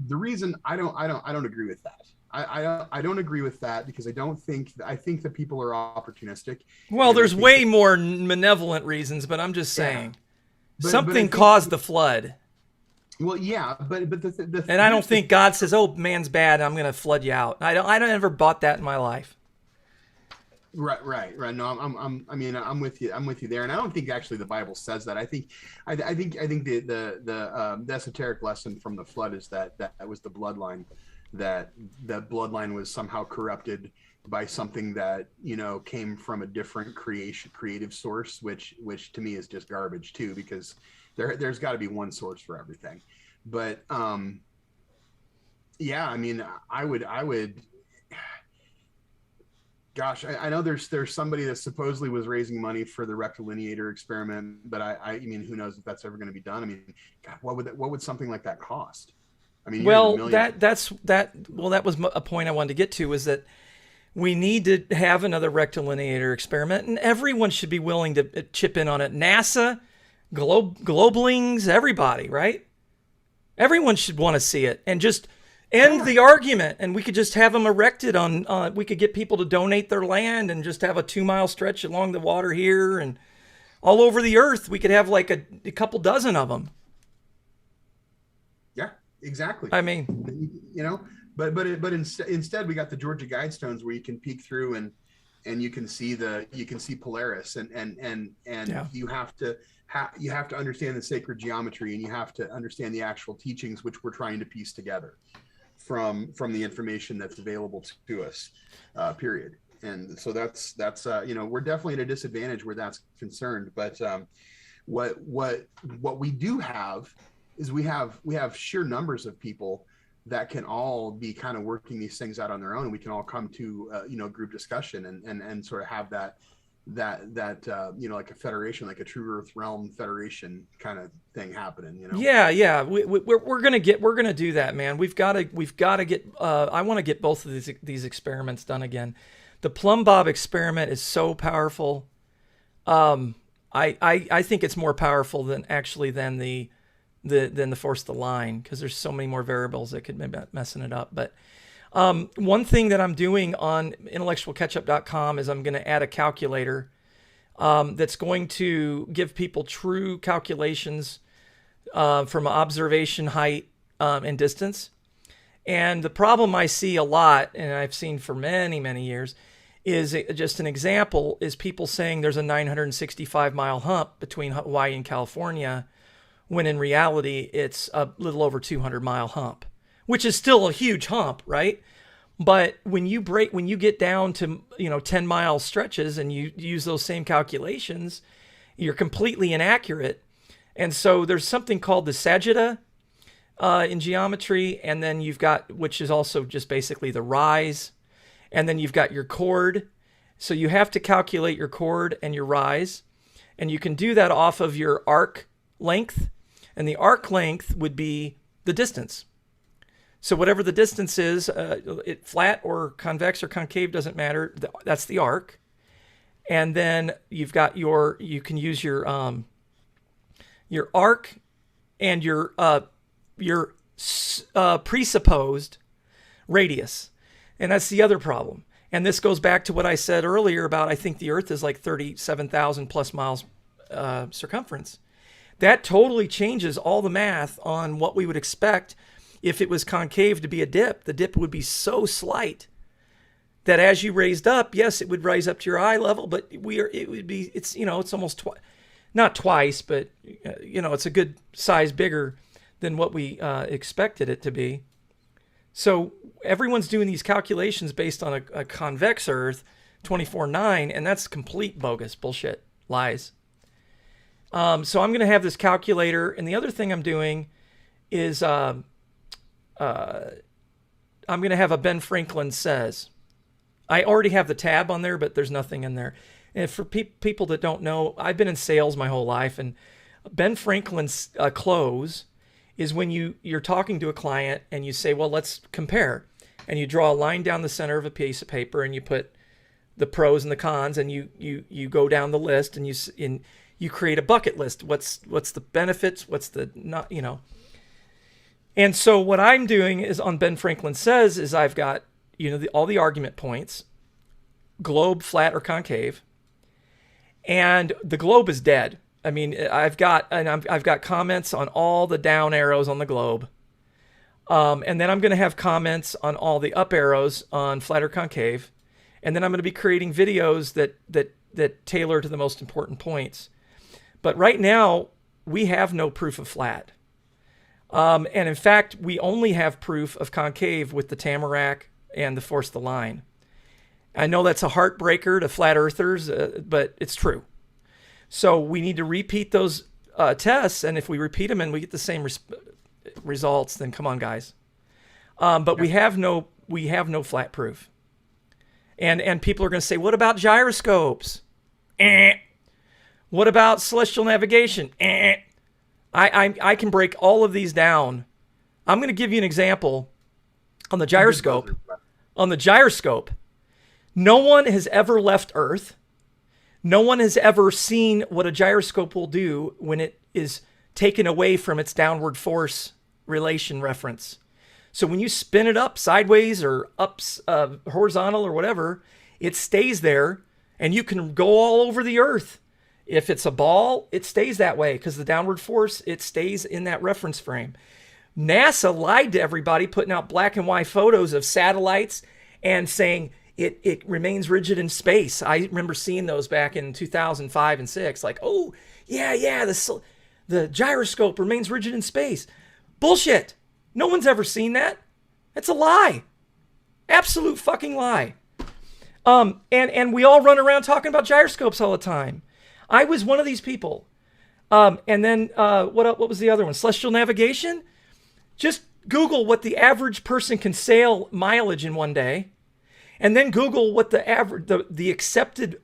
The reason I don't agree with that. I don't agree with that, because I think that people are opportunistic. Well, there's way more benevolent reasons, but I'm just saying something caused the flood. Well, yeah, but and I don't think God says, "Oh, man's bad, I'm going to flood you out." I don't ever bought that in my life. Right. No, I'm with you. I'm with you there, and I don't think actually the Bible says that. I think the esoteric lesson from the flood is that was the bloodline, that bloodline was somehow corrupted by something that came from a different creative source, which to me is just garbage too, because there's got to be one source for everything. But yeah, I would gosh, I know there's somebody that supposedly was raising money for the rectilineator experiment, but I mean, who knows if that's ever going to be done? God, what would something like that cost? Well, that was a point I wanted to get to, is that we need to have another rectilineator experiment, and everyone should be willing to chip in on it. NASA, Globalings, everybody, right? Everyone should want to see it, and just end the argument, and we could just have them erected on, we could get people to donate their land and just have a 2-mile stretch along the water here, and all over the earth. We could have like a couple dozen of them. Yeah, exactly. But instead we got the Georgia Guidestones, where you can peek through and you can see Polaris, and you have to understand the sacred geometry, and you have to understand the actual teachings, which we're trying to piece together from the information that's available to us, period. And so that's we're definitely at a disadvantage where that's concerned. But what we do have is we have sheer numbers of people that can all be kind of working these things out on their own. We can all come to group discussion and sort of have that like a federation, like a True Earth Realm Federation kind of thing happening. Yeah. We're gonna do that, man. We've got to get. I want to get both of these experiments done again. The Plumb Bob experiment is so powerful. I think it's more powerful than the force the line, because there's so many more variables that could be messing it up. But one thing that I'm doing on intellectualketchup.com is I'm going to add a calculator that's going to give people true calculations from observation, height, and distance. And the problem I see a lot, and I've seen for many, many years, is just an example, is people saying there's a 965-mile hump between Hawaii and California, when in reality it's a little over 200-mile hump, which is still a huge hump, right? But when you get down to 10-mile stretches and you use those same calculations, you're completely inaccurate. And so there's something called the sagitta in geometry, and then you've got, which is also just basically the rise, and then you've got your chord. So you have to calculate your chord and your rise. And you can do that off of your arc length. And the arc length would be the distance. So whatever the distance is, it flat or convex or concave, doesn't matter. That's the arc. And then you've got you can use your arc and your presupposed radius. And that's the other problem. And this goes back to what I said earlier about, I think the Earth is like 37,000 plus miles circumference. That totally changes all the math on what we would expect if it was concave to be a dip. The dip would be so slight that as you raised up, yes, it would rise up to your eye level, but it's almost not twice, but it's a good size bigger than what we expected it to be. So everyone's doing these calculations based on a convex Earth, 24/9, and that's complete bogus bullshit, lies. So I'm going to have this calculator, and the other thing I'm doing is I'm going to have a Ben Franklin says. I already have the tab on there, but there's nothing in there. And for people that don't know, I've been in sales my whole life, and Ben Franklin's close is when you're talking to a client and you say, well, let's compare. And you draw a line down the center of a piece of paper and you put the pros and the cons, and you go down the list and you create a bucket list. What's the benefits? What's the not, And so what I'm doing is on Ben Franklin Says is I've got, all the argument points, globe, flat or concave, and the globe is dead. I mean, I've got comments on all the down arrows on the globe. And then I'm going to have comments on all the up arrows on flat or concave. And then I'm going to be creating videos that tailor to the most important points. But right now, we have no proof of flat. And in fact, we only have proof of concave with the tamarack and the force the line. I know that's a heartbreaker to flat earthers, but it's true. So we need to repeat those tests, and if we repeat them and we get the same results, then come on, guys. But we have no flat proof. And people are going to say, what about gyroscopes? What about celestial navigation? I can break all of these down. I'm going to give you an example on the gyroscope. On the gyroscope, no one has ever left Earth. No one has ever seen what a gyroscope will do when it is taken away from its downward force relation reference. So when you spin it up sideways or up horizontal or whatever, it stays there, and you can go all over the Earth. If it's a ball, it stays that way because the downward force, it stays in that reference frame. NASA lied to everybody, putting out black and white photos of satellites and saying it remains rigid in space. I remember seeing those back in 2005 and 6. Like, oh, yeah, the gyroscope remains rigid in space. Bullshit. No one's ever seen that. That's a lie. Absolute fucking lie. And we all run around talking about gyroscopes all the time. I was one of these people. And then what was the other one? Celestial navigation? Just Google what the average person can sail mileage in one day. And then Google what the average, the accepted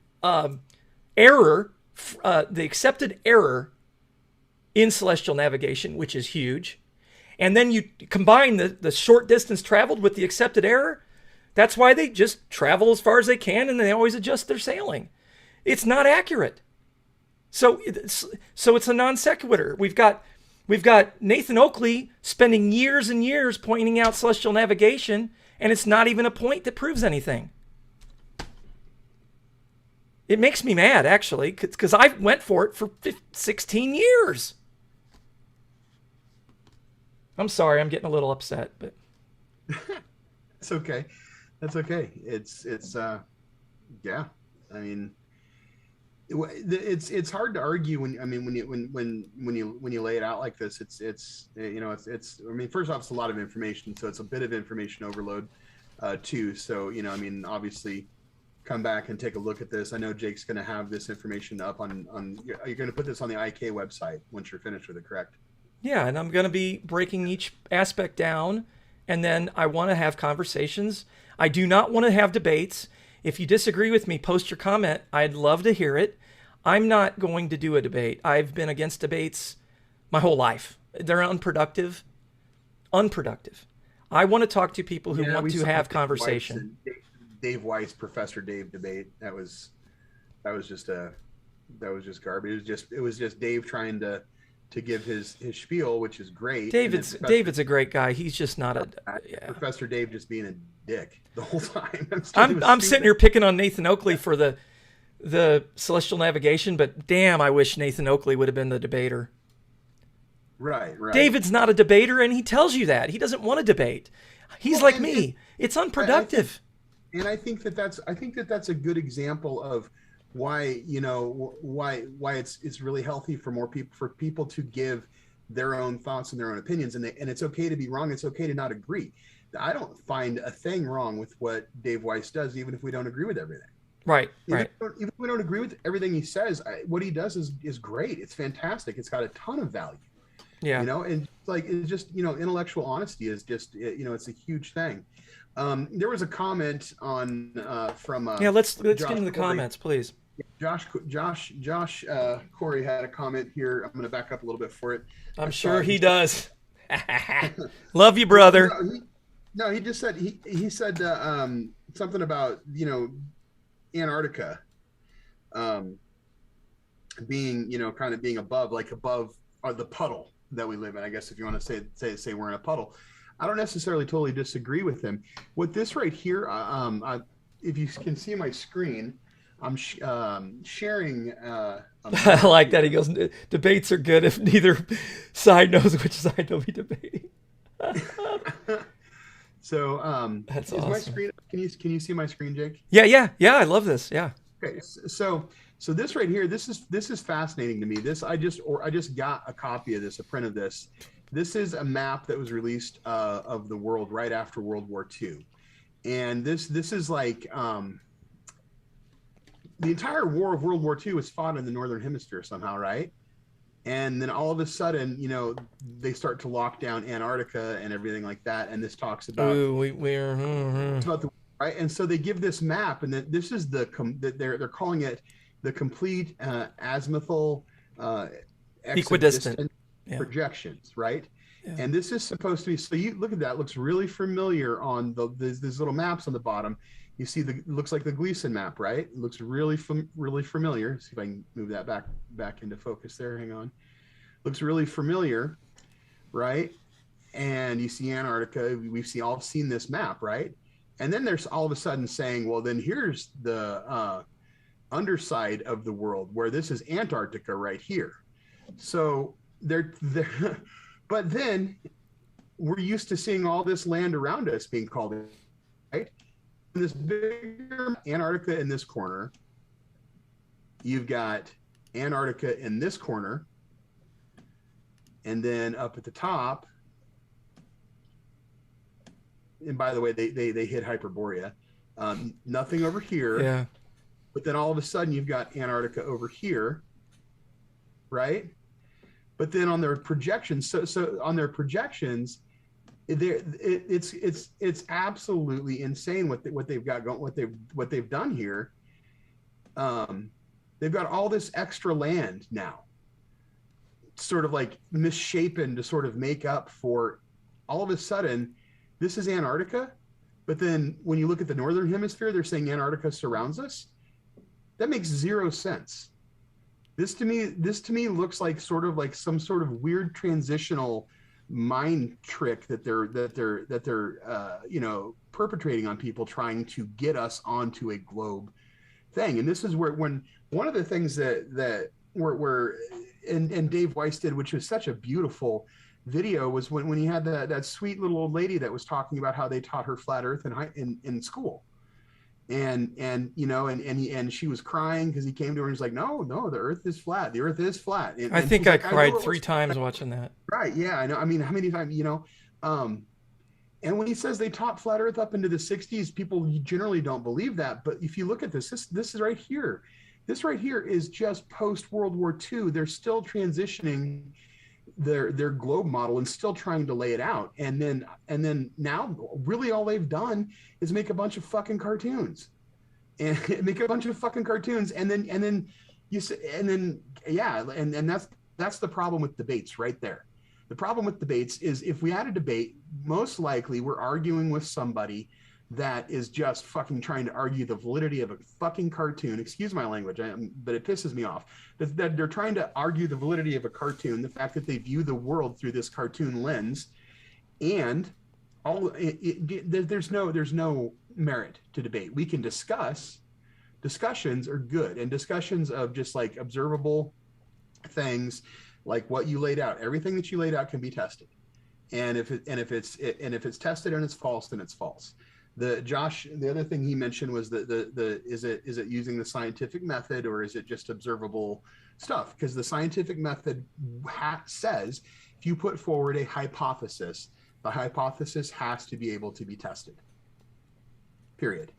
error in celestial navigation, which is huge. And then you combine the short distance traveled with the accepted error. That's why they just travel as far as they can, and they always adjust their sailing. It's not accurate. So it's a non sequitur. We've got Nathan Oakley spending years and years pointing out celestial navigation, and it's not even a point that proves anything. It makes me mad, actually, because I went for it for 16 years. I'm sorry, I'm getting a little upset, but it's okay. That's okay. It's yeah. I mean, it's hard to argue when you lay it out like this. It's I mean, first off, it's a lot of information, so it's a bit of information overload too. So obviously, come back and take a look at this. I know Jake's going to have this information up on. You're going to put this on the IK website once you're finished with it, correct? Yeah, and I'm going to be breaking each aspect down, and then I want to have conversations. I do not want to have debates. If you disagree with me, post your comment. I'd love to hear it. I'm not going to do a debate. I've been against debates my whole life. They're unproductive. Unproductive. I want to talk to people who want we to saw have Dave conversation. Weiss and Dave Weiss, Professor Dave debate. That was just garbage. It was just Dave trying to give his spiel, which is great. David's a great guy. He's just not a Professor Dave just being a dick the whole time. I'm sitting here picking on Nathan Oakley for the celestial navigation, but damn, I wish Nathan Oakley would have been the debater. Right. David's not a debater, and he tells you that. He doesn't want to debate. He's like me. It's unproductive. I think that's a good example of why it's really healthy for people to give their own thoughts and their own opinions, and it's okay to be wrong. It's okay to not agree. I don't find a thing wrong with what Dave Weiss does, even if we don't agree with everything. Right. Even if we don't agree with everything he says, what he does is great. It's fantastic. It's got a ton of value. Yeah. And it's just intellectual honesty is just it's a huge thing. There was a comment on from let's Josh get into the Corey. Comments, please. Josh Corey had a comment here. I'm going to back up a little bit for it. I'm sure he does. Love you, brother. No, he just said he said something about Antarctica being kind of being above the puddle that we live in. I guess if you want to say we're in a puddle. I don't necessarily totally disagree with him. With this right here, if you can see my screen, I'm sharing. I like that. He goes, debates are good if neither side knows which side they'll be debating. So that's is awesome. my screen? Can you see my screen, Jake? Yeah. I love this. Yeah. Okay. So this right here, this is fascinating to me. I just got a copy of this, a print of this. This is a map that was released of the world right after World War II, and this is like the entire war of World War II was fought in the Northern Hemisphere somehow, right? And then all of a sudden, they start to lock down Antarctica and everything like that. And this talks about about the right. And so they give this map, and that this is they're calling it the complete azimuthal equidistant projections, right? Yeah. And this is supposed to be. So you look at that; it looks really familiar on these little maps on the bottom. You see it looks like the Gleason map, right? It looks really familiar. See if I can move that back into focus there. Hang on. Looks really familiar, right? And you see Antarctica. We've all seen this map, right? And then there's all of a sudden saying, well, then here's the underside of the world where this is Antarctica right here. So they're but then we're used to seeing all this land around us being called, right? This bigger Antarctica in this corner, you've got Antarctica in this corner, and then up at the top, and by the way, they hit Hyperborea, nothing over here. Yeah. But then all of a sudden you've got Antarctica over here, right? But then on their projections, so on their projections, it's absolutely insane what they've got going, what they've done here. They've got all this extra land now, sort of like misshapen to sort of make up for. All of a sudden, this is Antarctica, but then when you look at the Northern Hemisphere, they're saying Antarctica surrounds us. That makes zero sense. This to me looks like sort of like some sort of weird transitional mind trick that they're perpetrating on people, trying to get us onto a globe thing. And this is where when one of the things that were and Dave Weiss did, which was such a beautiful video, was when he had that sweet little old lady that was talking about how they taught her flat Earth in school. And she was crying because he came to her and he's like, no, the Earth is flat. The Earth is flat. And I think I cried 3 times watching that. Right. Yeah, I know. I mean, how many times, and when he says they taught flat Earth up into the 60s, people generally don't believe that. But if you look at this is right here. This right here is just post World War II. They're still transitioning their globe model and still trying to lay it out. And then now really all they've done is make a bunch of fucking cartoons and then You say, and then and that's the problem with debates right there. The problem with debates is if we had a debate, most likely we're arguing with somebody that is just fucking trying to argue the validity of a fucking cartoon. Excuse my language, but it pisses me off that they're trying to argue the validity of a cartoon, the fact that they view the world through this cartoon lens, and there's no merit to debate. We can discuss. Discussions are good, and discussions of just like observable things, like what you laid out. Everything that you laid out can be tested, and if it's tested and it's false, then it's false. The other thing he mentioned was is it using the scientific method, or is it just observable stuff? Because the scientific method says if you put forward a hypothesis, the hypothesis has to be able to be tested. Period.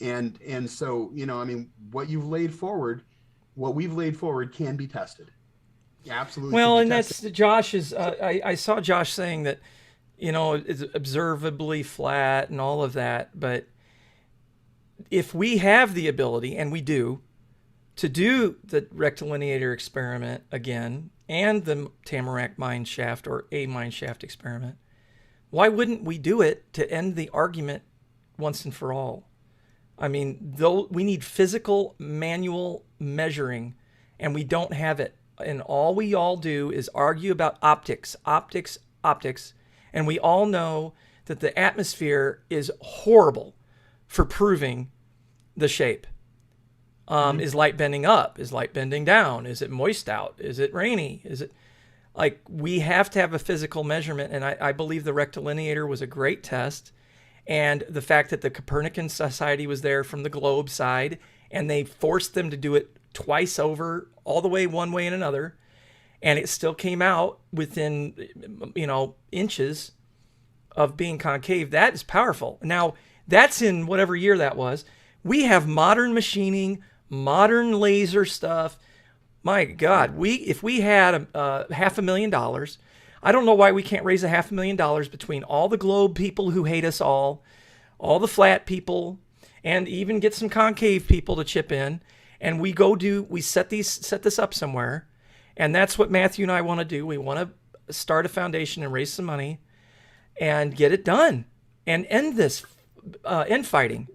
And so, you know, I mean, what we've laid forward can be tested. Absolutely. Well, and that's Josh's. I saw Josh saying that, you know, it's observably flat and all of that. But if we have the ability, and we do, to do the rectilineator experiment again and the Tamarack mine shaft or a mine shaft experiment, why wouldn't we do it to end the argument once and for all? I mean, though we need physical manual measuring, and we don't have it. And all we all do is argue about optics. And we all know that the atmosphere is horrible for proving the shape. Is light bending up? Is light bending down? Is it moist out? Is it rainy? Is it like we have to have a physical measurement? And I believe the rectilineator was a great test. And the fact that the Copernican Society was there from the globe side, and they forced them to do it twice over, all the way one way and another, and it still came out within, you know, inches of being concave. That is powerful. Now, that's in whatever year that was. We have modern machining, modern laser stuff. My God, if we had $500,000, I don't know why we can't raise $500,000 between all the globe people who hate us all the flat people, and even get some concave people to chip in. And we set this up somewhere. And that's what Mathew and I want to do. We want to start a foundation and raise some money and get it done and end this infighting.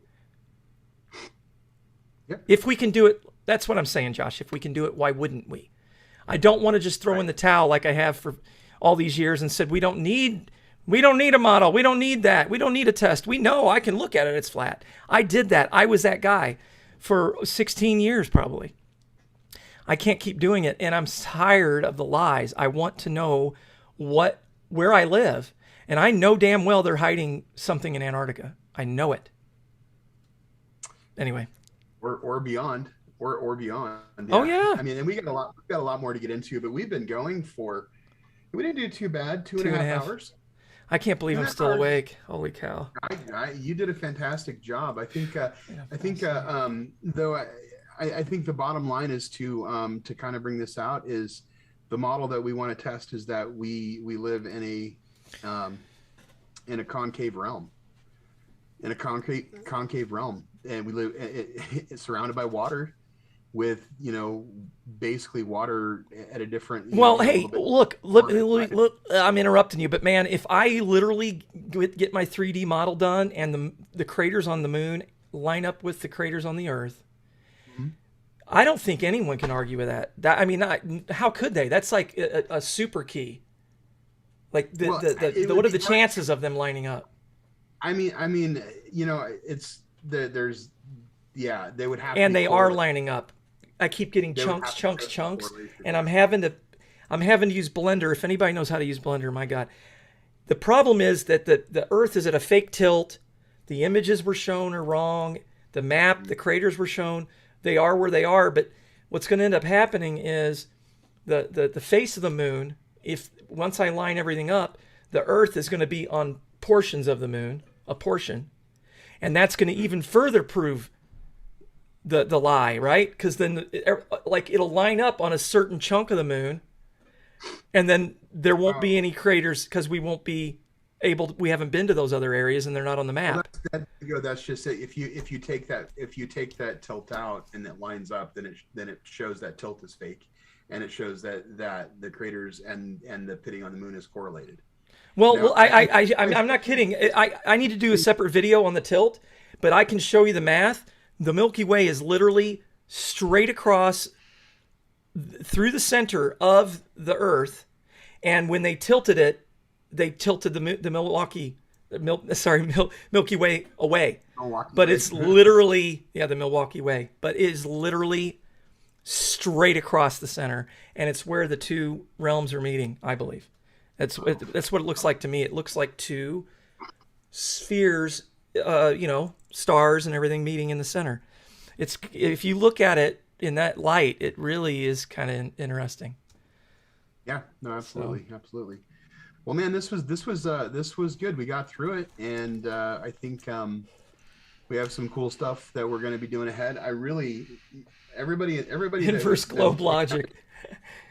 Yep. If we can do it, that's what I'm saying, Josh. If we can do it, why wouldn't we? I don't want to just throw in the towel like I have for all these years and said, we don't need a model. We don't need that. We don't need a test. We know I can look at it. It's flat. I did that. I was that guy for 16 years, probably. I can't keep doing it. And I'm tired of the lies. I want to know where I live. And I know damn well they're hiding something in Antarctica. I know it. Anyway. Or beyond. Or beyond. Yeah. Oh yeah. I mean, and we've got a lot more to get into, but we've been going for, we didn't do too bad, 2.5 hours. I can't believe I'm still awake. Holy cow! You did a fantastic job. I think the bottom line is to kind of bring this out is the model that we want to test is that we live in a concave realm, and we live it's surrounded by water, with, you know, basically water at a different. Well, hey, look, I'm interrupting you, but man, if I literally get my 3D model done and the craters on the moon line up with the craters on the Earth, mm-hmm. I don't think anyone can argue with that. I mean, how could they? That's like a super key. Like what are the chances of them lining up? I mean, you know, they would have. And they are lining up. I keep getting chunks, and I'm having to use Blender. If anybody knows how to use Blender, my God. The problem is that the Earth is at a fake tilt. The images were shown are wrong. The map, the craters were shown. They are where they are. But what's going to end up happening is the face of the moon, if once I line everything up, the Earth is going to be on portions of the moon, a portion. And that's going to even further prove the lie, right? Because then it'll line up on a certain chunk of the moon, and then there won't be any craters because we won't be we haven't been to those other areas and they're not on the map. Well, that's just it. If you take that tilt out and it lines up, then it shows that tilt is fake, and it shows that the craters and the pitting on the moon is correlated. Well, I'm not kidding. I need to do a separate video on the tilt, but I can show you the math. The Milky Way is literally straight across through the center of the Earth, and when they tilted it, they tilted the Milky Way away. But it's literally, the Milwaukee Way, but it is literally straight across the center, and it's where the two realms are meeting, I believe. That's what it looks like to me. It looks like two spheres, stars and everything meeting in the center. If you look at it in that light, it really is kind of interesting. Yeah, no, absolutely, absolutely. Well, man, this was good. We got through it, and I think we have some cool stuff that we're going to be doing ahead. Everybody Inverse globe logic.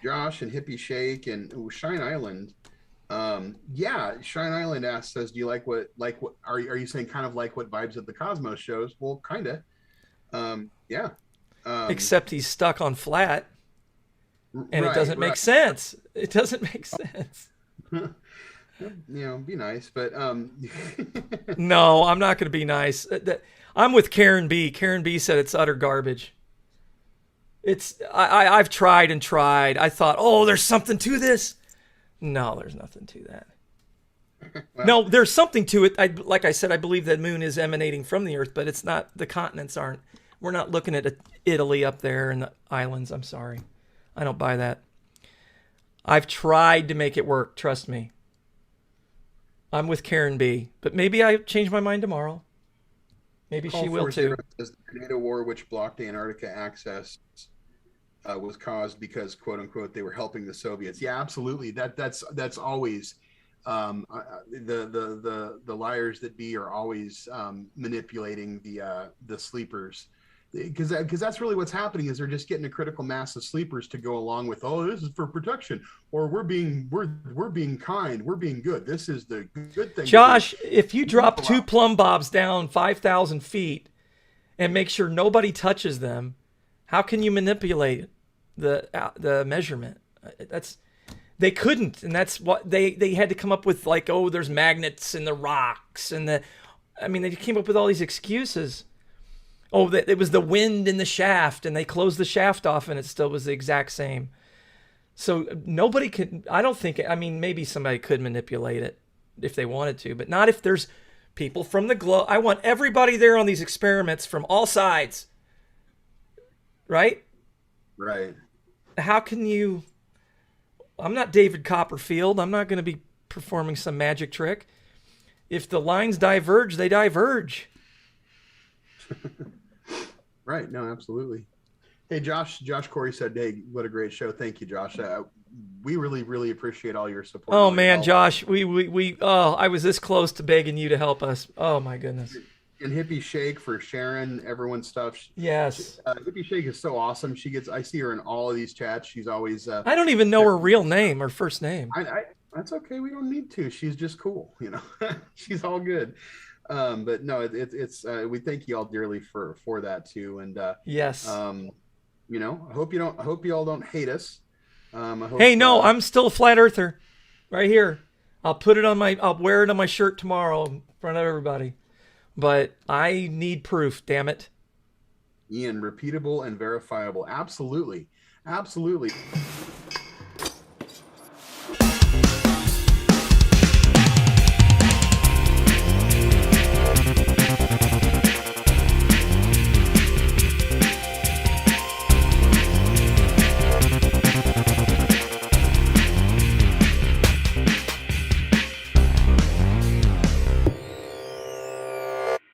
Josh and Hippie Shake and Shine Island. Shine Island says, do you like what are you saying kind of like what Vibes of the Cosmos shows? Well, kind of. Except he's stuck on flat, and it doesn't make sense. It doesn't make sense. Be nice, but no, I'm not going to be nice. I'm with Karen B. Karen B said it's utter garbage. I've tried and tried. I thought, there's something to this. No, there's nothing to that. Well, no, there's something to it. Like I said, I believe that moon is emanating from the Earth, but it's not. The continents aren't. We're not looking at Italy up there and the islands. I'm sorry, I don't buy that. I've tried to make it work. Trust me. I'm with Karen B. But maybe I change my mind tomorrow. Maybe she will too. The tornado war, which blocked Antarctica access, was caused because, quote unquote, they were helping the Soviets. Yeah, absolutely. That's always the liars that be are always manipulating the sleepers, because that's really what's happening is they're just getting a critical mass of sleepers to go along with, this is for protection, or we're being kind, we're being good, this is the good thing. Josh, if you drop two plumb bobs down 5,000 feet and make sure nobody touches them, how can you manipulate the measurement? They couldn't, and that's what they had to come up with, like, there's magnets in the rocks, and they came up with all these excuses. That it was the wind in the shaft, and they closed the shaft off, and it still was the exact same. So nobody could. I don't think. Maybe somebody could manipulate it if they wanted to, but not if there's people from the globe. I want everybody there on these experiments from all sides. Right? Right. How can you? I'm not David Copperfield. I'm not going to be performing some magic trick. If the lines diverge, they diverge. Right. No, absolutely. Hey, Josh Corey said, hey, what a great show. Thank you, Josh. We really, really appreciate all your support. Oh man, Josh, I was this close to begging you to help us. Oh my goodness. And Hippie Shake for sharing everyone's stuff. Yes. Hippie Shake is so awesome. I see her in all of these chats. She's always, I don't even know her real name or first name. That's okay. We don't need to. She's just cool. She's all good. But no, it's we thank you all dearly for that too. And yes, I hope you all don't hate us. I'm still a flat earther, right here. I'll wear it on my shirt tomorrow in front of everybody. But I need proof. Damn it, Ian. Repeatable and verifiable. Absolutely.